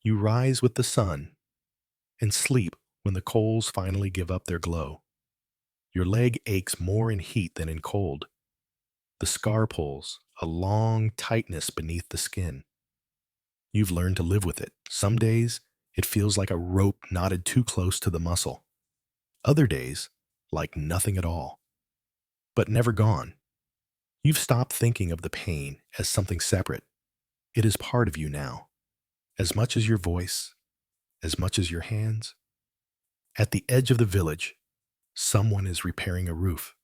You rise with the sun and sleep when the coals finally give up their glow. Your leg aches more in heat than in cold. The scar pulls, a long tightness beneath the skin. You've learned to live with it. Some days, it feels like a rope knotted too close to the muscle. Other days, like nothing at all. But never gone. You've stopped thinking of the pain as something separate. It is part of you now. As much as your voice, as much as your hands. At the edge of the village, someone is repairing a roof.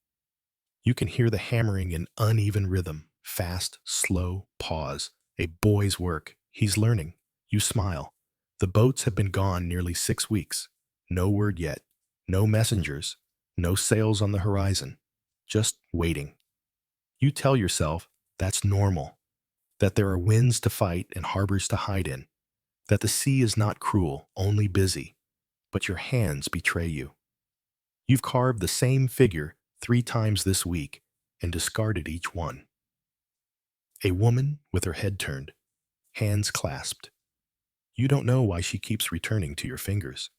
You can hear the hammering in uneven rhythm, fast, slow, pause. A boy's work. He's learning. You smile. The boats have been gone nearly 6 weeks. No word yet. No messengers. No sails on the horizon. Just waiting. You tell yourself that's normal. That there are winds to fight and harbors to hide in. That the sea is not cruel, only busy. But your hands betray you. You've carved the same figure 3 times this week and discarded each one. A woman with her head turned, hands clasped. You don't know why she keeps returning to your fingers.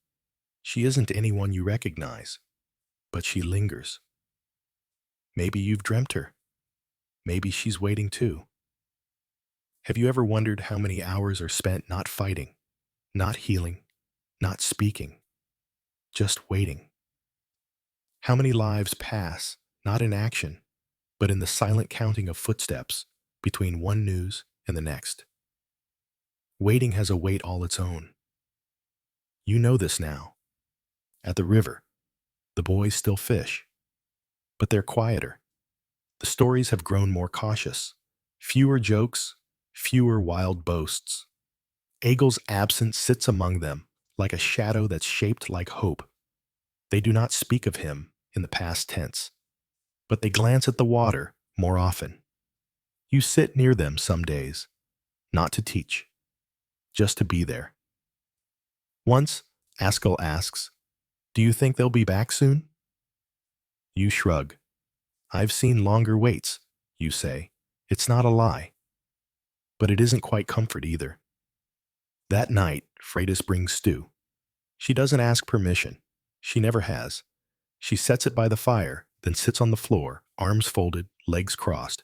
She isn't anyone you recognize, but she lingers. Maybe you've dreamt her. Maybe she's waiting too. Have you ever wondered how many hours are spent not fighting, not healing, not speaking, just waiting? How many lives pass, not in action, but in the silent counting of footsteps between one news and the next? Waiting has a weight all its own. You know this now. At the river, the boys still fish, but they're quieter. The stories have grown more cautious. Fewer jokes, fewer wild boasts. Egel's absence sits among them like a shadow that's shaped like hope. They do not speak of him in the past tense, but they glance at the water more often. You sit near them some days, not to teach, just to be there. Once, Askell asks, "Do you think they'll be back soon?" You shrug. "I've seen longer waits," you say. It's not a lie, but it isn't quite comfort either. That night, Freydis brings stew. She doesn't ask permission. She never has. She sets it by the fire, then sits on the floor, arms folded, legs crossed.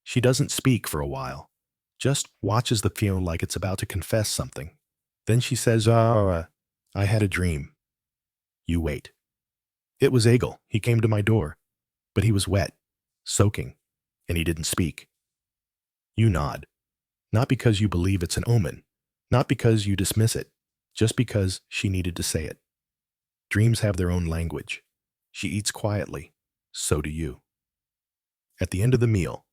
She doesn't speak for a while, just watches the feel like it's about to confess something. Then she says, I had a dream." You wait. "It was Egel. He came to my door, but he was wet, soaking, and he didn't speak." You nod, not because you believe it's an omen, not because you dismiss it, just because she needed to say it. Dreams have their own language. She eats quietly. So do you. At the end of the meal,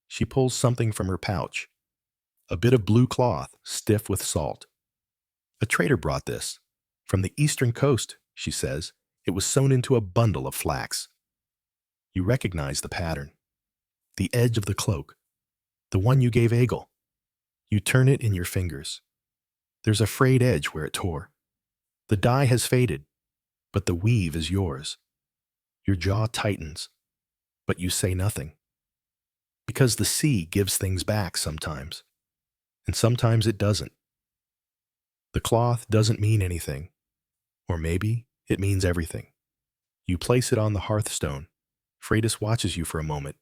she pulls something from her pouch, a bit of blue cloth, stiff with salt. "A trader brought this. From the eastern coast," she says. "It was sewn into a bundle of flax." You recognize the pattern. The edge of the cloak. The one you gave Egel. You turn it in your fingers. There's a frayed edge where it tore. The dye has faded, but the weave is yours. Your jaw tightens, but you say nothing. Because the sea gives things back sometimes, and sometimes it doesn't. The cloth doesn't mean anything, or maybe it means everything. You place it on the hearthstone. Freydis watches you for a moment,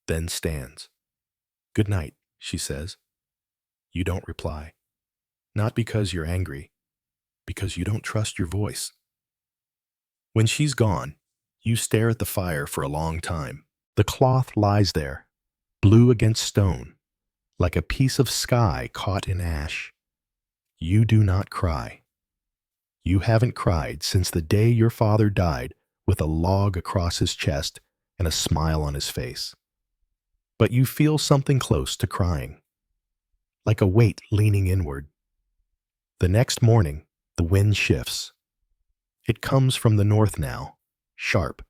then stands. "Good night," she says. You don't reply. Not because you're angry, because you don't trust your voice. When she's gone, you stare at the fire for a long time. The cloth lies there, blue against stone, like a piece of sky caught in ash. You do not cry. You haven't cried since the day your father died with a log across his chest and a smile on his face. But you feel something close to crying, like a weight leaning inward. The next morning, the wind shifts. It comes from the north now, sharp,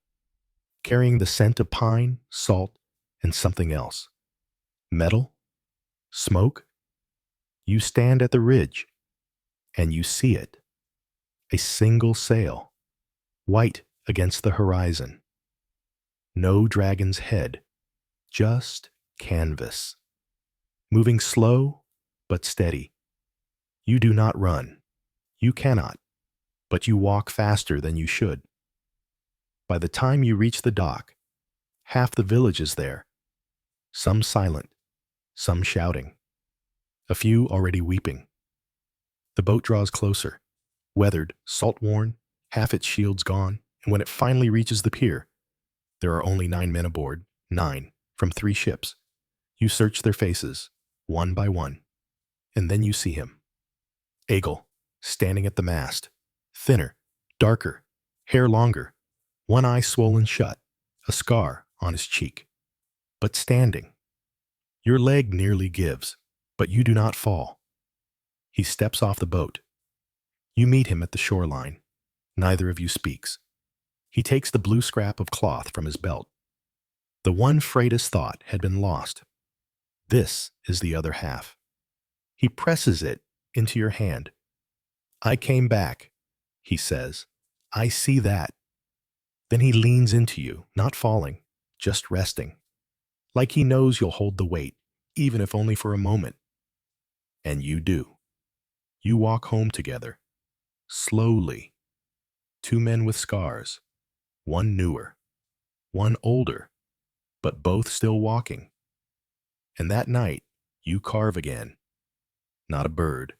carrying the scent of pine, salt, and something else. Metal? Smoke? You stand at the ridge, and you see it. A single sail, white against the horizon. No dragon's head, just canvas. Moving slow, but steady. You do not run. You cannot, but you walk faster than you should. By the time you reach the dock, half the village is there. Some silent, some shouting. A few already weeping. The boat draws closer, weathered, salt-worn, half its shields gone, and when it finally reaches the pier, there are only 9 men aboard, 9, from 3 ships. You search their faces, one by one, and then you see him. Egel, standing at the mast, thinner, darker, hair longer, one eye swollen shut, a scar on his cheek. But standing. Your leg nearly gives, but you do not fall. He steps off the boat. You meet him at the shoreline. Neither of you speaks. He takes the blue scrap of cloth from his belt. The one Freydis thought had been lost. This is the other half. He presses it into your hand. "I came back," he says. "I see that." Then he leans into you, not falling, just resting. Like he knows you'll hold the weight, even if only for a moment. And you do. You walk home together. Slowly. 2 men with scars. One newer. One older. But both still walking. And that night, You carve again. Not a bird,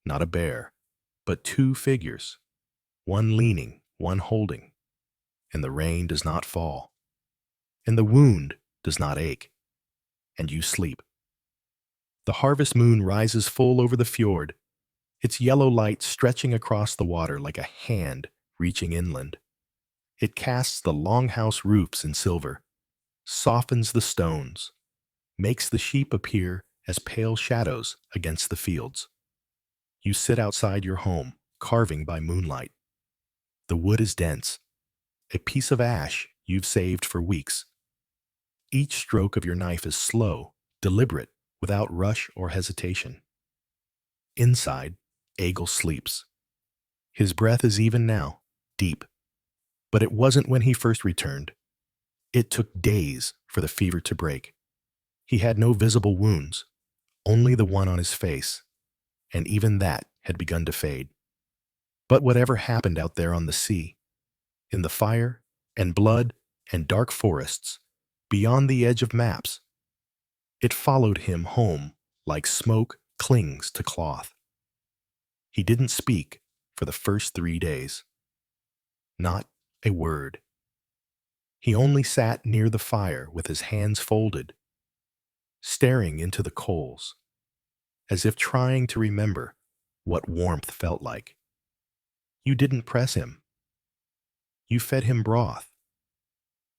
not a bear, but two figures, one leaning, one holding, and the rain does not fall, and the wound does not ache, and you sleep. The harvest moon rises full over the fjord, its yellow light stretching across the water like a hand reaching inland. It casts the longhouse roofs in silver, softens the stones, makes the sheep appear as pale shadows against the fields. You sit outside your home, carving by moonlight. The wood is dense, a piece of ash you've saved for weeks. Each stroke of your knife is slow, deliberate, without rush or hesitation. Inside, Egil sleeps. His breath is even now, deep. But it wasn't when he first returned. It took days for the fever to break. He had no visible wounds, only the one on his face, and even that had begun to fade. But whatever happened out there on the sea, in the fire and blood and dark forests, beyond the edge of maps, it followed him home like smoke clings to cloth. He didn't speak for the first 3 days. Not a word. He only sat near the fire with his hands folded, staring into the coals, as if trying to remember what warmth felt like. You didn't press him. You fed him broth.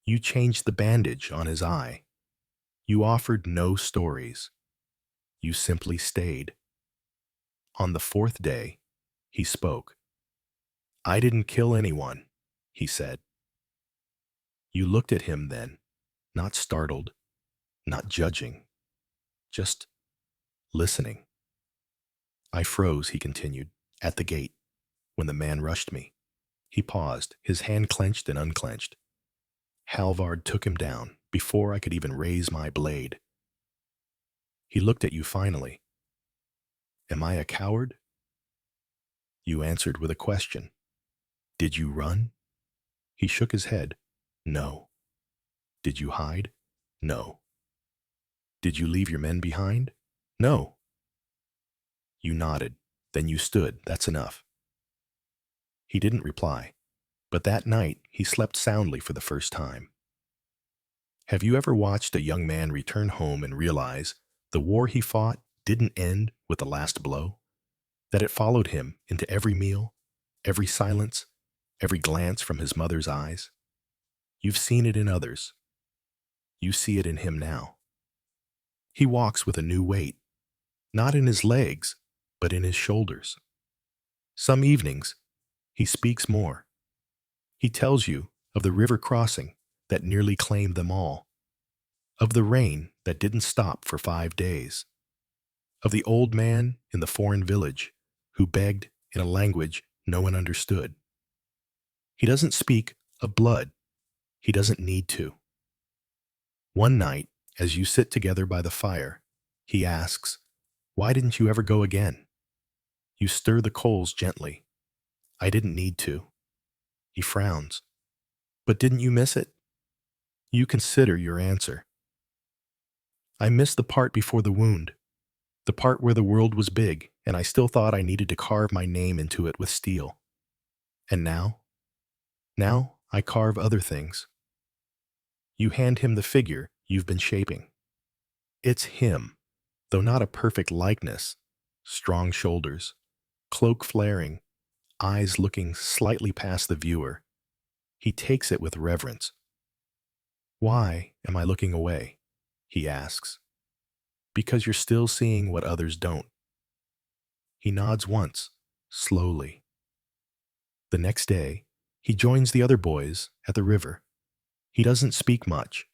You changed the bandage on his eye. You offered no stories. You simply stayed. On the 4th day, he spoke. "I didn't kill anyone," he said. You looked at him then, not startled, not judging, just listening. "I froze," he continued, "at the gate, when the man rushed me." He paused, his hand clenched and unclenched. "Halvard took him down before I could even raise my blade." He looked at you finally. "Am I a coward?" You answered with a question. "Did you run?" He shook his head. "No." "Did you hide?" "No." "Did you leave your men behind?" "No." You nodded. Then you stood. "That's enough." He didn't reply, but that night he slept soundly for the first time. Have you ever watched a young man return home and realize the war he fought didn't end with the last blow? That it followed him into every meal, every silence, every glance from his mother's eyes? You've seen it in others. You see it in him now. He walks with a new weight, not in his legs, but in his shoulders. Some evenings, he speaks more. He tells you of the river crossing that nearly claimed them all, of the rain that didn't stop for 5 days, of the old man in the foreign village who begged in a language no one understood. He doesn't speak of blood. He doesn't need to. One night, as you sit together by the fire, he asks, "Why didn't you ever go again?" You stir the coals gently. "I didn't need to." He frowns. "But didn't you miss it?" You consider your answer. "I missed the part before the wound, the part where the world was big, and I still thought I needed to carve my name into it with steel. And now? Now I carve other things." You hand him the figure you've been shaping. It's him, though not a perfect likeness. Strong shoulders, cloak flaring, eyes looking slightly past the viewer. He takes it with reverence. "Why am I looking away?" he asks. "Because you're still seeing what others don't." He nods once, slowly. The next day, he joins the other boys at the river. He doesn't speak much,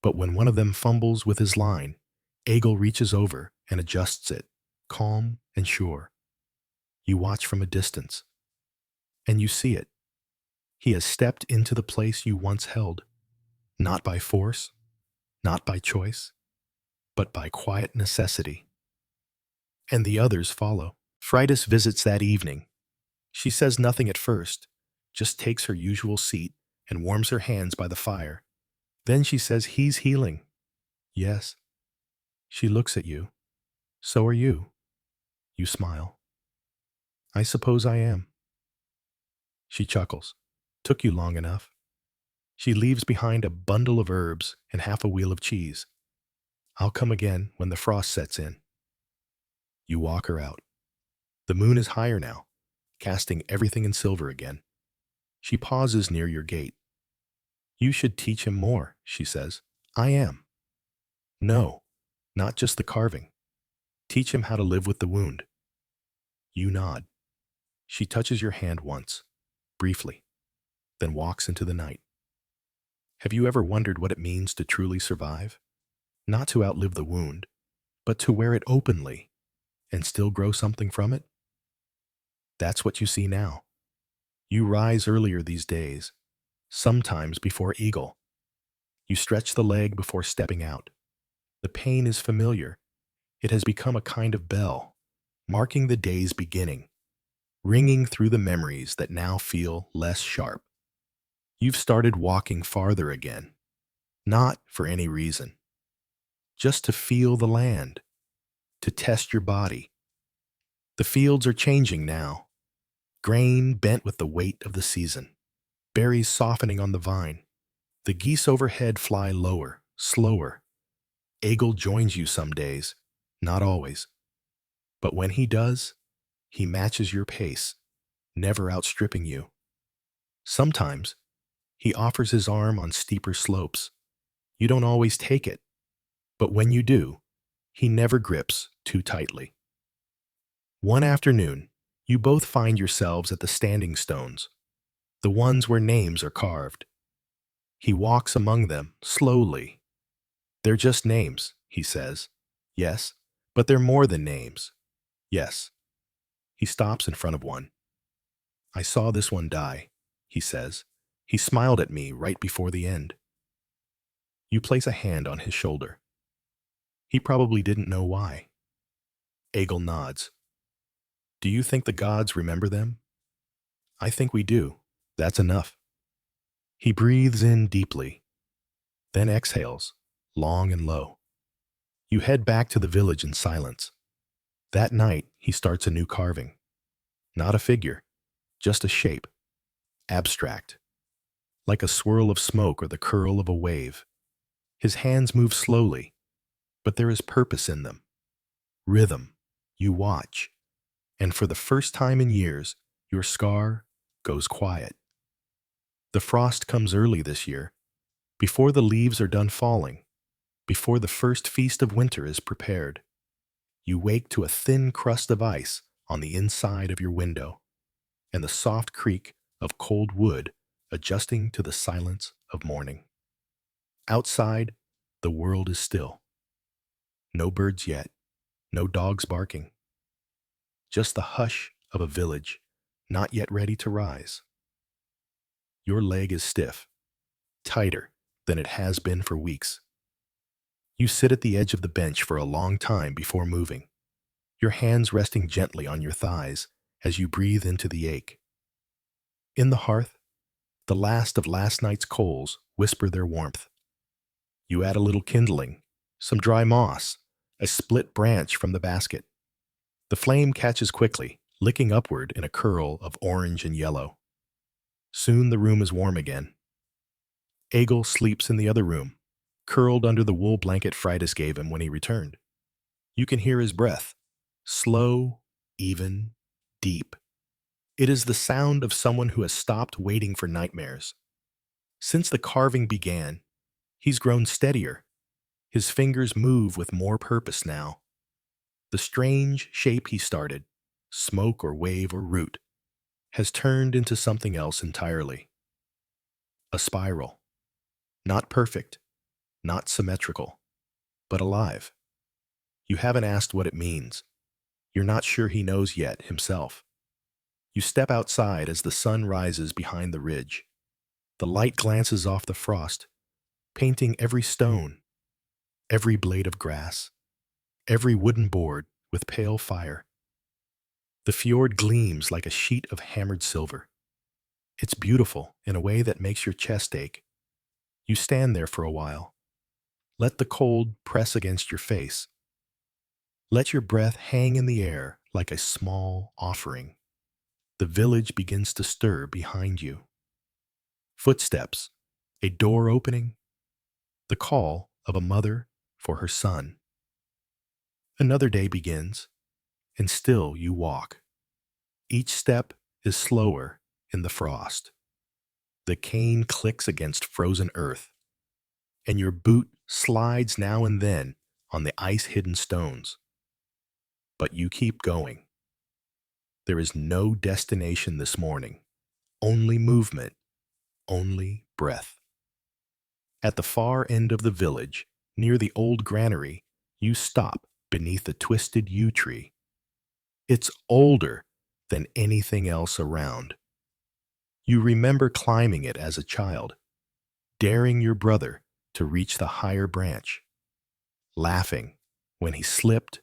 but when one of them fumbles with his line, Egil reaches over and adjusts it, calm and sure. You watch from a distance, and you see it. He has stepped into the place you once held, not by force, not by choice, but by quiet necessity. And the others follow. Freydis visits that evening. She says nothing at first, just takes her usual seat and warms her hands by the fire. Then she says he's healing. Yes. She looks at you. So are you. You smile. I suppose I am. She chuckles. Took you long enough. She leaves behind a bundle of herbs and half a wheel of cheese. I'll come again when the frost sets in. You walk her out. The moon is higher now, casting everything in silver again. She pauses near your gate. You should teach him more, she says. I am. No, not just the carving. Teach him how to live with the wound. You nod. She touches your hand once, briefly, then walks into the night. Have you ever wondered what it means to truly survive? Not to outlive the wound, but to wear it openly and still grow something from it? That's what you see now. You rise earlier these days, sometimes before eagle. You stretch the leg before stepping out. The pain is familiar. It has become a kind of bell, marking the day's beginning, ringing through the memories that now feel less sharp. You've started walking farther again, not for any reason, just to feel the land, to test your body. The fields are changing now, grain bent with the weight of the season, berries softening on the vine. The geese overhead fly lower, slower. Eagle joins you some days, not always. But when he does, he matches your pace, never outstripping you. Sometimes, he offers his arm on steeper slopes. You don't always take it, but when you do, he never grips too tightly. One afternoon, you both find yourselves at the standing stones, the ones where names are carved. He walks among them, slowly. They're just names, he says. Yes, but they're more than names. Yes. He stops in front of one. I saw this one die, he says. He smiled at me right before the end. You place a hand on his shoulder. He probably didn't know why. Egil nods. Do you think the gods remember them? I think we do. That's enough. He breathes in deeply, then exhales, long and low. You head back to the village in silence. That night, he starts a new carving. Not a figure, just a shape. Abstract. Like a swirl of smoke or the curl of a wave. His hands move slowly, but there is purpose in them. Rhythm. You watch. And for the first time in years, your scar goes quiet. The frost comes early this year, before the leaves are done falling, before the first feast of winter is prepared. You wake to a thin crust of ice on the inside of your window, and the soft creak of cold wood adjusting to the silence of morning. Outside, the world is still. No birds yet, no dogs barking. Just the hush of a village not yet ready to rise. Your leg is stiff, tighter than it has been for weeks. You sit at the edge of the bench for a long time before moving, your hands resting gently on your thighs as you breathe into the ache. In the hearth, the last of last night's coals whisper their warmth. You add a little kindling, some dry moss, a split branch from the basket. The flame catches quickly, licking upward in a curl of orange and yellow. Soon the room is warm again. Egil sleeps in the other room, curled under the wool blanket Freydis gave him when he returned. You can hear his breath, slow, even, deep. It is the sound of someone who has stopped waiting for nightmares. Since the carving began, he's grown steadier. His fingers move with more purpose now. The strange shape he started, smoke or wave or root, has turned into something else entirely. A spiral. Not perfect, not symmetrical, but alive. You haven't asked what it means. You're not sure he knows yet himself. You step outside as the sun rises behind the ridge. The light glances off the frost, painting every stone, every blade of grass, every wooden board with pale fire. The fjord gleams like a sheet of hammered silver. It's beautiful in a way that makes your chest ache. You stand there for a while. Let the cold press against your face. Let your breath hang in the air like a small offering. The village begins to stir behind you. Footsteps, a door opening, the call of a mother for her son. Another day begins, and still you walk. Each step is slower in the frost. The cane clicks against frozen earth, and your boot slides now and then on the ice-hidden stones. But you keep going. There is no destination this morning, only movement, only breath. At the far end of the village, near the old granary, you stop beneath a twisted yew tree. It's older than anything else around. You remember climbing it as a child, daring your brother to reach the higher branch, laughing when he slipped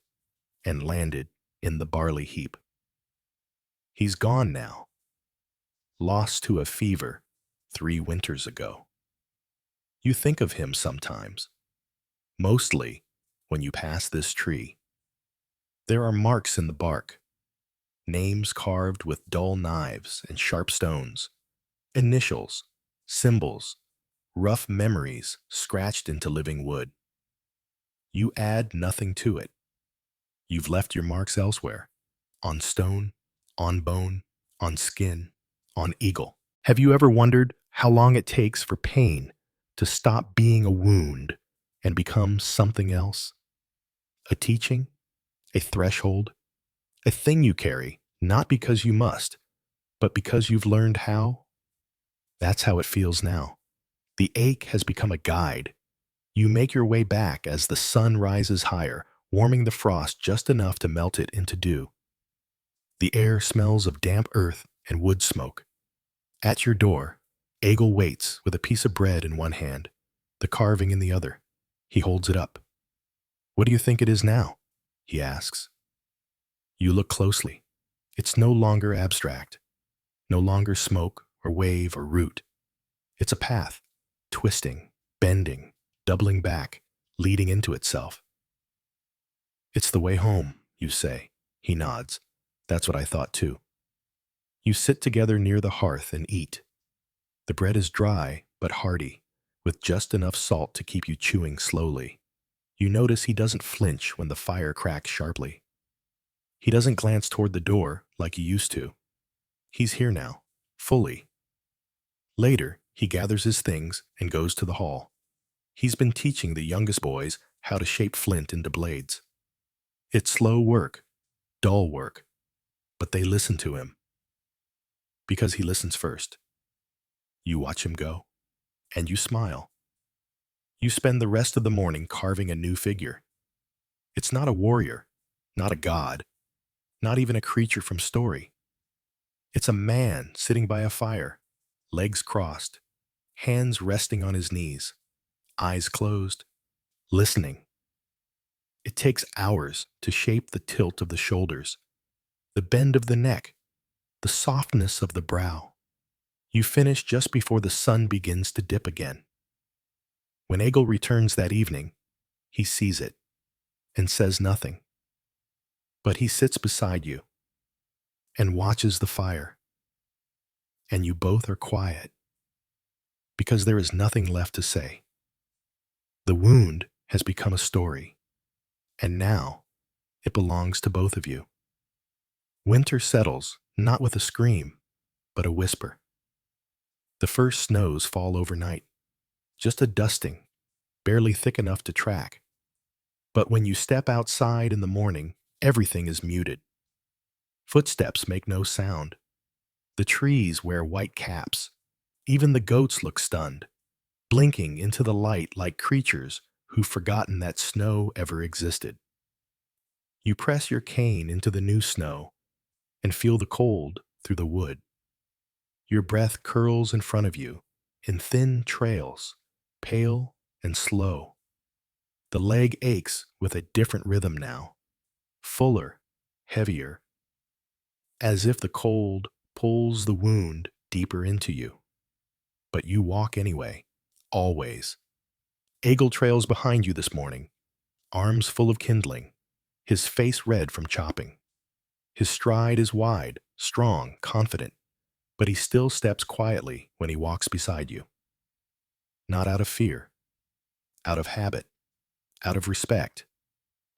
and landed in the barley heap. He's gone now, lost to a fever 3 winters ago. You think of him sometimes, mostly when you pass this tree. There are marks in the bark, names carved with dull knives and sharp stones, initials, symbols, rough memories scratched into living wood. You add nothing to it. You've left your marks elsewhere, on stone, on bone, on skin, on eagle. Have you ever wondered how long it takes for pain to stop being a wound and become something else? A teaching, a threshold, a thing you carry, not because you must, but because you've learned how? That's how it feels now. The ache has become a guide. You make your way back as the sun rises higher, warming the frost just enough to melt it into dew. The air smells of damp earth and wood smoke. At your door, Egil waits with a piece of bread in one hand, the carving in the other. He holds it up. "What do you think it is now?" he asks. You look closely. It's no longer abstract, no longer smoke or wave or root. It's a path, twisting, bending, doubling back, leading into itself. "It's the way home," you say. He nods. "That's what I thought too." You sit together near the hearth and eat. The bread is dry but hearty, with just enough salt to keep you chewing slowly. You notice he doesn't flinch when the fire cracks sharply. He doesn't glance toward the door like he used to. He's here now, fully. Later, he gathers his things and goes to the hall. He's been teaching the youngest boys how to shape flint into blades. It's slow work, dull work, but they listen to him. Because he listens first. You watch him go, and you smile. You spend the rest of the morning carving a new figure. It's not a warrior, not a god, not even a creature from story. It's a man sitting by a fire, legs crossed, hands resting on his knees, eyes closed, listening. It takes hours to shape the tilt of the shoulders, the bend of the neck, the softness of the brow. You finish just before the sun begins to dip again. When Egil returns that evening, he sees it and says nothing. But he sits beside you and watches the fire. And you both are quiet because there is nothing left to say. The wound has become a story, and now it belongs to both of you. Winter settles, not with a scream, but a whisper. The first snows fall overnight, just a dusting, barely thick enough to track. But when you step outside in the morning, everything is muted. Footsteps make no sound. The trees wear white caps. Even the goats look stunned, blinking into the light like creatures who've forgotten that snow ever existed. You press your cane into the new snow and feel the cold through the wood. Your breath curls in front of you in thin trails, pale and slow. The leg aches with a different rhythm now, fuller, heavier, as if the cold pulls the wound deeper into you. But you walk anyway, always. Egil trails behind you this morning, arms full of kindling. his face red from chopping. His stride is wide, strong, confident, but he still steps quietly when he walks beside you. Not out of fear, out of habit, out of respect.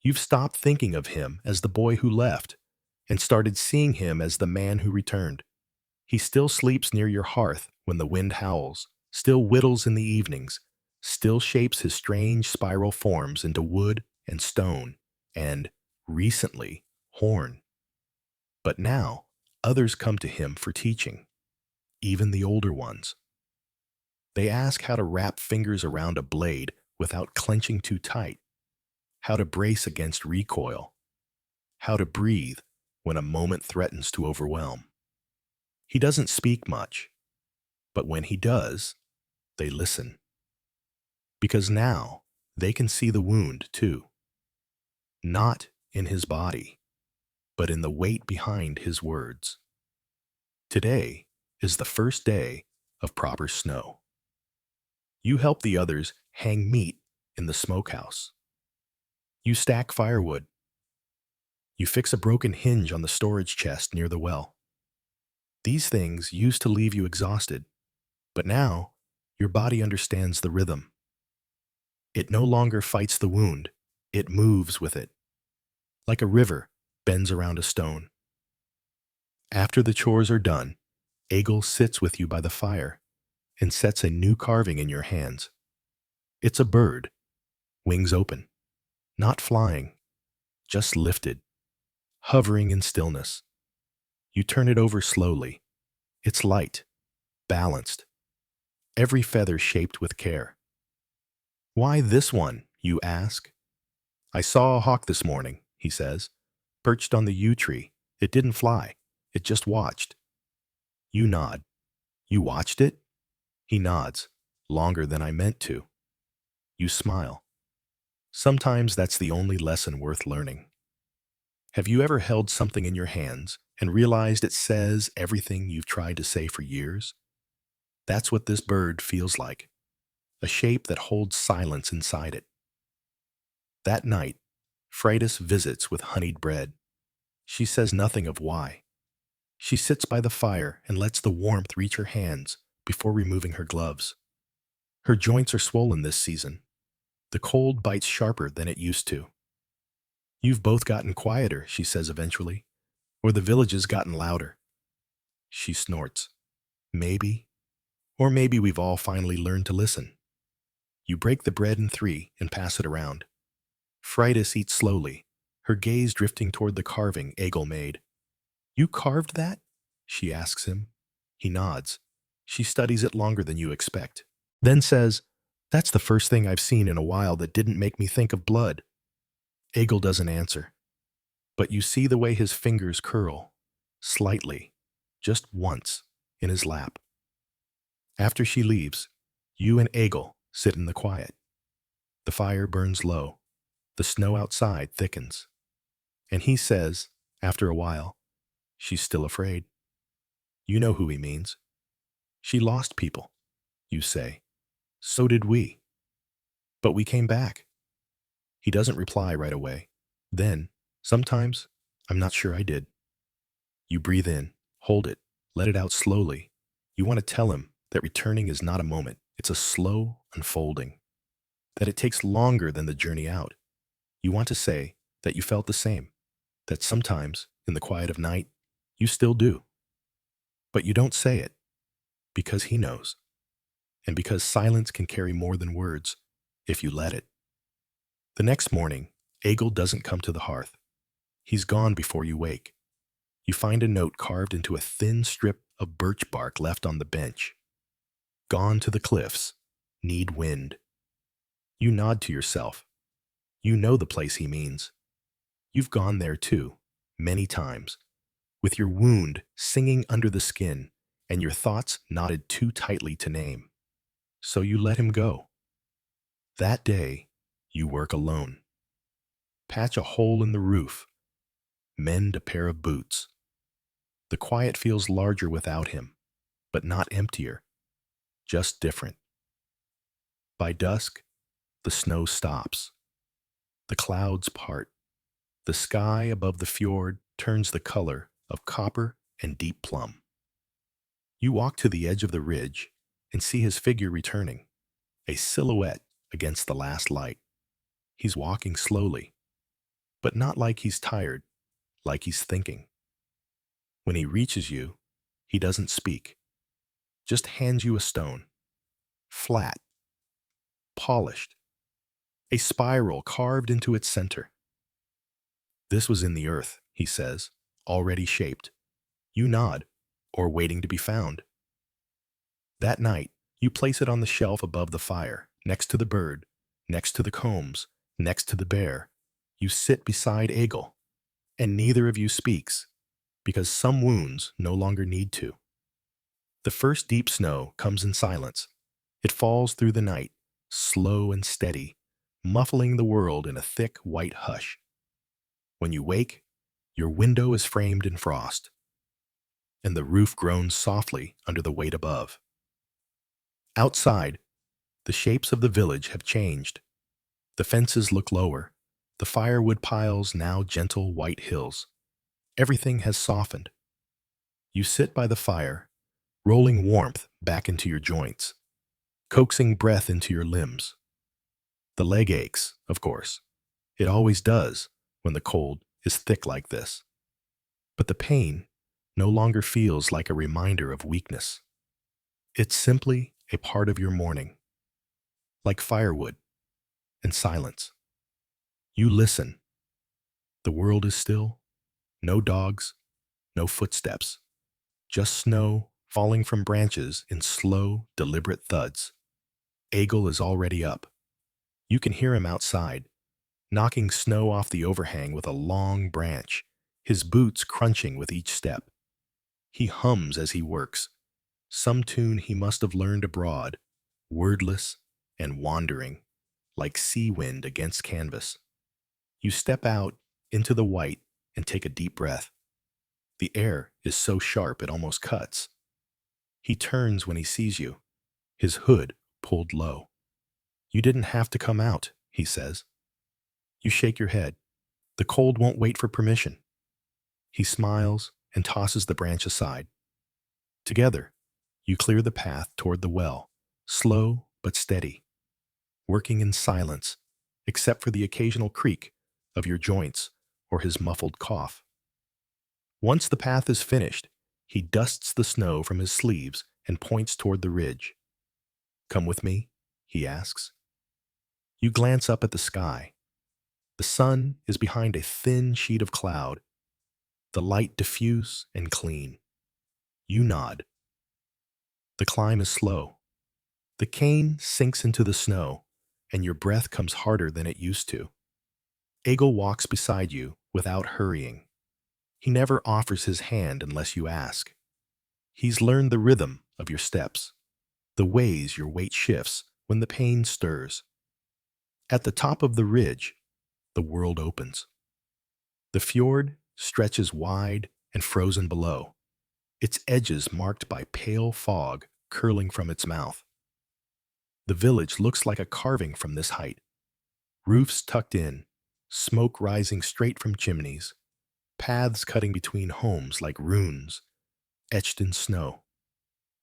You've stopped thinking of him as the boy who left and started seeing him as the man who returned. He still sleeps near your hearth when the wind howls, still whittles in the evenings, still shapes his strange spiral forms into wood and stone and, recently, horn. But now, others come to him for teaching, even the older ones. They ask how to wrap fingers around a blade without clenching too tight, how to brace against recoil, how to breathe when a moment threatens to overwhelm. He doesn't speak much, but when he does, they listen. Because now they can see the wound too, not in his body, but in the weight behind his words. Today is the first day of proper snow. You help the others hang meat in the smokehouse. You stack firewood. You fix a broken hinge on the storage chest near the well. These things used to leave you exhausted, but now your body understands the rhythm. It no longer fights the wound, it moves with it, like a river bends around a stone. After the chores are done, Egil sits with you by the fire and sets a new carving in your hands. It's a bird, wings open, not flying, just lifted, hovering in stillness. You turn it over slowly. It's light, balanced, every feather shaped with care. Why this one, you ask? I saw a hawk this morning, he says, perched on the yew tree. It didn't fly. It just watched. You nod. You watched it? He nods, longer than I meant to. You smile. Sometimes that's the only lesson worth learning. Have you ever held something in your hands and realized it says everything you've tried to say for years? That's what this bird feels like, a shape that holds silence inside it. That night, Freydis visits with honeyed bread. She says nothing of why. She sits by the fire and lets the warmth reach her hands before removing her gloves. Her joints are swollen this season. The cold bites sharper than it used to. You've both gotten quieter, she says eventually, or the village has gotten louder. She snorts. Maybe. Or maybe we've all finally learned to listen. You break the bread in three and pass it around. Freydis eats slowly, her gaze drifting toward the carving Egil made. You carved that? She asks him. He nods. She studies it longer than you expect. Then says, that's the first thing I've seen in a while that didn't make me think of blood. Egil doesn't answer. But you see the way his fingers curl, slightly, just once, in his lap. After she leaves, you and Egil sit in the quiet. The fire burns low. The snow outside thickens. And he says, after a while, she's still afraid. You know who he means. She lost people, you say. So did we. But we came back. He doesn't reply right away. Then, sometimes, I'm not sure I did. You breathe in, hold it, let it out slowly. You want to tell him that returning is not a moment. It's a slow unfolding. That it takes longer than the journey out. You want to say that you felt the same. That sometimes, in the quiet of night, you still do. But you don't say it, because he knows. And because silence can carry more than words, if you let it. The next morning, Egil doesn't come to the hearth. He's gone before you wake. You find a note carved into a thin strip of birch bark left on the bench. Gone to the cliffs, need wind. You nod to yourself. You know the place he means. You've gone there too, many times, with your wound singing under the skin and your thoughts knotted too tightly to name. So you let him go. That day, you work alone. Patch a hole in the roof. Mend a pair of boots. The quiet feels larger without him, but not emptier, just different. By dusk, the snow stops. The clouds part. The sky above the fjord turns the color of copper and deep plum. You walk to the edge of the ridge and see his figure returning, a silhouette against the last light. He's walking slowly, but not like he's tired, like he's thinking. When he reaches you, he doesn't speak, just hands you a stone, flat, polished, a spiral carved into its center. This was in the earth, he says, already shaped. You nod, or waiting to be found. That night, you place it on the shelf above the fire, next to the bird, next to the combs, next to the bear. You sit beside Egil, and neither of you speaks, because some wounds no longer need to. The first deep snow comes in silence. It falls through the night, slow and steady, muffling the world in a thick white hush. When you wake, your window is framed in frost, and the roof groans softly under the weight above. Outside, the shapes of the village have changed. The fences look lower, the firewood piles now gentle white hills. Everything has softened. You sit by the fire, rolling warmth back into your joints, coaxing breath into your limbs. The leg aches, of course. It always does when the cold is thick like this. But the pain no longer feels like a reminder of weakness. It's simply a part of your morning, like firewood and silence. You listen. The world is still. No dogs, no footsteps, just snow falling from branches in slow, deliberate thuds. Egil is already up. You can hear him outside, knocking snow off the overhang with a long branch, his boots crunching with each step. He hums as he works, some tune he must have learned abroad, wordless and wandering, like sea wind against canvas. You step out into the white and take a deep breath. The air is so sharp it almost cuts. He turns when he sees you, his hood pulled low. You didn't have to come out, he says. You shake your head. The cold won't wait for permission. He smiles and tosses the branch aside. Together, you clear the path toward the well, slow but steady, working in silence, except for the occasional creak of your joints or his muffled cough. Once the path is finished, he dusts the snow from his sleeves and points toward the ridge. Come with me, he asks. You glance up at the sky. The sun is behind a thin sheet of cloud, the light diffuse and clean. You nod. The climb is slow. The cane sinks into the snow, and your breath comes harder than it used to. Egil walks beside you without hurrying. He never offers his hand unless you ask. He's learned the rhythm of your steps, the ways your weight shifts when the pain stirs. At the top of the ridge, the world opens. The fjord stretches wide and frozen below, its edges marked by pale fog curling from its mouth. The village looks like a carving from this height. Roofs tucked in, smoke rising straight from chimneys, paths cutting between homes like runes, etched in snow.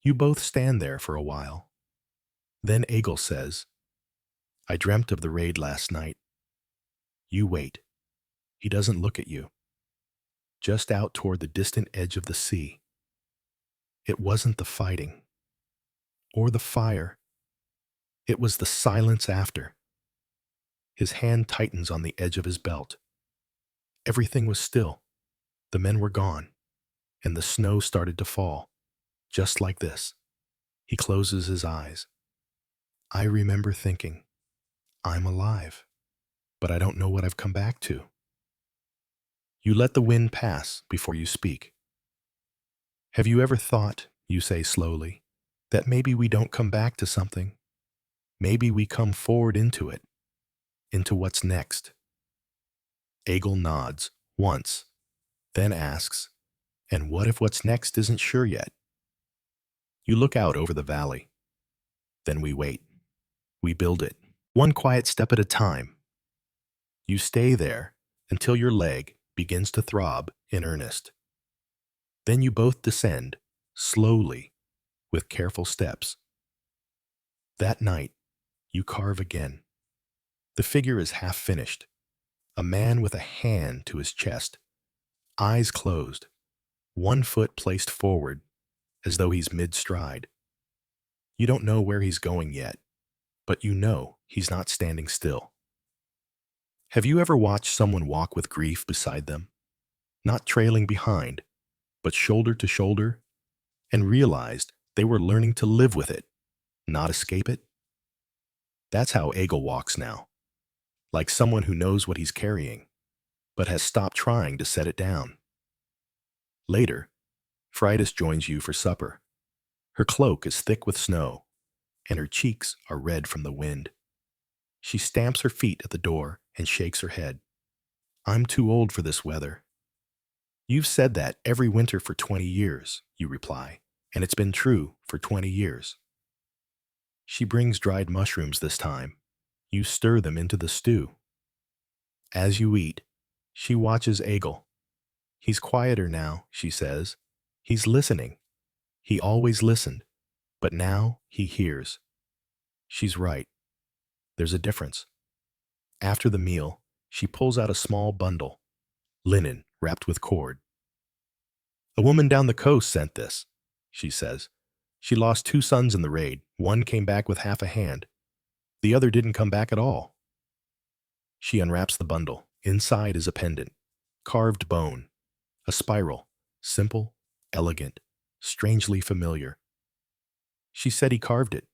You both stand there for a while. Then Egil says, I dreamt of the raid last night. You wait. He doesn't look at you. Just out toward the distant edge of the sea. It wasn't the fighting, or the fire. It was the silence after. His hand tightens on the edge of his belt. Everything was still. The men were gone, and the snow started to fall, just like this. He closes his eyes. I remember thinking, I'm alive, but I don't know what I've come back to. You let the wind pass before you speak. Have you ever thought, you say slowly, that maybe we don't come back to something? Maybe we come forward into it, into what's next. Egil nods once, then asks, and what if what's next isn't sure yet? You look out over the valley. Then we wait. We build it, one quiet step at a time. You stay there until your leg begins to throb in earnest. Then you both descend, slowly, with careful steps. That night, you carve again. The figure is half finished. A man with a hand to his chest, eyes closed, one foot placed forward as though he's mid-stride. You don't know where he's going yet, but you know he's not standing still. Have you ever watched someone walk with grief beside them? Not trailing behind, but shoulder to shoulder, and realized they were learning to live with it, not escape it? That's how Egil walks now, like someone who knows what he's carrying, but has stopped trying to set it down. Later, Freydis joins you for supper. Her cloak is thick with snow, and her cheeks are red from the wind. She stamps her feet at the door and shakes her head. I'm too old for this weather. You've said that every winter for 20 years, you reply, and it's been true for 20 years. She brings dried mushrooms this time. You stir them into the stew. As you eat, she watches Egil. He's quieter now, she says. He's listening. He always listened, but now he hears. She's right. There's a difference. After the meal, she pulls out a small bundle, linen wrapped with cord. A woman down the coast sent this, she says. She lost 2 sons in the raid. One came back with half a hand. The other didn't come back at all. She unwraps the bundle. Inside is a pendant, carved bone, a spiral, simple, elegant, strangely familiar. She said he carved it,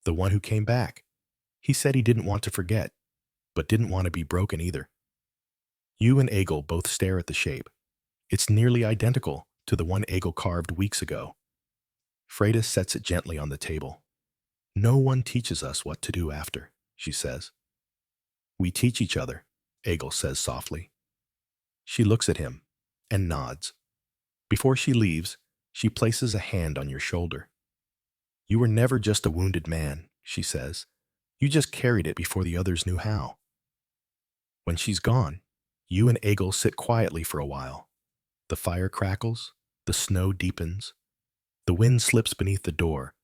the one who came back. He said he didn't want to forget, but didn't want to be broken either. You and Egil both stare at the shape. It's nearly identical to the one Egil carved weeks ago. Freydis sets it gently on the table. No one teaches us what to do after, she says. We teach each other, Egil says softly. She looks at him and nods. Before she leaves, she places a hand on your shoulder. You were never just a wounded man, she says. You just carried it before the others knew how. When she's gone, you and Egil sit quietly for a while. The fire crackles, the snow deepens, the wind slips beneath the door,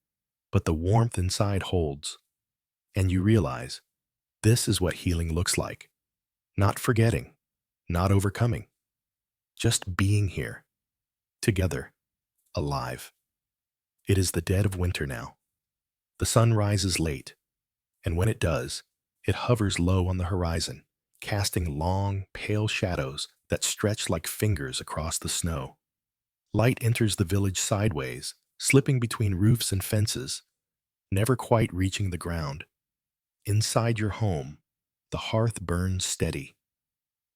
but the warmth inside holds. And you realize, this is what healing looks like. Not forgetting, not overcoming, just being here, together, alive. It is the dead of winter now. The sun rises late, and when it does, it hovers low on the horizon, casting long, pale shadows that stretch like fingers across the snow. Light enters the village sideways, slipping between roofs and fences, never quite reaching the ground. Inside your home, the hearth burns steady.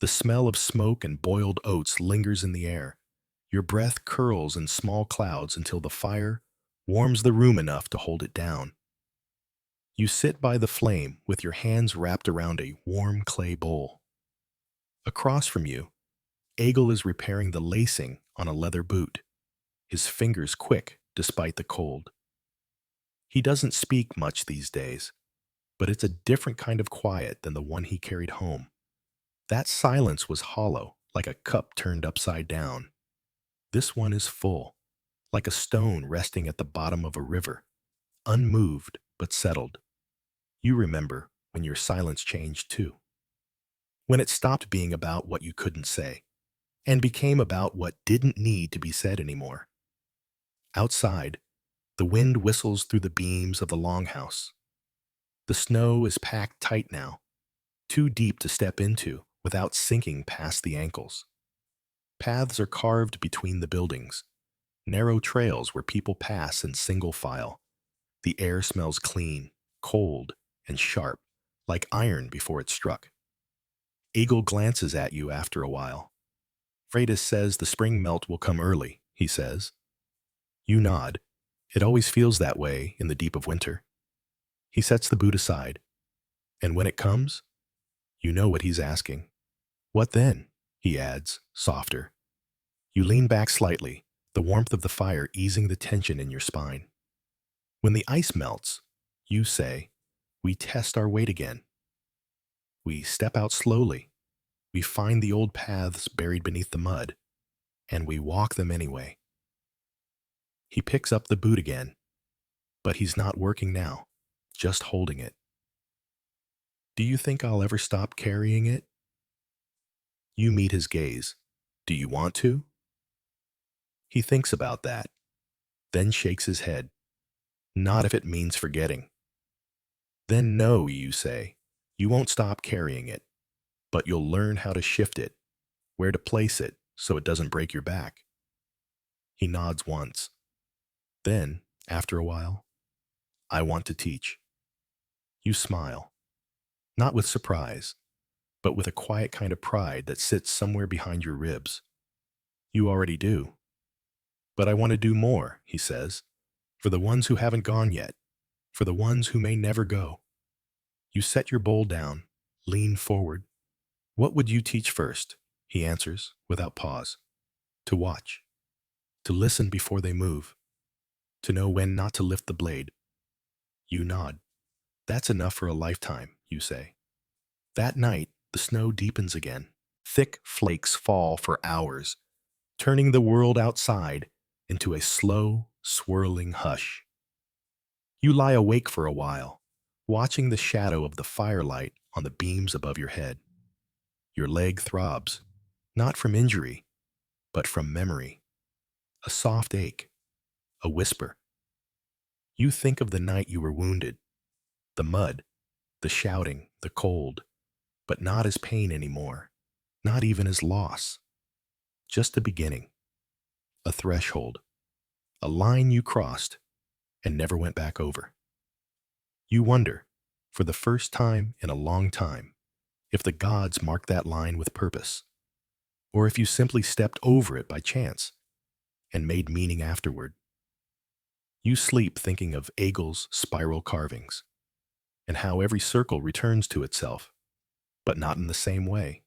The smell of smoke and boiled oats lingers in the air. Your breath curls in small clouds until the fire warms the room enough to hold it down. You sit by the flame with your hands wrapped around a warm clay bowl. Across from you, Egil is repairing the lacing on a leather boot, his fingers quick despite the cold. He doesn't speak much these days, but it's a different kind of quiet than the one he carried home. That silence was hollow, like a cup turned upside down. This one is full, like a stone resting at the bottom of a river, unmoved but settled. You remember when your silence changed too. When it stopped being about what you couldn't say, and became about what didn't need to be said anymore. Outside, the wind whistles through the beams of the longhouse. The snow is packed tight now, too deep to step into without sinking past the ankles. Paths are carved between the buildings, narrow trails where people pass in single file. The air smells clean, cold, and sharp, like iron before it struck. Egil glances at you after a while. Freydis says the spring melt will come early, he says. You nod. It always feels that way in the deep of winter. He sets the boot aside. And when it comes, you know what he's asking. What then? He adds, softer. You lean back slightly, the warmth of the fire easing the tension in your spine. When the ice melts, you say, we test our weight again. We step out slowly, We find the old paths buried beneath the mud, and we walk them anyway. He picks up the boot again, but he's not working now, just holding it. Do you think I'll ever stop carrying it? You meet his gaze. Do you want to? He thinks about that, then shakes his head. Not if it means forgetting. Then no, you say. You won't stop carrying it, but you'll learn how to shift it, where to place it so it doesn't break your back. He nods once. Then, after a while, I want to teach. You smile, not with surprise, but with a quiet kind of pride that sits somewhere behind your ribs. You already do. But I want to do more, he says, for the ones who haven't gone yet, for the ones who may never go. You set your bowl down, lean forward. What would you teach first? He answers, without pause. To watch, to listen before they move, to know when not to lift the blade. You nod. That's enough for a lifetime, you say. That night, the snow deepens again. Thick flakes fall for hours, turning the world outside into a slow, swirling hush. You lie awake for a while, watching the shadow of the firelight on the beams above your head. Your leg throbs, not from injury, but from memory. A soft ache, a whisper. You think of the night you were wounded, the mud, the shouting, the cold, but not as pain anymore, not even as loss. Just a beginning, a threshold, a line you crossed and never went back over. You wonder, for the first time in a long time, if the gods marked that line with purpose, or if you simply stepped over it by chance and made meaning afterward. You sleep thinking of Egel's spiral carvings and how every circle returns to itself, but not in the same way.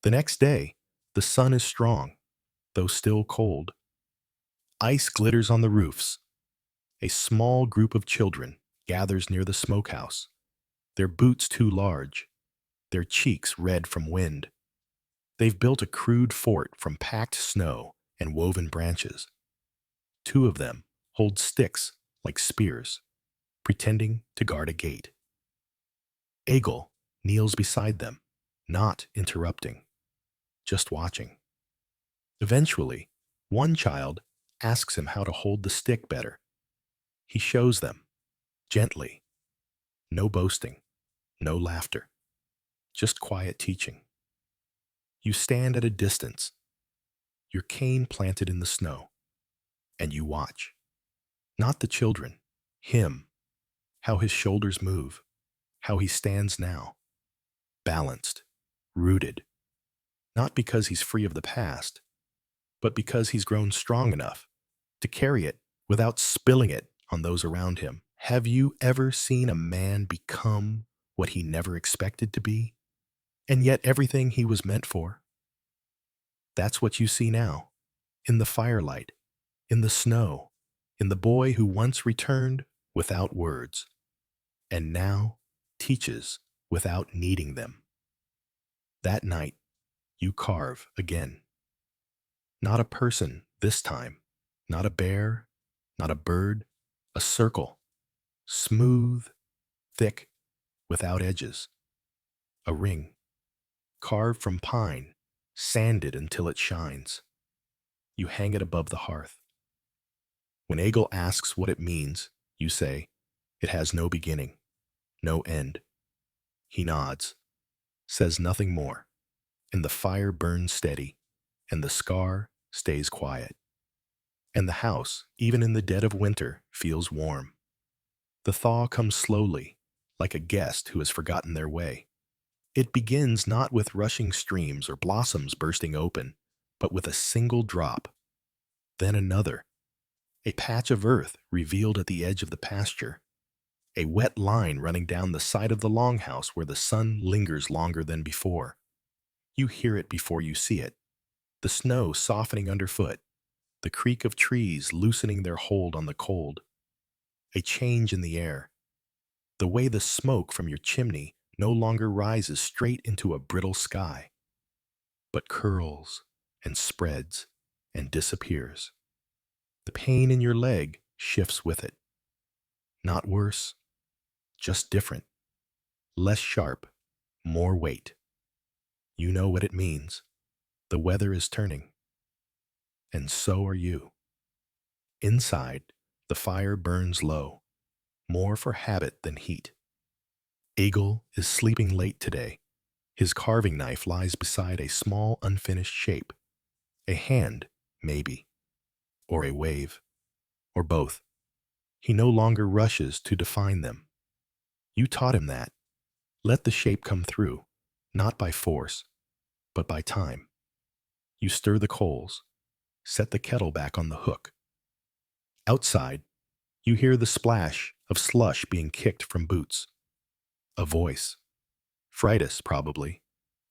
The next day, the sun is strong, though still cold. Ice glitters on the roofs. A small group of children gathers near the smokehouse, their boots too large, their cheeks red from wind. They've built a crude fort from packed snow and woven branches. Two of them hold sticks like spears, pretending to guard a gate. Egel kneels beside them, not interrupting, just watching. Eventually, one child asks him how to hold the stick better. He shows them, gently. No boasting, no laughter, just quiet teaching. You stand at a distance, your cane planted in the snow, and you watch. Not the children, him, how his shoulders move, how he stands now, balanced, rooted, not because he's free of the past, but because he's grown strong enough to carry it without spilling it on those around him. Have you ever seen a man become what he never expected to be, and yet everything he was meant for? That's what you see now, in the firelight, in the snow, in the boy who once returned without words, and now teaches without needing them. That night, you carve again. Not a person this time, not a bear, not a bird, a circle, smooth, thick, without edges. A ring, carved from pine, sanded until it shines. You hang it above the hearth. When Egel asks what it means, you say, it has no beginning, no end. He nods, says nothing more, and the fire burns steady, and the scar stays quiet. And the house, even in the dead of winter, feels warm. The thaw comes slowly, like a guest who has forgotten their way. It begins not with rushing streams or blossoms bursting open, but with a single drop, then another. A patch of earth revealed at the edge of the pasture, a wet line running down the side of the longhouse where the sun lingers longer than before. You hear it before you see it, the snow softening underfoot, the creak of trees loosening their hold on the cold. A change in the air, the way the smoke from your chimney no longer rises straight into a brittle sky, but curls and spreads and disappears. The pain in your leg shifts with it. Not worse, just different. Less sharp, more weight. You know what it means. The weather is turning. And so are you. Inside, the fire burns low, more for habit than heat. Egil is sleeping late today. His carving knife lies beside a small unfinished shape. A hand, maybe. Or a wave. Or both. He no longer rushes to define them. You taught him that. Let the shape come through, not by force, but by time. You stir the coals, set the kettle back on the hook. Outside, you hear the splash of slush being kicked from boots. A voice. Freydis, probably,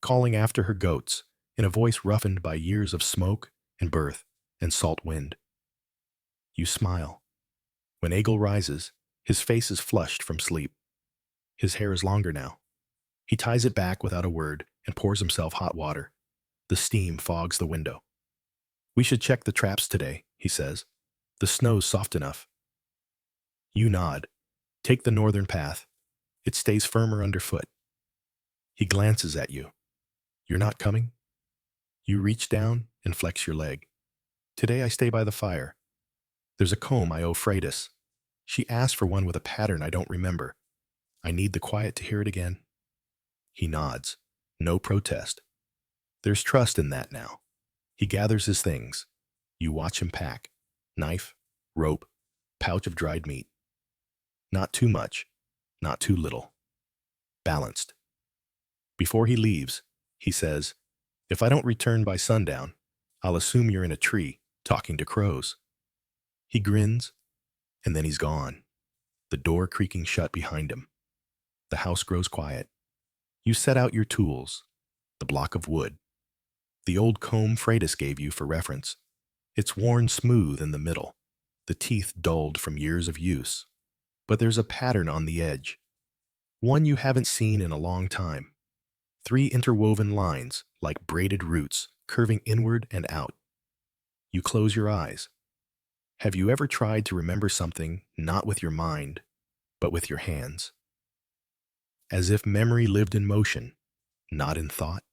calling after her goats in a voice roughened by years of smoke and birth and salt wind. You smile. When Egil rises, his face is flushed from sleep. His hair is longer now. He ties it back without a word and pours himself hot water. The steam fogs the window. We should check the traps today, he says. The snow's soft enough. You nod. Take the northern path. It stays firmer underfoot. He glances at you. You're not coming? You reach down and flex your leg. Today I stay by the fire. There's a comb I owe Freydis. She asked for one with a pattern I don't remember. I need the quiet to hear it again. He nods. No protest. There's trust in that now. He gathers his things. You watch him pack. Knife, rope, pouch of dried meat. Not too much, not too little. Balanced. Before he leaves, he says, if I don't return by sundown, I'll assume you're in a tree, talking to crows. He grins, and then he's gone, the door creaking shut behind him. The house grows quiet. You set out your tools, the block of wood, the old comb Freydis gave you for reference. It's worn smooth in the middle, the teeth dulled from years of use. But there's a pattern on the edge, one you haven't seen in a long time. 3 interwoven lines, like braided roots, curving inward and out. You close your eyes. Have you ever tried to remember something not with your mind, but with your hands? As if memory lived in motion, not in thought?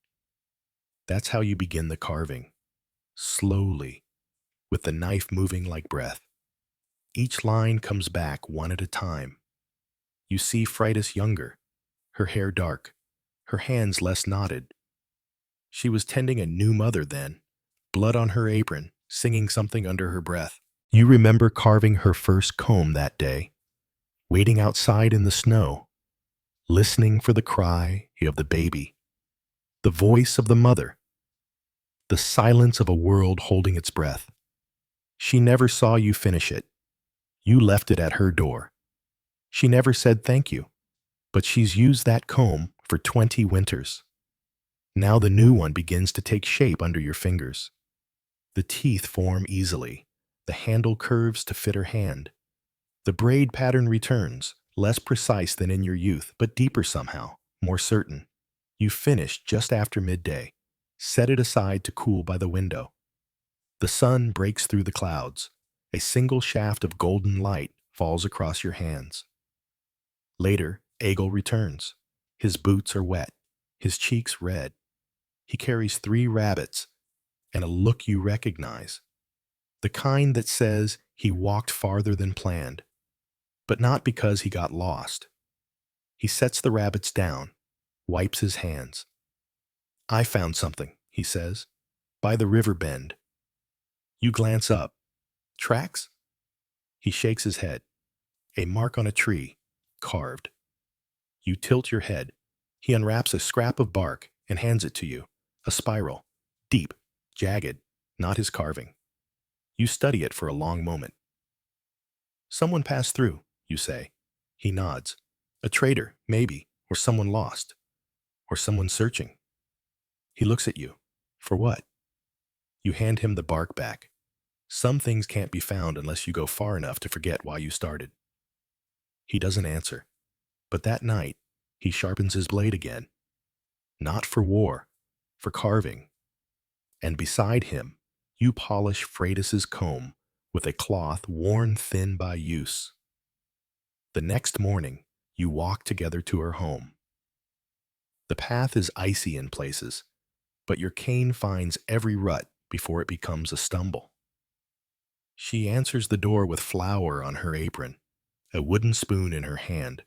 That's how you begin the carving. Slowly, with the knife moving like breath. Each line comes back one at a time. You see Freydis younger, her hair dark, her hands less knotted. She was tending a new mother then, blood on her apron, singing something under her breath. You remember carving her first comb that day, waiting outside in the snow, listening for the cry of the baby, the voice of the mother, the silence of a world holding its breath. She never saw you finish it. You left it at her door. She never said thank you, but she's used that comb for 20 winters. Now the new one begins to take shape under your fingers. The teeth form easily. The handle curves to fit her hand. The braid pattern returns, less precise than in your youth, but deeper somehow, more certain. You finish just after midday. Set it aside to cool by the window. The sun breaks through the clouds. A single shaft of golden light falls across your hands. Later, Egil returns. His boots are wet, his cheeks red. He carries 3 rabbits and a look you recognize. The kind that says he walked farther than planned, but not because he got lost. He sets the rabbits down, wipes his hands. I found something, he says, by the river bend. You glance up. Tracks? He shakes his head. A mark on a tree, carved. You tilt your head. He unwraps a scrap of bark and hands it to you. A spiral, deep, jagged, not his carving. You study it for a long moment. Someone passed through, you say. He nods. A trader, maybe, or someone lost, or someone searching. He looks at you. For what? You hand him the bark back. Some things can't be found unless you go far enough to forget why you started. He doesn't answer. But that night, He sharpens his blade again, not for war, for carving. And beside him, you polish Freydis's comb with a cloth worn thin by use. The next morning, you walk together to her home. The path is icy in places, but your cane finds every rut before it becomes a stumble. She answers the door with flour on her apron, a wooden spoon in her hand.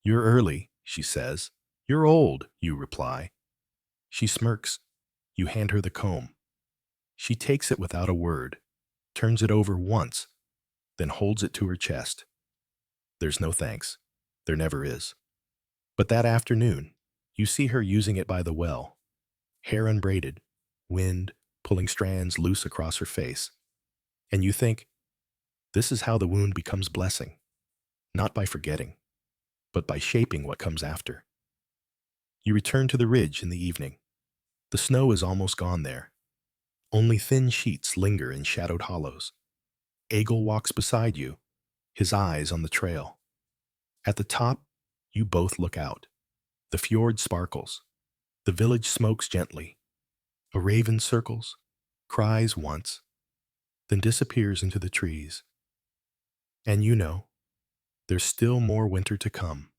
"You're early," she says. "You're old," you reply. She smirks. You hand her the comb. She takes it without a word, turns it over once, then holds it to her chest. There's no thanks. There never is. But that afternoon, you see her using it by the well, hair unbraided, wind pulling strands loose across her face. And you think, this is how the wound becomes blessing, not by forgetting, but by shaping what comes after. You return to the ridge in the evening. The snow is almost gone there. Only thin sheets linger in shadowed hollows. Egil walks beside you, his eyes on the trail. At the top, you both look out. The fjord sparkles. The village smokes gently. A raven circles, cries once, then disappears into the trees. And you know, there's still more winter to come.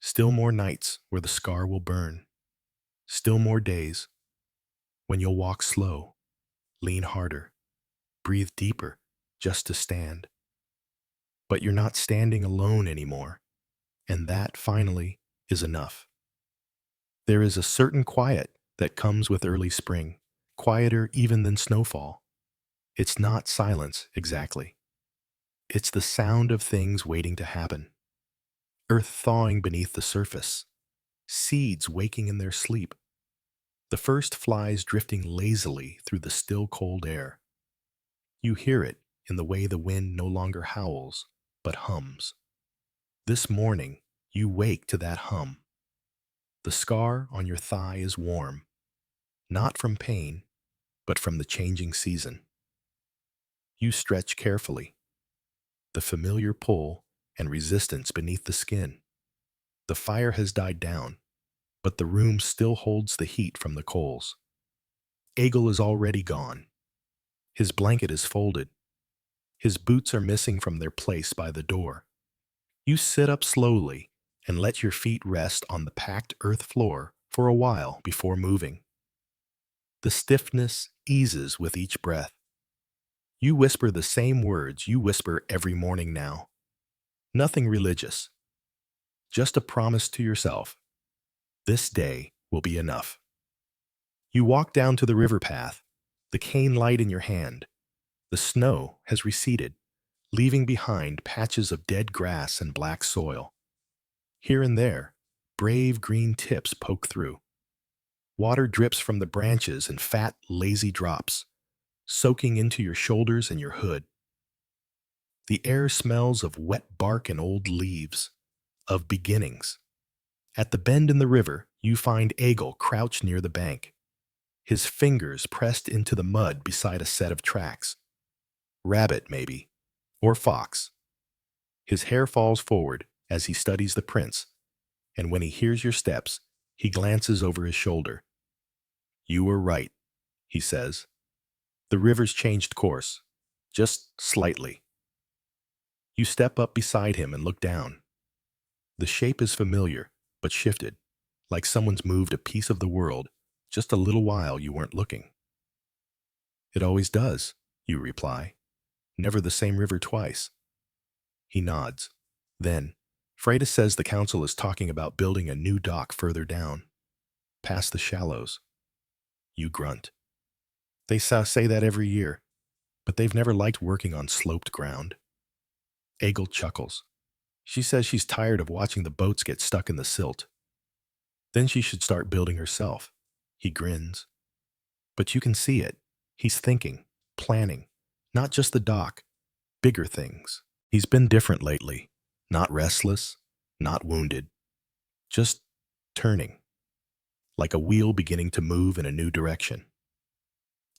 Still more nights where the scar will burn. Still more days when you'll walk slow, lean harder, breathe deeper just to stand. But you're not standing alone anymore, and that, finally, is enough. There is a certain quiet that comes with early spring, quieter even than snowfall. It's not silence, exactly. It's the sound of things waiting to happen. Earth thawing beneath the surface, seeds waking in their sleep, the first flies drifting lazily through the still cold air. You hear it in the way the wind no longer howls, but hums. This morning, you wake to that hum. The scar on your thigh is warm, not from pain, but from the changing season. You stretch carefully, the familiar pull and resistance beneath the skin. The fire has died down, but the room still holds the heat from the coals. Egil is already gone. His blanket is folded. His boots are missing from their place by the door. You sit up slowly and let your feet rest on the packed earth floor for a while before moving. The stiffness eases with each breath. You whisper the same words you whisper every morning now. Nothing religious. Just a promise to yourself. This day will be enough. You walk down to the river path, the cane light in your hand. The snow has receded, leaving behind patches of dead grass and black soil. Here and there, brave green tips poke through. Water drips from the branches in fat, lazy drops, soaking into your shoulders and your hood. The air smells of wet bark and old leaves, of beginnings. At the bend in the river, you find Egil crouched near the bank, his fingers pressed into the mud beside a set of tracks. Rabbit, maybe, or fox. His hair falls forward as he studies the prints, and when he hears your steps, he glances over his shoulder. "You were right," he says. "The river's changed course, just slightly." You step up beside him and look down. The shape is familiar, but shifted, like someone's moved a piece of the world just a little while you weren't looking. "It always does," you reply. "Never the same river twice." He nods. Then, Freydis says the council is talking about building a new dock further down, past the shallows. You grunt. "They say that every year, but they've never liked working on sloped ground." Egil chuckles. "She says she's tired of watching the boats get stuck in the silt. Then she should start building herself." He grins. But you can see it. He's thinking, planning, not just the dock, bigger things. He's been different lately. Not restless, not wounded. Just turning, like a wheel beginning to move in a new direction.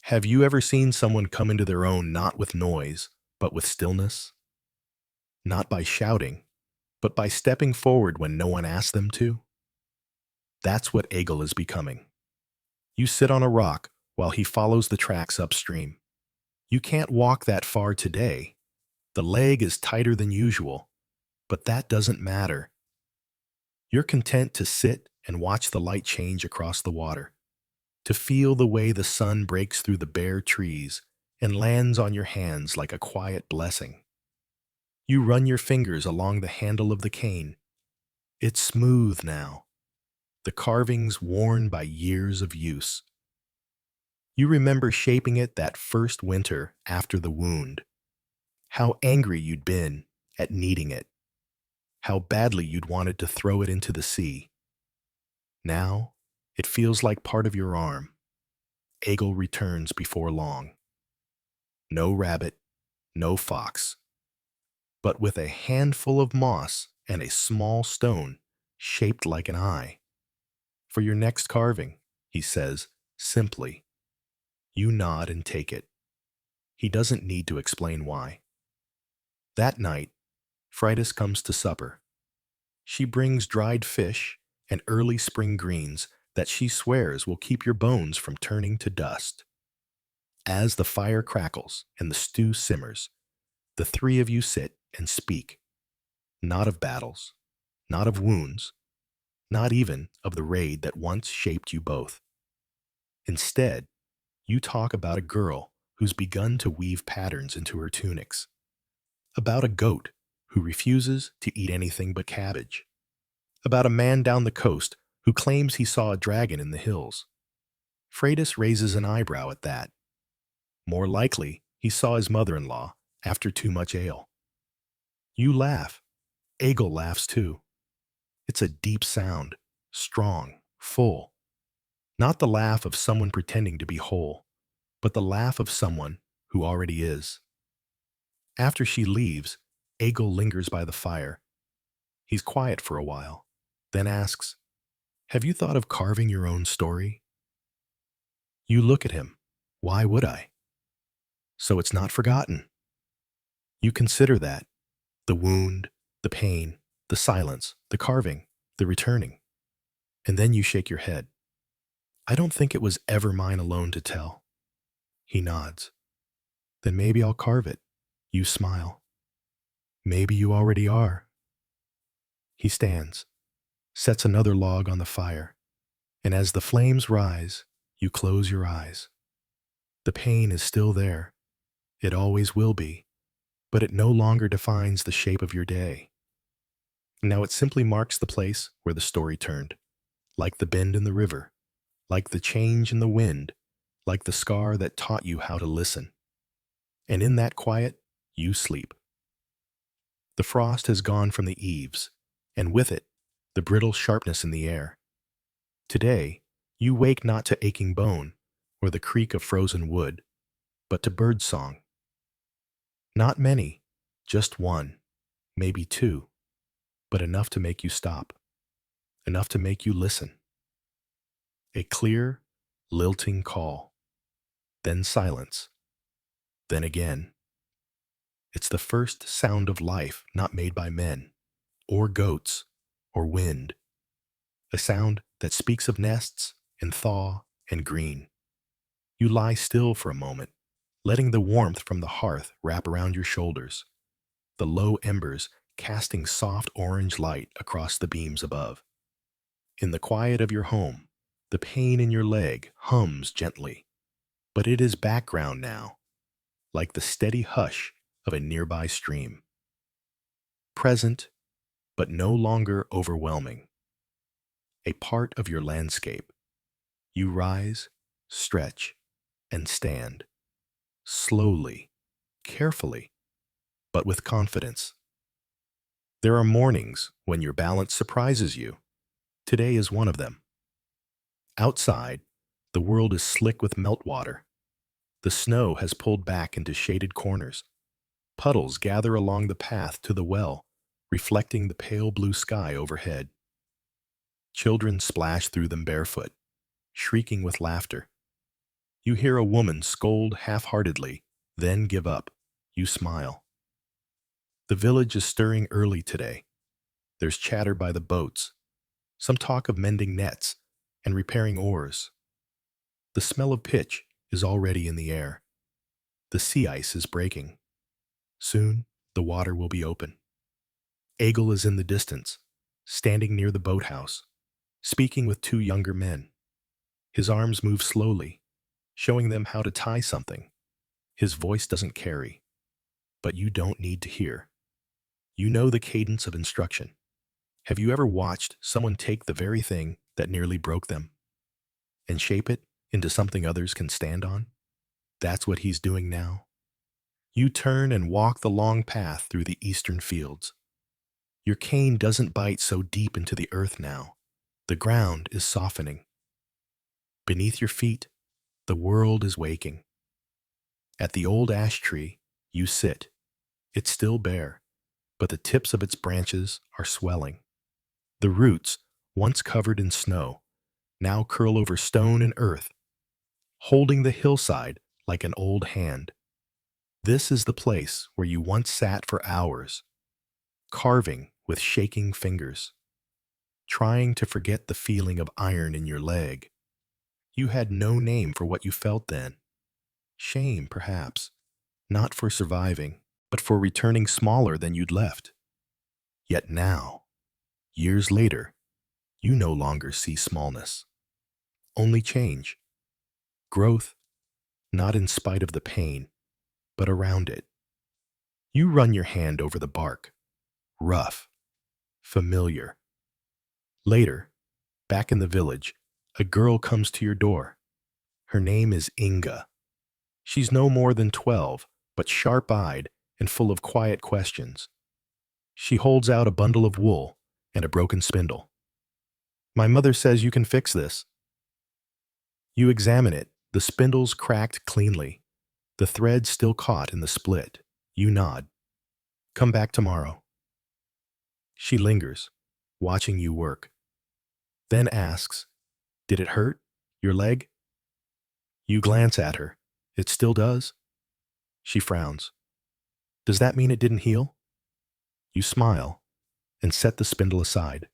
Have you ever seen someone come into their own not with noise, but with stillness? Not by shouting, but by stepping forward when no one asked them to. That's what Egil is becoming. You sit on a rock while he follows the tracks upstream. You can't walk that far today. The leg is tighter than usual, but that doesn't matter. You're content to sit and watch the light change across the water, to feel the way the sun breaks through the bare trees and lands on your hands like a quiet blessing. You run your fingers along the handle of the cane. It's smooth now, the carvings worn by years of use. You remember shaping it that first winter after the wound, how angry you'd been at needing it, how badly you'd wanted to throw it into the sea. Now, it feels like part of your arm. Egil returns before long. No rabbit, no fox, but with a handful of moss and a small stone shaped like an eye. For your next carving, he says, simply. You nod and take it. He doesn't need to explain why. That night, Freydis comes to supper. She brings dried fish and early spring greens that she swears will keep your bones from turning to dust. As the fire crackles and the stew simmers, the three of you sit and speak, not of battles, not of wounds, not even of the raid that once shaped you both. Instead, you talk about a girl who's begun to weave patterns into her tunics, about a goat who refuses to eat anything but cabbage, about a man down the coast who claims he saw a dragon in the hills. Freydis raises an eyebrow at that. More likely, he saw his mother-in-law after too much ale. You laugh. Egil laughs too. It's a deep sound, strong, full. Not the laugh of someone pretending to be whole, but the laugh of someone who already is. After she leaves, Egil lingers by the fire. He's quiet for a while, then asks, "Have you thought of carving your own story?" You look at him. Why would I? So it's not forgotten. You consider that. The wound, the pain, the silence, the carving, the returning. And then you shake your head. I don't think it was ever mine alone to tell. He nods. Then maybe I'll carve it. You smile. Maybe you already are. He stands, sets another log on the fire, and as the flames rise, you close your eyes. The pain is still there. It always will be, but it no longer defines the shape of your day. Now it simply marks the place where the story turned, like the bend in the river, like the change in the wind, like the scar that taught you how to listen. And in that quiet, you sleep. The frost has gone from the eaves, and with it, the brittle sharpness in the air. Today, you wake not to aching bone or the creak of frozen wood, but to bird song. Not many, just one, maybe two, but enough to make you stop, enough to make you listen. A clear, lilting call, then silence, then again. It's the first sound of life not made by men, or goats, or wind. A sound that speaks of nests and thaw and green. You lie still for a moment, letting the warmth from the hearth wrap around your shoulders, the low embers casting soft orange light across the beams above. In the quiet of your home, the pain in your leg hums gently, but it is background now, like the steady hush of a nearby stream. Present, but no longer overwhelming. A part of your landscape. You rise, stretch, and stand. Slowly, carefully, but with confidence. There are mornings when your balance surprises you. Today is one of them. Outside, the world is slick with meltwater. The snow has pulled back into shaded corners. Puddles gather along the path to the well, reflecting the pale blue sky overhead. Children splash through them barefoot, shrieking with laughter. You hear a woman scold half-heartedly, then give up. You smile. The village is stirring early today. There's chatter by the boats, some talk of mending nets and repairing oars. The smell of pitch is already in the air. The sea ice is breaking. Soon, the water will be open. Egil is in the distance, standing near the boathouse, speaking with two younger men. His arms move slowly, showing them how to tie something. His voice doesn't carry, but you don't need to hear. You know the cadence of instruction. Have you ever watched someone take the very thing that nearly broke them and shape it into something others can stand on? That's what he's doing now. You turn and walk the long path through the eastern fields. Your cane doesn't bite so deep into the earth now. The ground is softening. Beneath your feet, the world is waking. At the old ash tree, you sit. It's still bare, but the tips of its branches are swelling. The roots, once covered in snow, now curl over stone and earth, holding the hillside like an old hand. This is the place where you once sat for hours, carving with shaking fingers, trying to forget the feeling of iron in your leg. You had no name for what you felt then. Shame, perhaps, not for surviving, but for returning smaller than you'd left. Yet now, years later, you no longer see smallness, only change. Growth, not in spite of the pain, but around it. You run your hand over the bark, rough, familiar. Later, back in the village, a girl comes to your door. Her name is Inga. She's no more than 12, but sharp-eyed and full of quiet questions. She holds out a bundle of wool and a broken spindle. My mother says you can fix this. You examine it. The spindle's cracked cleanly, the thread still caught in the split. You nod. Come back tomorrow. She lingers, watching you work. Then asks, did it hurt? Your leg? You glance at her. It still does? She frowns. Does that mean it didn't heal? You smile and set the spindle aside.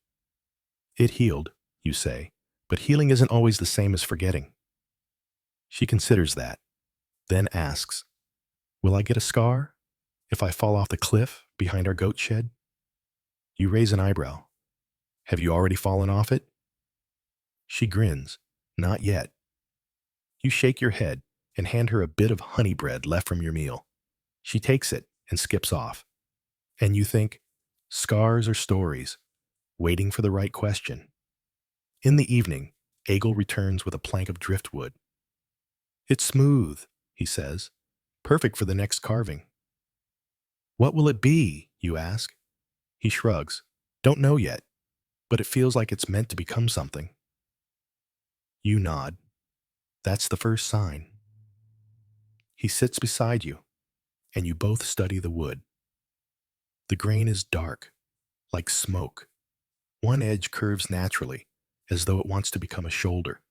It healed, you say, but healing isn't always the same as forgetting. She considers that, then asks, will I get a scar if I fall off the cliff behind our goat shed? You raise an eyebrow. Have you already fallen off it? She grins. Not yet. You shake your head and hand her a bit of honey bread left from your meal. She takes it and skips off. And you think, scars are stories, waiting for the right question. In the evening, Egil returns with a plank of driftwood. It's smooth, he says, perfect for the next carving. What will it be, you ask? He shrugs. Don't know yet, but it feels like it's meant to become something. You nod. That's the first sign. He sits beside you, and you both study the wood. The grain is dark, like smoke. One edge curves naturally, as though it wants to become a shoulder,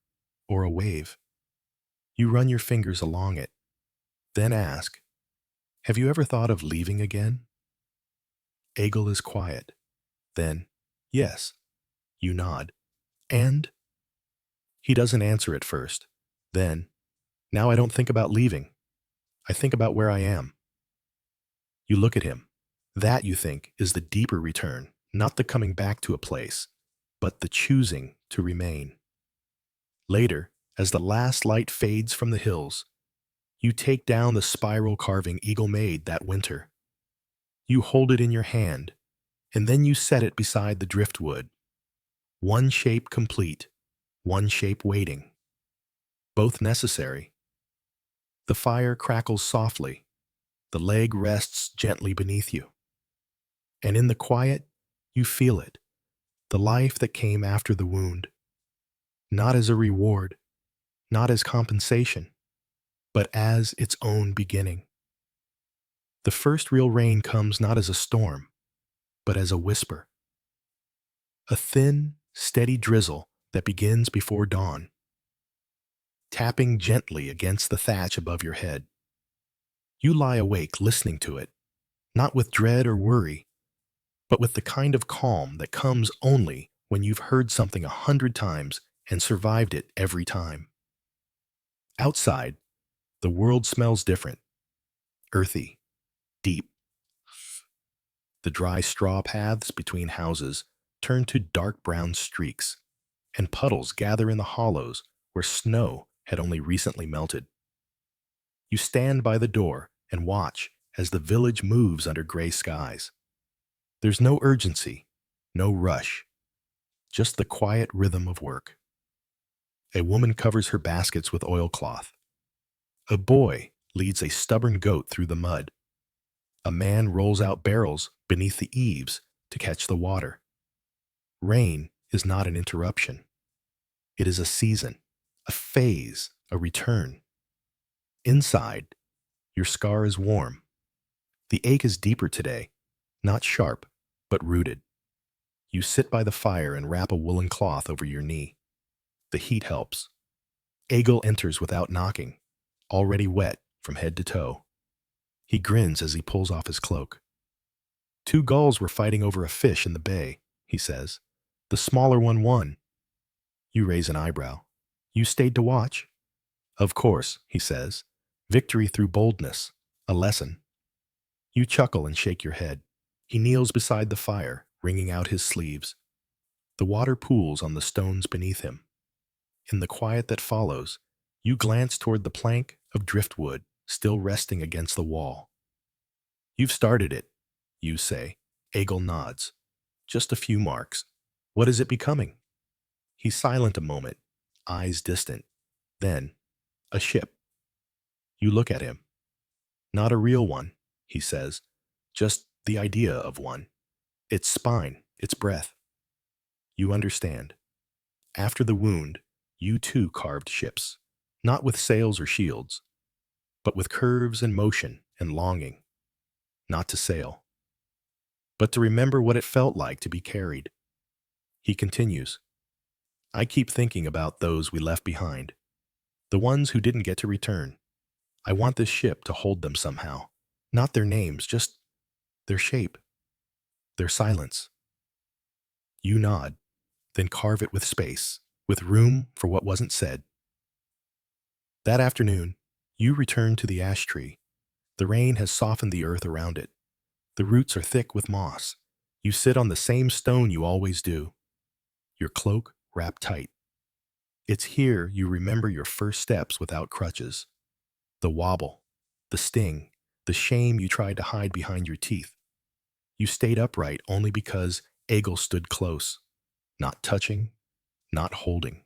or a wave. You run your fingers along it, then ask, have you ever thought of leaving again? Egil is quiet. Then, yes. You nod. And? He doesn't answer at first. Then, now I don't think about leaving. I think about where I am. You look at him. That, you think, is the deeper return, not the coming back to a place, but the choosing to remain. Later, as the last light fades from the hills, you take down the spiral carving Egil made that winter. You hold it in your hand, and then you set it beside the driftwood. One shape complete, one shape waiting. Both necessary. The fire crackles softly. The leg rests gently beneath you. And in the quiet, you feel it, the life that came after the wound. Not as a reward, not as compensation, but as its own beginning. The first real rain comes not as a storm, but as a whisper. A thin, steady drizzle that begins before dawn, tapping gently against the thatch above your head. You lie awake listening to it, not with dread or worry, but with the kind of calm that comes only when you've heard something 100 times and survived it every time. Outside, the world smells different, earthy, deep. The dry straw paths between houses turn to dark brown streaks, and puddles gather in the hollows where snow had only recently melted. You stand by the door and watch as the village moves under gray skies. There's no urgency, no rush, just the quiet rhythm of work. A woman covers her baskets with oilcloth. A boy leads a stubborn goat through the mud. A man rolls out barrels beneath the eaves to catch the water. Rain is not an interruption. It is a season, a phase, a return. Inside, your scar is warm. The ache is deeper today, not sharp, but rooted. You sit by the fire and wrap a woolen cloth over your knee. The heat helps. Egil enters without knocking, already wet from head to toe. He grins as he pulls off his cloak. 2 gulls were fighting over a fish in the bay, he says. The smaller one won. You raise an eyebrow. You stayed to watch? Of course, he says. Victory through boldness, a lesson. You chuckle and shake your head. He kneels beside the fire, wringing out his sleeves. The water pools on the stones beneath him. In the quiet that follows, you glance toward the plank of driftwood still resting against the wall. You've started it, you say. Egil nods. Just a few marks. What is it becoming? He's silent a moment, eyes distant. Then, a ship. You look at him. Not a real one, he says. Just the idea of one. Its spine, its breath. You understand. After the wound, you too carved ships. Not with sails or shields, but with curves and motion and longing. Not to sail, but to remember what it felt like to be carried. He continues. I keep thinking about those we left behind, the ones who didn't get to return. I want this ship to hold them somehow. Not their names, just their shape, their silence. You nod, then carve it with space, with room for what wasn't said. That afternoon, you return to the ash tree. The rain has softened the earth around it. The roots are thick with moss. You sit on the same stone you always do, your cloak wrapped tight. It's here you remember your first steps without crutches. The wobble, the sting, the shame you tried to hide behind your teeth. You stayed upright only because Egil stood close, not touching, not holding,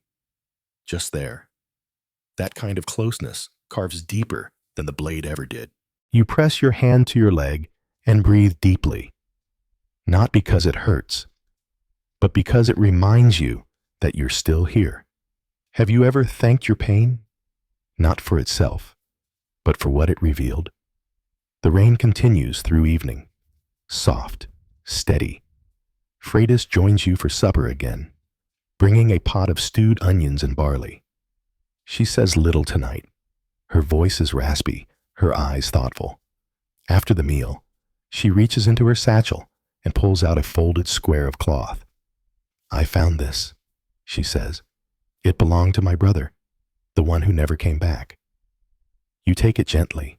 just there. That kind of closeness carves deeper than the blade ever did. You press your hand to your leg and breathe deeply, not because it hurts, but because it reminds you that you're still here. Have you ever thanked your pain? Not for itself, but for what it revealed. The rain continues through evening, soft, steady. Freydis joins you for supper again, bringing a pot of stewed onions and barley. She says little tonight. Her voice is raspy, her eyes thoughtful. After the meal, she reaches into her satchel and pulls out a folded square of cloth. I found this, she says. It belonged to my brother, the one who never came back. You take it gently.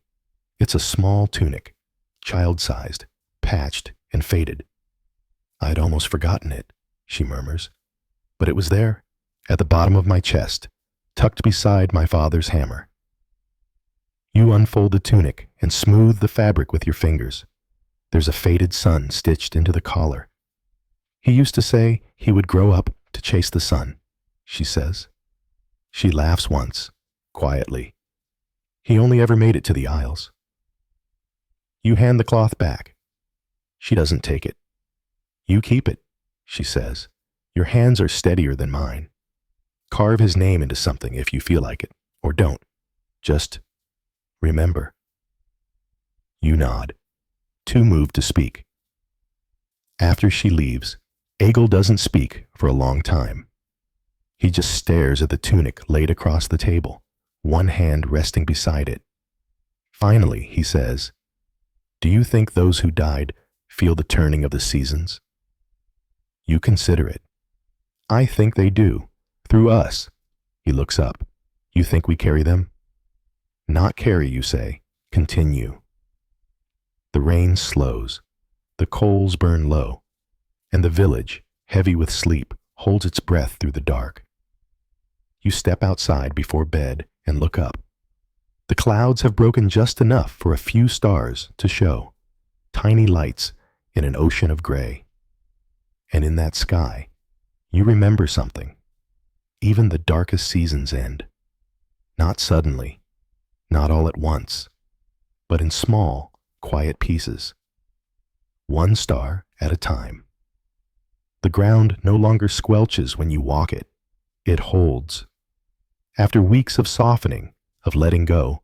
It's a small tunic, child-sized, patched, and faded. I'd almost forgotten it, she murmurs. But it was there, at the bottom of my chest, tucked beside my father's hammer. You unfold the tunic and smooth the fabric with your fingers. There's a faded sun stitched into the collar. He used to say he would grow up to chase the sun, she says. She laughs once, quietly. He only ever made it to the Isles. You hand the cloth back. She doesn't take it. You keep it, she says. Your hands are steadier than mine. Carve his name into something if you feel like it, or don't. Just remember. You nod, too moved to speak. After she leaves, Egil doesn't speak for a long time. He just stares at the tunic laid across the table, one hand resting beside it. Finally, he says, "Do you think those who died feel the turning of the seasons? You consider it. I think they do. Through us. He looks up. You think we carry them? Not carry, you say. Continue. The rain slows. The coals burn low. And the village, heavy with sleep, holds its breath through the dark. You step outside before bed and look up. The clouds have broken just enough for a few stars to show, tiny lights in an ocean of gray. And in that sky, you remember something. Even the darkest seasons end. Not suddenly, not all at once, but in small, quiet pieces. One star at a time. The ground no longer squelches when you walk it. It holds. After weeks of softening, of letting go,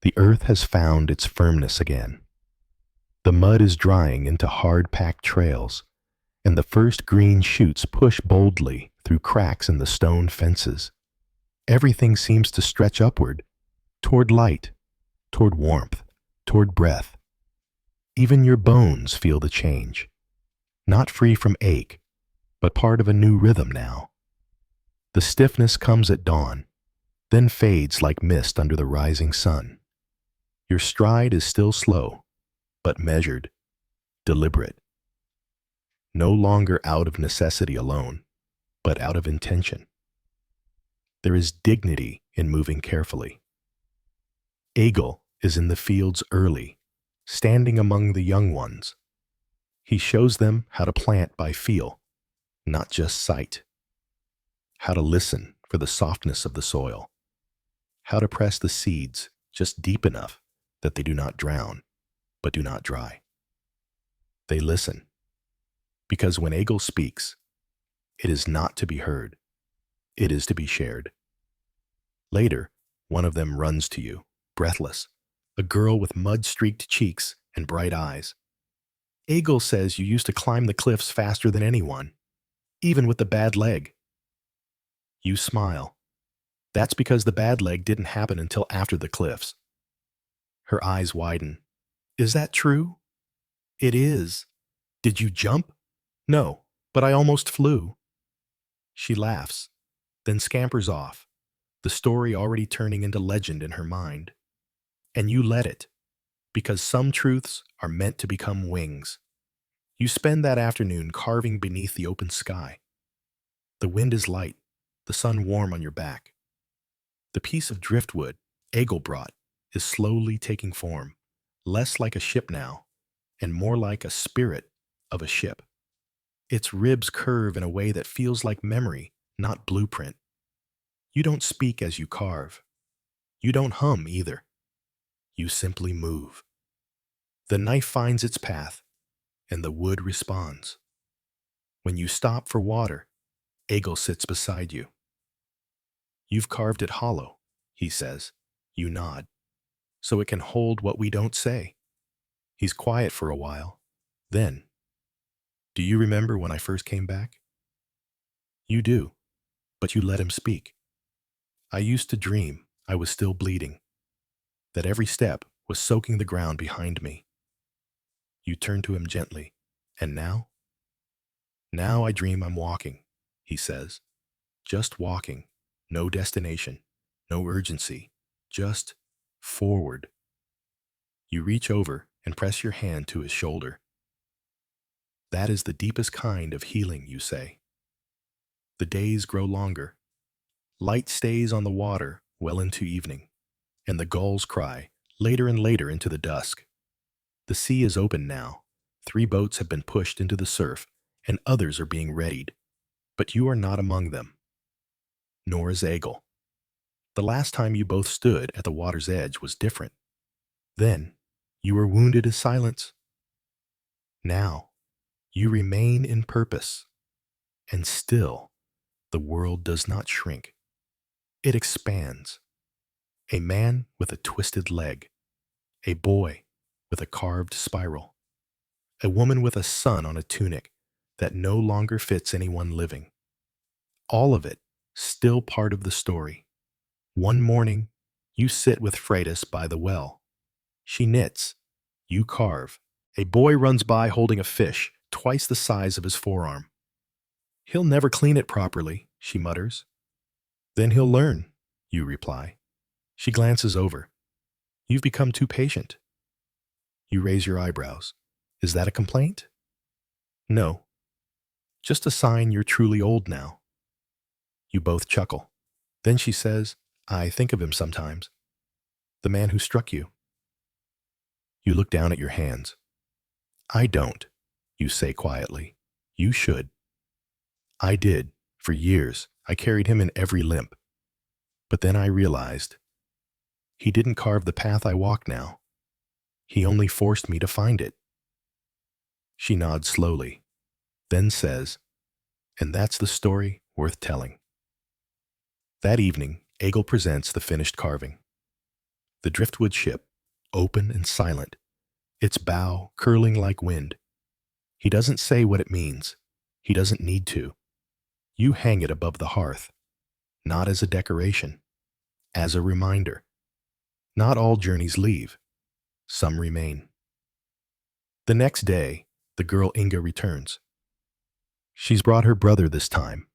the earth has found its firmness again. The mud is drying into hard-packed trails, and the first green shoots push boldly through cracks in the stone fences. Everything seems to stretch upward, toward light, toward warmth, toward breath. Even your bones feel the change, not free from ache, but part of a new rhythm now. The stiffness comes at dawn, then fades like mist under the rising sun. Your stride is still slow, but measured, deliberate. No longer out of necessity alone, but out of intention. There is dignity in moving carefully. Egil is in the fields early, standing among the young ones. He shows them how to plant by feel, not just sight. How to listen for the softness of the soil. How to press the seeds just deep enough that they do not drown, but do not dry. They listen, because when Egil speaks, it is not to be heard. It is to be shared. Later, one of them runs to you, breathless, a girl with mud-streaked cheeks and bright eyes. Egil says you used to climb the cliffs faster than anyone, even with the bad leg. You smile. That's because the bad leg didn't happen until after the cliffs. Her eyes widen. Is that true? It is. Did you jump? No, but I almost flew. She laughs, then scampers off, the story already turning into legend in her mind. And you let it, because some truths are meant to become wings. You spend that afternoon carving beneath the open sky. The wind is light, the sun warm on your back. The piece of driftwood Egil brought is slowly taking form, less like a ship now, and more like a spirit of a ship. Its ribs curve in a way that feels like memory, not blueprint. You don't speak as you carve. You don't hum either. You simply move. The knife finds its path, and the wood responds. When you stop for water, Egil sits beside you. You've carved it hollow, he says. You nod, so it can hold what we don't say. He's quiet for a while. Then, do you remember when I first came back? You do, but you let him speak. I used to dream I was still bleeding, that every step was soaking the ground behind me. You turn to him gently, and now? Now I dream I'm walking, he says. Just walking, no destination, no urgency, just forward. You reach over and press your hand to his shoulder. That is the deepest kind of healing, you say. The days grow longer. Light stays on the water well into evening, and the gulls cry later and later into the dusk. The sea is open now. 3 boats have been pushed into the surf, and others are being readied. But you are not among them. Nor is Egil. The last time you both stood at the water's edge was different. Then, you were wounded to silence. Now, you remain in purpose. And still, the world does not shrink. It expands. A man with a twisted leg. A boy with a carved spiral. A woman with a sun on a tunic that no longer fits anyone living. All of it still part of the story. One morning, you sit with Freydis by the well. She knits, you carve, A boy runs by holding a fish, twice the size of his forearm. He'll never clean it properly, she mutters. Then he'll learn, you reply. She glances over. You've become too patient. You raise your eyebrows. Is that a complaint? No. Just a sign you're truly old now. You both chuckle. Then she says, I think of him sometimes. The man who struck you. You look down at your hands. I don't, you say quietly. You should. I did. For years, I carried him in every limp. But then I realized he didn't carve the path I walk now. He only forced me to find it. She nods slowly, then says, and that's the story worth telling. That evening, Egil presents the finished carving. The driftwood ship, open and silent, its bow curling like wind. He doesn't say what it means. He doesn't need to. You hang it above the hearth, not as a decoration, as a reminder. Not all journeys leave. Some remain. The next day, the girl Inga returns. She's brought her brother this time,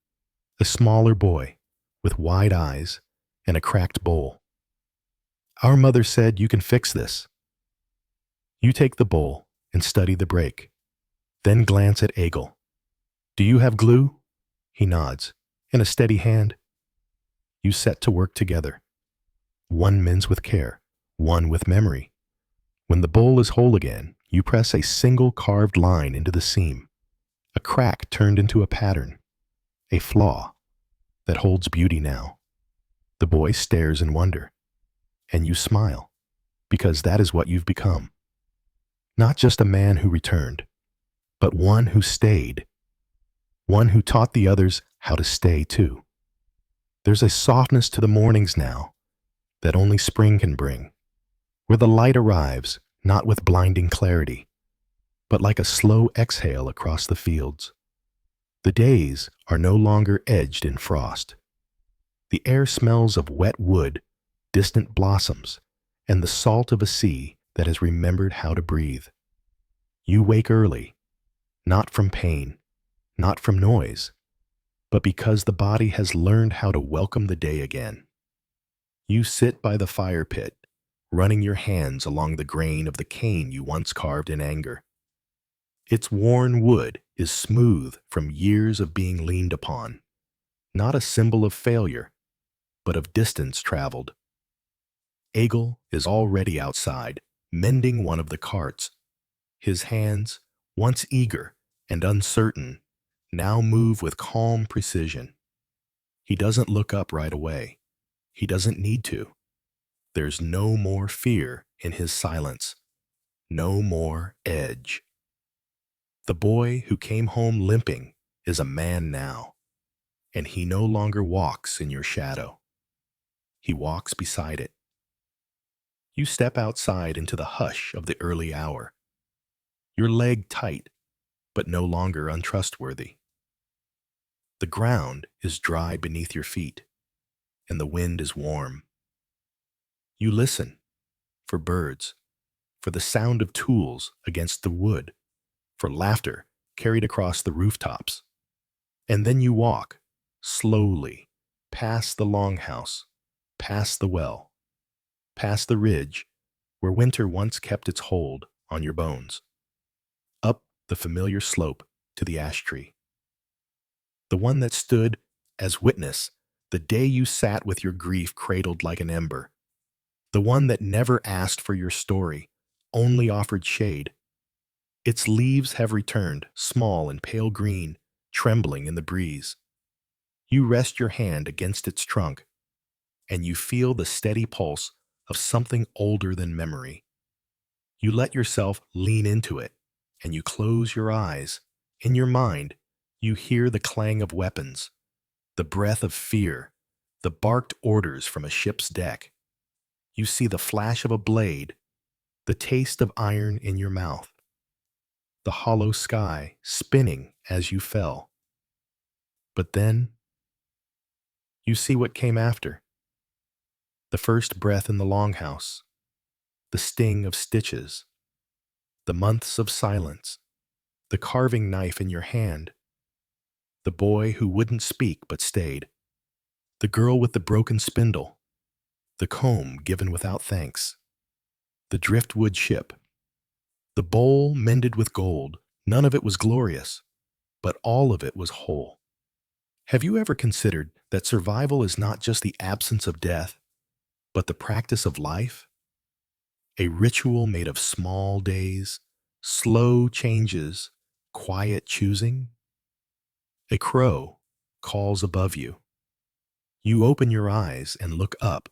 a smaller boy with wide eyes and a cracked bowl. Our mother said you can fix this. You take the bowl and study the break, then glance at Egil. Do you have glue? He nods, and a steady hand. You set to work together. One mends with care, one with memory. When the bowl is whole again, you press a single carved line into the seam, a crack turned into a pattern, a flaw that holds beauty now. The boy stares in wonder, and you smile, because that is what you've become. Not just a man who returned, but one who stayed, one who taught the others how to stay too. There's a softness to the mornings now that only spring can bring, where the light arrives not with blinding clarity, but like a slow exhale across the fields. The days are no longer edged in frost. The air smells of wet wood, distant blossoms, and the salt of a sea that has remembered how to breathe. You wake early, not from pain, not from noise, but because the body has learned how to welcome the day again. You sit by the fire pit, running your hands along the grain of the cane you once carved in anger. Its worn wood is smooth from years of being leaned upon, not a symbol of failure, but of distance traveled. Egil is already outside, mending one of the carts. His hands, once eager and uncertain, now move with calm precision. He doesn't look up right away. He doesn't need to. There's no more fear in his silence, no more edge. The boy who came home limping is a man now, and he no longer walks in your shadow. He walks beside it. You step outside into the hush of the early hour, your leg tight, but no longer untrustworthy. The ground is dry beneath your feet, and the wind is warm. You listen for birds, for the sound of tools against the wood, for laughter carried across the rooftops. And then you walk, slowly, past the longhouse, past the well, past the ridge where winter once kept its hold on your bones, up the familiar slope to the ash tree. The one that stood as witness the day you sat with your grief cradled like an ember. The one that never asked for your story, only offered shade. Its leaves have returned, small and pale green, trembling in the breeze. You rest your hand against its trunk, and you feel the steady pulse of something older than memory. You let yourself lean into it, and you close your eyes. In your mind, you hear the clang of weapons, the breath of fear, the barked orders from a ship's deck. You see the flash of a blade, the taste of iron in your mouth, the hollow sky spinning as you fell. But then, you see what came after. The first breath in the longhouse, the sting of stitches, The months of silence, the carving knife in your hand, the boy who wouldn't speak but stayed, the girl with the broken spindle, the comb given without thanks, the driftwood ship, the bowl mended with gold. None of it was glorious, but all of it was whole. Have you ever considered that survival is not just the absence of death, but the practice of life? A ritual made of small days, slow changes, quiet choosing? A crow calls above you. You open your eyes and look up.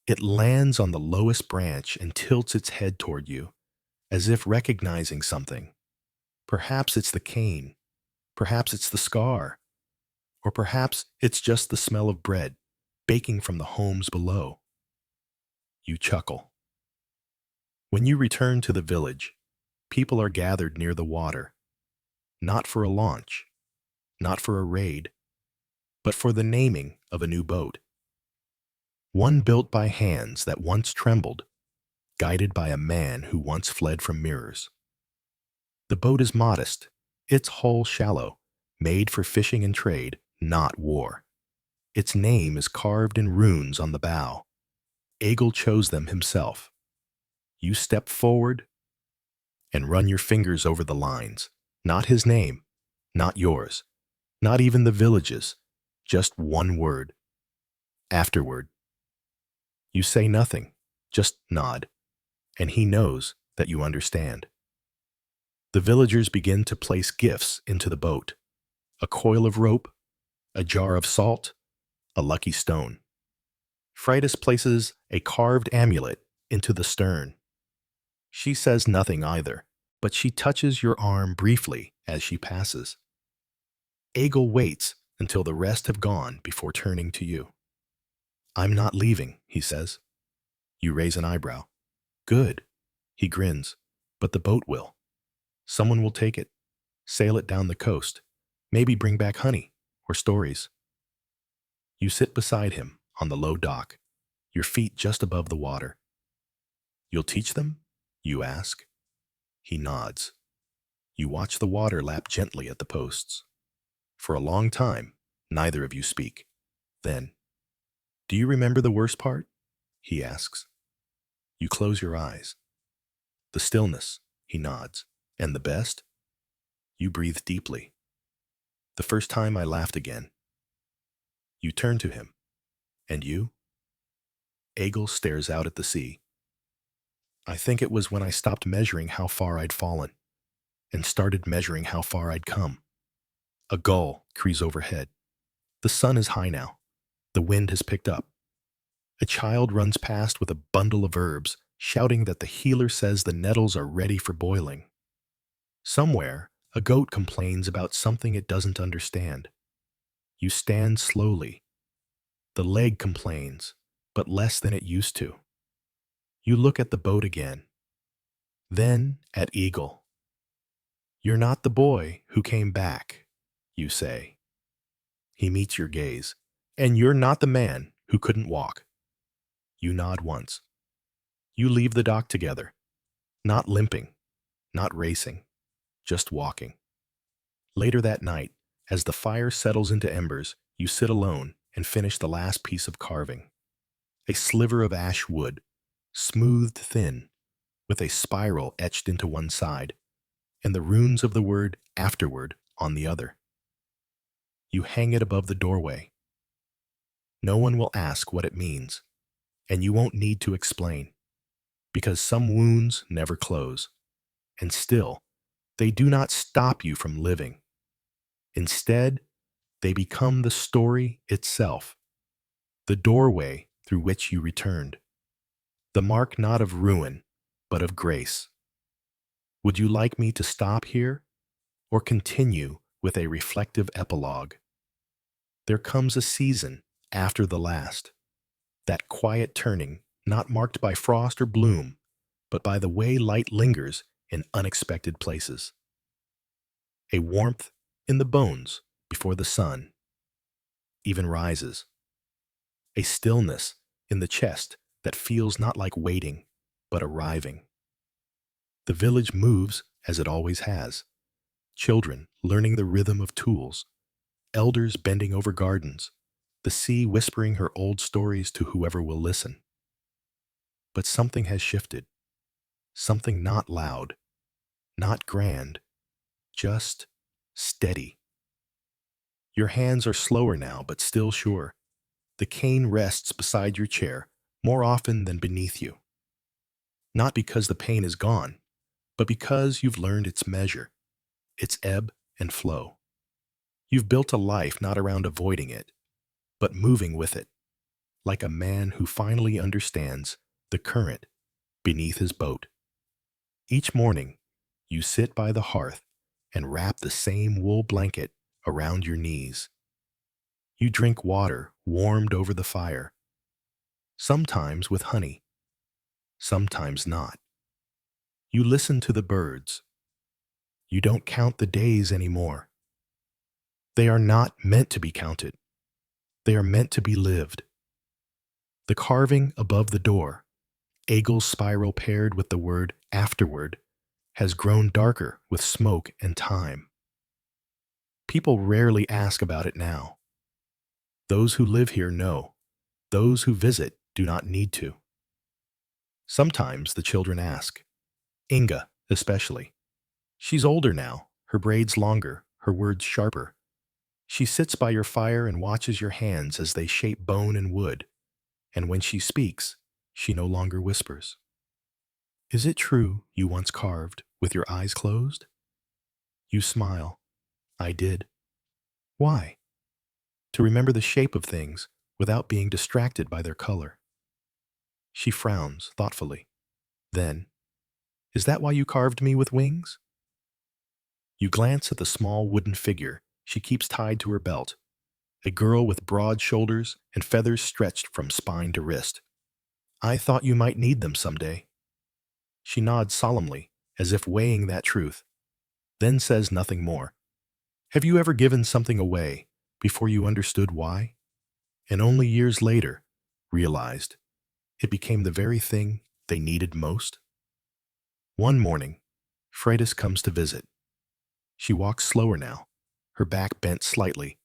It lands on the lowest branch and tilts its head toward you, as if recognizing something. Perhaps it's the cane, perhaps it's the scar, or perhaps it's just the smell of bread baking from the homes below. You chuckle. When you return to the village, people are gathered near the water, not for a launch, not for a raid, but for the naming of a new boat. One built by hands that once trembled, guided by a man who once fled from mirrors. The boat is modest, its hull shallow, made for fishing and trade, not war. Its name is carved in runes on the bow. Egil chose them himself. You step forward and run your fingers over the lines. Not his name, not yours, not even the village's, just one word. Afterward. You say nothing, just nod, and he knows that you understand. The villagers begin to place gifts into the boat. A coil of rope, a jar of salt, a lucky stone. Freydis places a carved amulet into the stern. She says nothing either, but she touches your arm briefly as she passes. Egil waits until the rest have gone before turning to you. I'm not leaving, he says. You raise an eyebrow. Good. He grins. But the boat will. Someone will take it, sail it down the coast, maybe bring back honey or stories. You sit beside him on the low dock, your feet just above the water. You'll teach them? You ask. He nods. You watch the water lap gently at the posts. For a long time, neither of you speak. Then, do you remember the worst part? He asks. You close your eyes. The stillness, he nods. And the best? You breathe deeply. The first time I laughed again. You turn to him. And you? Egil stares out at the sea. I think it was when I stopped measuring how far I'd fallen and started measuring how far I'd come. A gull crees overhead. The sun is high now. The wind has picked up. A child runs past with a bundle of herbs, shouting that the healer says the nettles are ready for boiling. Somewhere, a goat complains about something it doesn't understand. You stand slowly. The leg complains, but less than it used to. You look at the boat again. Then at Egil. You're not the boy who came back, you say. He meets your gaze. And you're not the man who couldn't walk. You nod once. You leave the dock together. Not limping, not racing, just walking. Later that night, as the fire settles into embers, you sit alone and finish the last piece of carving. A sliver of ash wood, smoothed thin, with a spiral etched into one side, and the runes of the word afterward on the other. You hang it above the doorway. No one will ask what it means, and you won't need to explain, because some wounds never close, and still, they do not stop you from living. Instead, they become the story itself, the doorway through which you returned, the mark not of ruin, but of grace. Would you like me to stop here, or continue with a reflective epilogue? There comes a season after the last, that quiet turning not marked by frost or bloom, but by the way light lingers in unexpected places. A warmth in the bones before the sun even rises. A stillness in the chest that feels not like waiting, but arriving. The village moves as it always has. Children learning the rhythm of tools, elders bending over gardens, the sea whispering her old stories to whoever will listen. But something has shifted. Something not loud, not grand, just steady. Your hands are slower now, but still sure. The cane rests beside your chair more often than beneath you. Not because the pain is gone, but because you've learned its measure, its ebb and flow. You've built a life not around avoiding it, but moving with it, like a man who finally understands the current beneath his boat. Each morning, you sit by the hearth and wrap the same wool blanket around your knees. You drink water warmed over the fire, sometimes with honey, sometimes not. You listen to the birds. You don't count the days anymore. They are not meant to be counted. They are meant to be lived. The carving above the door, Egel's spiral paired with the word afterward, has grown darker with smoke and time. People rarely ask about it now. Those who live here know. Those who visit do not need to. Sometimes the children ask. Inga, especially. She's older now, her braids longer, her words sharper. She sits by your fire and watches your hands as they shape bone and wood. And when she speaks, she no longer whispers. Is it true you once carved with your eyes closed? You smile. I did. Why? To remember the shape of things without being distracted by their color. She frowns thoughtfully. Then, is that why you carved me with wings? You glance at the small wooden figure she keeps tied to her belt, a girl with broad shoulders and feathers stretched from spine to wrist. I thought you might need them someday. She nods solemnly, as if weighing that truth, then says nothing more. Have you ever given something away before you understood why? And only years later realized it became the very thing they needed most? One morning, Freydis comes to visit. She walks slower now, her back bent slightly,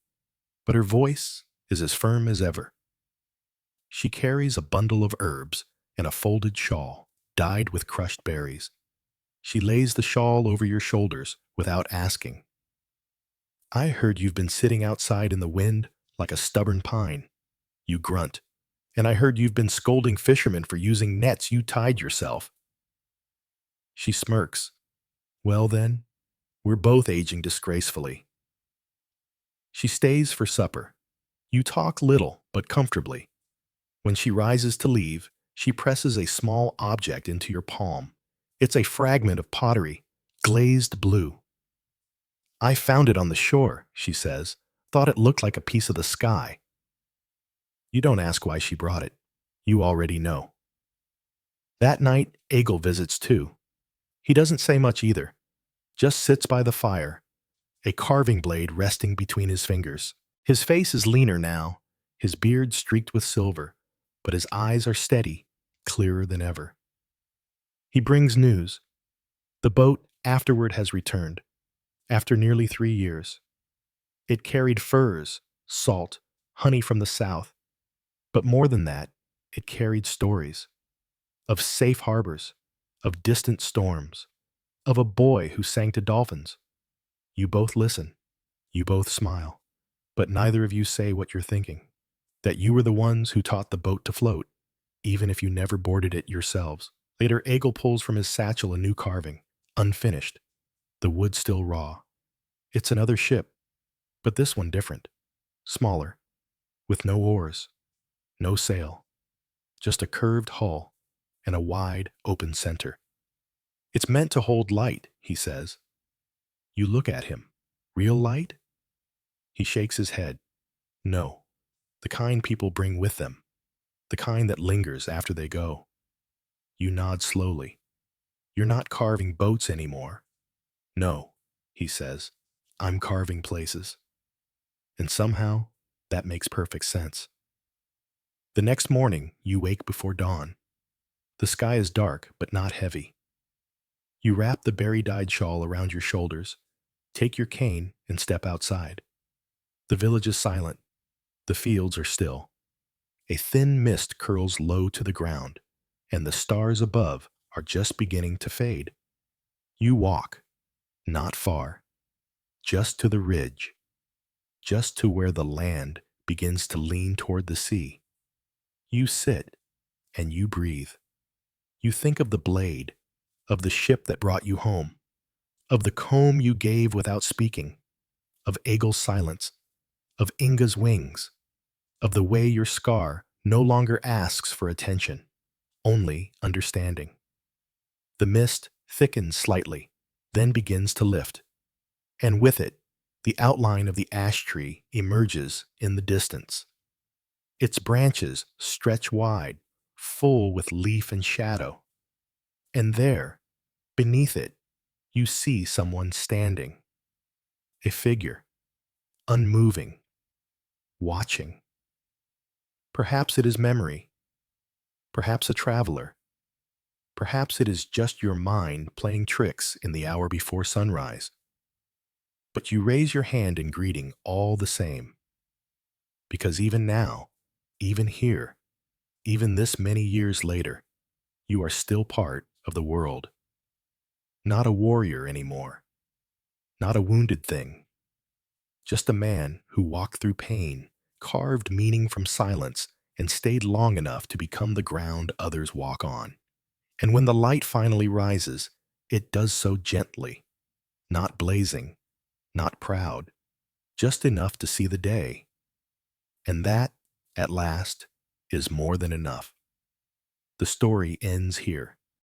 but her voice is as firm as ever. She carries a bundle of herbs and a folded shawl dyed with crushed berries. She lays the shawl over your shoulders without asking. I heard you've been sitting outside in the wind like a stubborn pine. You grunt. And I heard you've been scolding fishermen for using nets you tied yourself. She smirks. Well then, we're both aging disgracefully. She stays for supper. You talk little, but comfortably. When she rises to leave, she presses a small object into your palm. It's a fragment of pottery, glazed blue. I found it on the shore, she says. Thought it looked like a piece of the sky. You don't ask why she brought it. You already know. That night, Egil visits too. He doesn't say much either, just sits by the fire, a carving blade resting between his fingers. His face is leaner now, his beard streaked with silver, but his eyes are steady, clearer than ever. He brings news. The boat afterward has returned, after nearly 3 years. It carried furs, salt, honey from the south, but more than that, it carried stories of safe harbors, of distant storms, of a boy who sang to dolphins. You both listen, you both smile, but neither of you say what you're thinking, that you were the ones who taught the boat to float, even if you never boarded it yourselves. Later, Egil pulls from his satchel a new carving, unfinished, the wood still raw. It's another ship, but this one different, smaller, with no oars, no sail, just a curved hull and a wide, open center. It's meant to hold light, he says. You look at him. Real light? He shakes his head. No, the kind people bring with them, the kind that lingers after they go. You nod slowly. You're not carving boats anymore. No, he says, I'm carving places. And somehow, that makes perfect sense. The next morning, you wake before dawn. The sky is dark, but not heavy. You wrap the berry-dyed shawl around your shoulders, take your cane, and step outside. The village is silent. The fields are still. A thin mist curls low to the ground, and the stars above are just beginning to fade. You walk, not far, just to the ridge, just to where the land begins to lean toward the sea. You sit, and you breathe. You think of the blade, of the ship that brought you home, of the comb you gave without speaking, of Egel's silence, of Inga's wings, of the way your scar no longer asks for attention, only understanding. The mist thickens slightly, then begins to lift, and with it, the outline of the ash tree emerges in the distance. Its branches stretch wide, full with leaf and shadow. And there, beneath it, you see someone standing. A figure, unmoving, watching. Perhaps it is memory. Perhaps a traveler. Perhaps it is just your mind playing tricks in the hour before sunrise. But you raise your hand in greeting all the same. Because even now, even here, even this many years later, you are still part of the world. Not a warrior anymore. Not a wounded thing. Just a man who walked through pain, carved meaning from silence, and stayed long enough to become the ground others walk on. And when the light finally rises, it does so gently, not blazing, not proud, just enough to see the day. And that, at last, is more than enough. The story ends here.